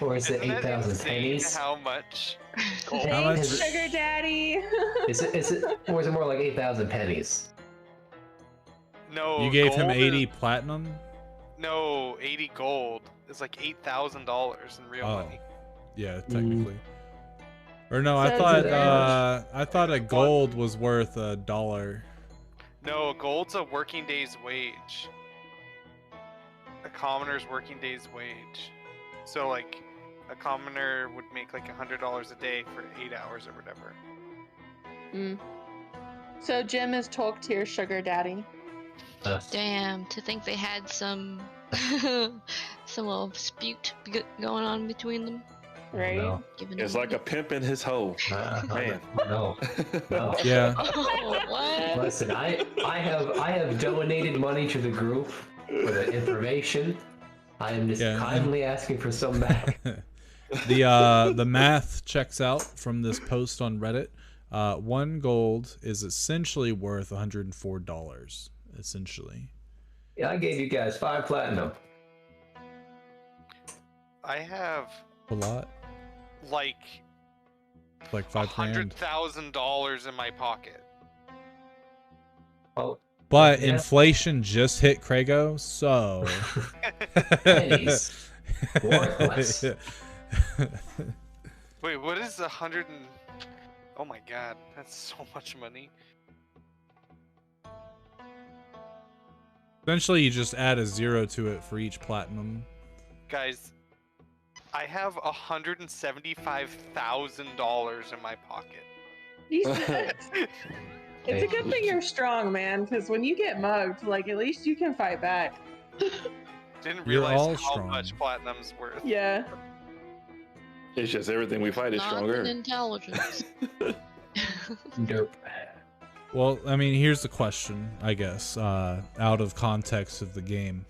Speaker 4: Or is it
Speaker 5: Isn't that
Speaker 4: 8,000
Speaker 5: insane
Speaker 4: pennies?
Speaker 5: How much?
Speaker 1: How much?
Speaker 4: Is it,
Speaker 3: Sugar daddy.
Speaker 4: is it, or is it more like 8,000 pennies?
Speaker 5: No.
Speaker 1: You gave him
Speaker 5: gold
Speaker 1: 80
Speaker 5: is-
Speaker 1: platinum?
Speaker 5: No, 80 gold. It's like $8,000 in real
Speaker 1: Oh.
Speaker 5: money.
Speaker 1: Yeah, technically. Or no, I
Speaker 3: So
Speaker 1: thought
Speaker 3: it's
Speaker 1: I thought a gold was worth $1.
Speaker 5: No, gold's a working day's wage. A commoner's working day's wage. So like, a commoner would make like $100 a day for 8 hours or whatever.
Speaker 3: Mm. So Jim is Toktir's sugar daddy.
Speaker 6: Damn, to think they had some some little dispute going on between them.
Speaker 3: right?
Speaker 4: No.
Speaker 6: Giving
Speaker 2: It's
Speaker 6: him
Speaker 2: like a pimp in his hoe. Man.
Speaker 4: No. No.
Speaker 1: Yeah.
Speaker 6: Oh, what?
Speaker 4: Listen, I have donated money to the group for the information. I am just
Speaker 1: Yeah,
Speaker 4: kindly asking for some back.
Speaker 1: The math checks out from this post on Reddit. 1 gold is essentially worth $104. Essentially.
Speaker 4: Yeah, I gave you guys 5 platinum.
Speaker 5: I have
Speaker 1: A lot.
Speaker 5: like
Speaker 1: Like 5 grand.
Speaker 5: $100,000 in my pocket.
Speaker 4: Oh,
Speaker 1: But
Speaker 4: yeah.
Speaker 1: inflation just hit Krago, so
Speaker 4: Pennies. Worthless.
Speaker 5: Wait, what is 100 and... Oh my god, that's so much money.
Speaker 1: Essentially, you just add a 0 to it for each platinum.
Speaker 5: Guys, I have $175,000 in my pocket.
Speaker 3: Jesus. It's a good thing you're strong, man, because when you get mugged, like, at least you can fight back.
Speaker 5: Didn't
Speaker 1: You're
Speaker 5: realize
Speaker 1: all
Speaker 5: how
Speaker 1: strong.
Speaker 5: much platinum's worth.
Speaker 3: Yeah.
Speaker 2: It's just everything we fight is
Speaker 6: Not
Speaker 2: stronger.
Speaker 6: in intelligence.
Speaker 4: Derp.
Speaker 1: Well, I mean, here's the question, I guess, out of context of the game.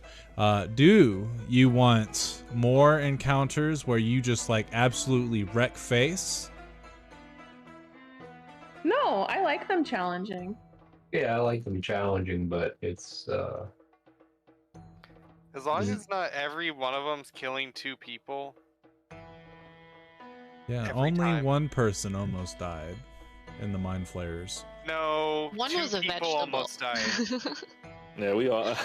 Speaker 1: Do you want more encounters where you just, like, absolutely wreck face?
Speaker 3: No, I like them challenging.
Speaker 4: Yeah, I like them challenging, but it's
Speaker 5: As long as not every one of them's killing 2 people.
Speaker 1: Yeah,
Speaker 5: Every
Speaker 1: only
Speaker 5: time.
Speaker 1: 1 person almost died in the Mind Flayers.
Speaker 5: No,
Speaker 6: One
Speaker 5: 2
Speaker 6: was a
Speaker 5: people
Speaker 6: vegetable.
Speaker 5: almost died.
Speaker 2: Yeah, we are.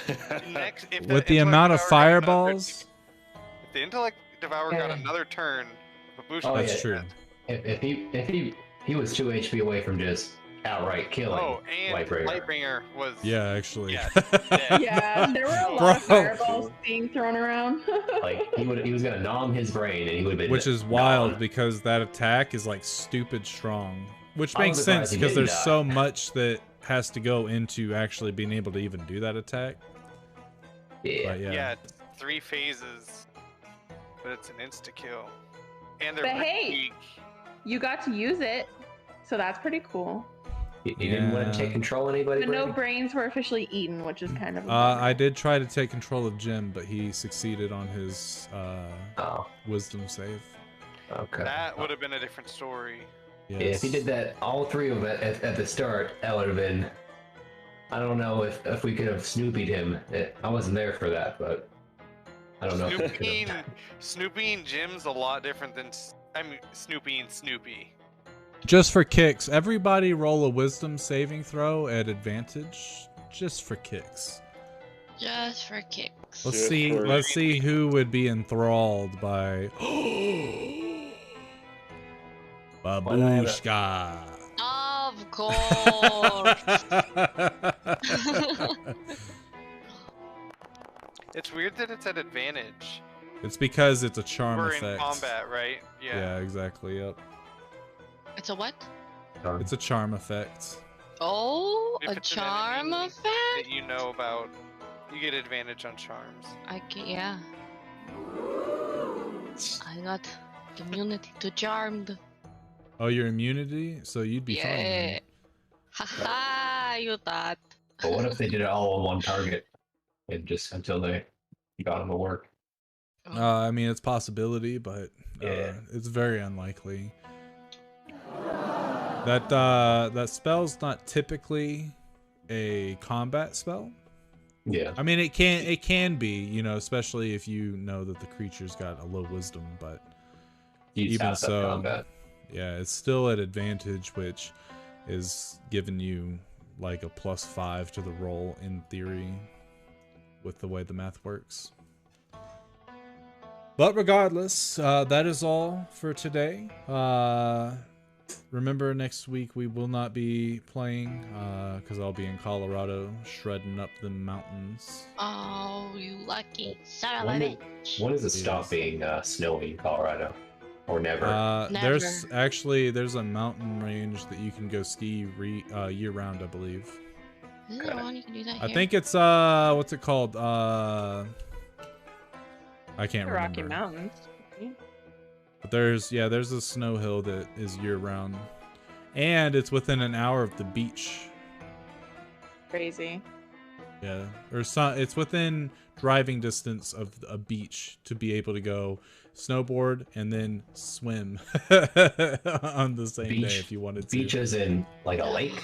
Speaker 5: Next, if
Speaker 1: With the amount of fireballs?
Speaker 5: If the intellect devourer got another turn, Babushka
Speaker 4: Oh,
Speaker 1: That's
Speaker 4: yeah.
Speaker 1: true.
Speaker 4: if he was 2 HP away from just outright killing.
Speaker 5: Oh, and
Speaker 4: Lightbringer.
Speaker 5: Lightbringer was.
Speaker 1: Yeah, actually.
Speaker 5: Yeah, dead.
Speaker 3: Yeah, there were a lot of
Speaker 1: Bro.
Speaker 3: fireballs being thrown around.
Speaker 4: Like he was gonna nom his brain, and he would have been.
Speaker 1: Which is wild
Speaker 4: gone.
Speaker 1: because that attack is, like, stupid strong. Which
Speaker 4: I'm
Speaker 1: makes
Speaker 4: surprised
Speaker 1: sense
Speaker 4: he
Speaker 1: because
Speaker 4: didn't
Speaker 1: there's
Speaker 4: die.
Speaker 1: so much that has to go into actually being able to even do that attack.
Speaker 4: Yeah.
Speaker 1: But yeah.
Speaker 5: Yeah, it's 3 phases, but it's an insta kill, and they're
Speaker 3: But
Speaker 5: pretty
Speaker 3: hey,
Speaker 5: weak.
Speaker 3: You got to use it, so that's pretty cool.
Speaker 4: You didn't want to
Speaker 1: Yeah.
Speaker 4: take control of anybody.
Speaker 3: But no
Speaker 4: Brady?
Speaker 3: brains were officially eaten, which is kind of. a
Speaker 1: I
Speaker 3: bummer.
Speaker 1: did try to take control of Jim, but he succeeded on his
Speaker 4: Oh,
Speaker 1: wisdom save.
Speaker 4: okay.
Speaker 5: That would have been a different story.
Speaker 1: Yes.
Speaker 4: Yeah, if he did that, all 3 of them at the start, that would have been. I don't know if we could have Snoopy'd him. I wasn't there for that, but I don't know. if we could
Speaker 5: Snoopy,
Speaker 4: have.
Speaker 5: Snoopy and Jim's a lot different than Snoopy and Snoopy.
Speaker 1: Just for kicks, everybody roll a wisdom saving throw at advantage, just for kicks.
Speaker 6: Just for kicks.
Speaker 1: Let's
Speaker 2: Just
Speaker 1: see.
Speaker 2: for-
Speaker 1: Let's see who would be enthralled by Babushka.
Speaker 6: Of course.
Speaker 5: It's weird that it's at advantage.
Speaker 1: It's because it's a charm
Speaker 5: We're
Speaker 1: effect.
Speaker 5: in combat, right?
Speaker 1: Yeah, exactly. Yep.
Speaker 6: It's a what?
Speaker 1: It's a charm effect.
Speaker 6: Oh,
Speaker 5: If
Speaker 6: a
Speaker 5: it's an
Speaker 6: charm
Speaker 5: enemy
Speaker 6: effect?
Speaker 5: that you know about, you get advantage on charms.
Speaker 6: Yeah. I got immunity to charmed.
Speaker 1: Oh, your immunity? So you'd be fine.
Speaker 6: Yeah.
Speaker 1: then.
Speaker 6: Haha, you thought.
Speaker 4: But what if they did it all on one target, and just until they got him to work?
Speaker 1: I mean, it's a possibility, but
Speaker 4: Yeah.
Speaker 1: it's very unlikely. That spell's not typically a combat spell.
Speaker 4: Yeah.
Speaker 1: I mean, it can be, you know, especially if you know that the creature's got a low wisdom, but
Speaker 4: You just
Speaker 1: even
Speaker 4: have that
Speaker 1: so,
Speaker 4: combat.
Speaker 1: yeah, it's still at advantage, which is giving you like a +5 to the roll in theory with the way the math works. But regardless, that is all for today. Remember, next week we will not be playing because I'll be in Colorado shredding up the mountains.
Speaker 6: Oh, you lucky son of a
Speaker 4: When did-
Speaker 6: bitch.
Speaker 4: When does it stop being snowy in Colorado? Or never?
Speaker 1: There's
Speaker 6: Never.
Speaker 1: a mountain range that you can go ski year round, I believe.
Speaker 6: Isn't there one you can do that
Speaker 1: I
Speaker 6: here?
Speaker 1: think it's what's it called? I can't
Speaker 3: The Rocky
Speaker 1: remember.
Speaker 3: Mountains.
Speaker 1: But there's a snow hill that is year round, and it's within an hour of the beach.
Speaker 3: Crazy.
Speaker 1: Yeah, it's within driving distance of a beach to be able to go snowboard and then swim on the same day if you wanted to.
Speaker 4: Beach as in like a lake?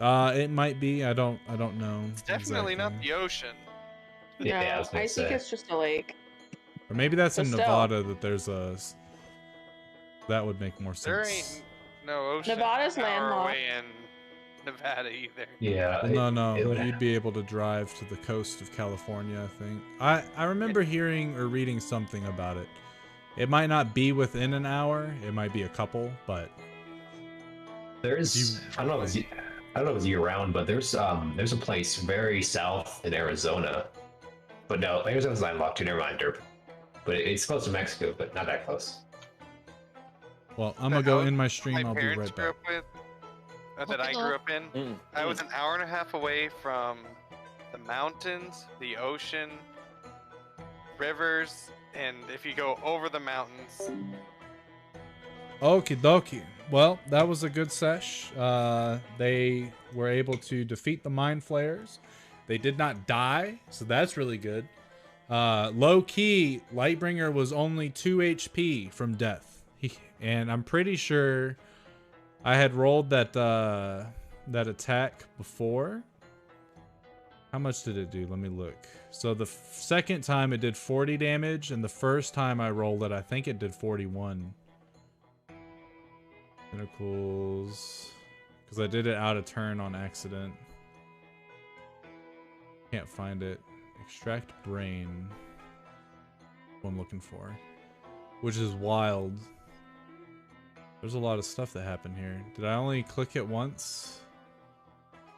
Speaker 1: It might be. I don't know.
Speaker 5: It's definitely not the ocean.
Speaker 4: Yeah,
Speaker 3: No, I think it's just a lake.
Speaker 1: Or maybe that's
Speaker 3: But
Speaker 1: in
Speaker 3: still.
Speaker 1: Nevada that there's a. That would make more
Speaker 5: There
Speaker 1: sense.
Speaker 5: ain't no ocean
Speaker 3: Nevada's
Speaker 5: an hour
Speaker 3: landlocked.
Speaker 5: away in Nevada either.
Speaker 4: Yeah.
Speaker 1: Well, no,
Speaker 4: it would-
Speaker 1: you'd be able to drive to the coast of California, I think. I remember hearing or reading something about it. It might not be within an hour. It might be a couple, but
Speaker 4: There's I don't know if it's year round, but there's a place very south in Arizona. But no, Arizona's landlocked too, never mind, Derp. But it's close to Mexico, but not that close.
Speaker 1: well, I'm gonna go
Speaker 5: house
Speaker 1: in my stream.
Speaker 5: My
Speaker 1: I'll be
Speaker 5: parents
Speaker 1: right
Speaker 5: grew
Speaker 1: back.
Speaker 5: up with, that I grew up in. I was an hour and a half away from the mountains, the ocean, rivers, and if you go over the mountains,
Speaker 1: Okie dokie. Well, that was a good sesh. They were able to defeat the Mind Flayers. They did not die, so that's really good. Low key, Lightbringer was only 2 HP from death. And I'm pretty sure I had rolled that attack before. How much did it do? Let me look. So the second time it did 40 damage, and the first time I rolled it, I think it did 41. Pinnacles. Because I did it out of turn on accident. Can't find it. Extract brain. What I'm looking for. Which is wild. There's a lot of stuff that happened here. Did I only click it once?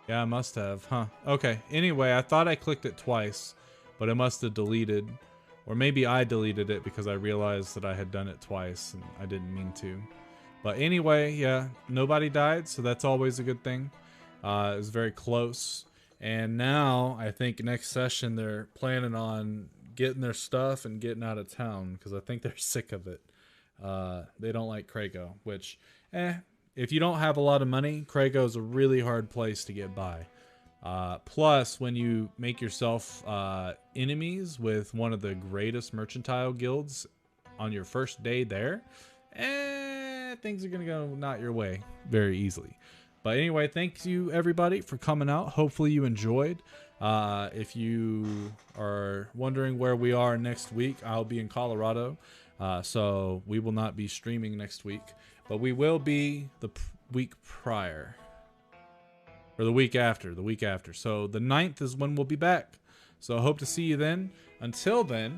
Speaker 1: Yeah, I must have. Huh. Okay. Anyway, I thought I clicked it twice, but it must have deleted. Or maybe I deleted it because I realized that I had done it twice and I didn't mean to. But anyway, yeah, nobody died, so that's always a good thing. It was very close. And now, I think next session they're planning on getting their stuff and getting out of town because I think they're sick of it. They don't like Krago, which, if you don't have a lot of money, Krago is a really hard place to get by. Plus, when you make yourself enemies with one of the greatest mercantile guilds on your first day there, things are going to go not your way very easily. But anyway, thank you everybody for coming out. Hopefully you enjoyed. If you are wondering where we are next week, I'll be in Colorado. So we will not be streaming next week, but we will be the week prior. Or the week after. So the 9th is when we'll be back. So I hope to see you then. Until then,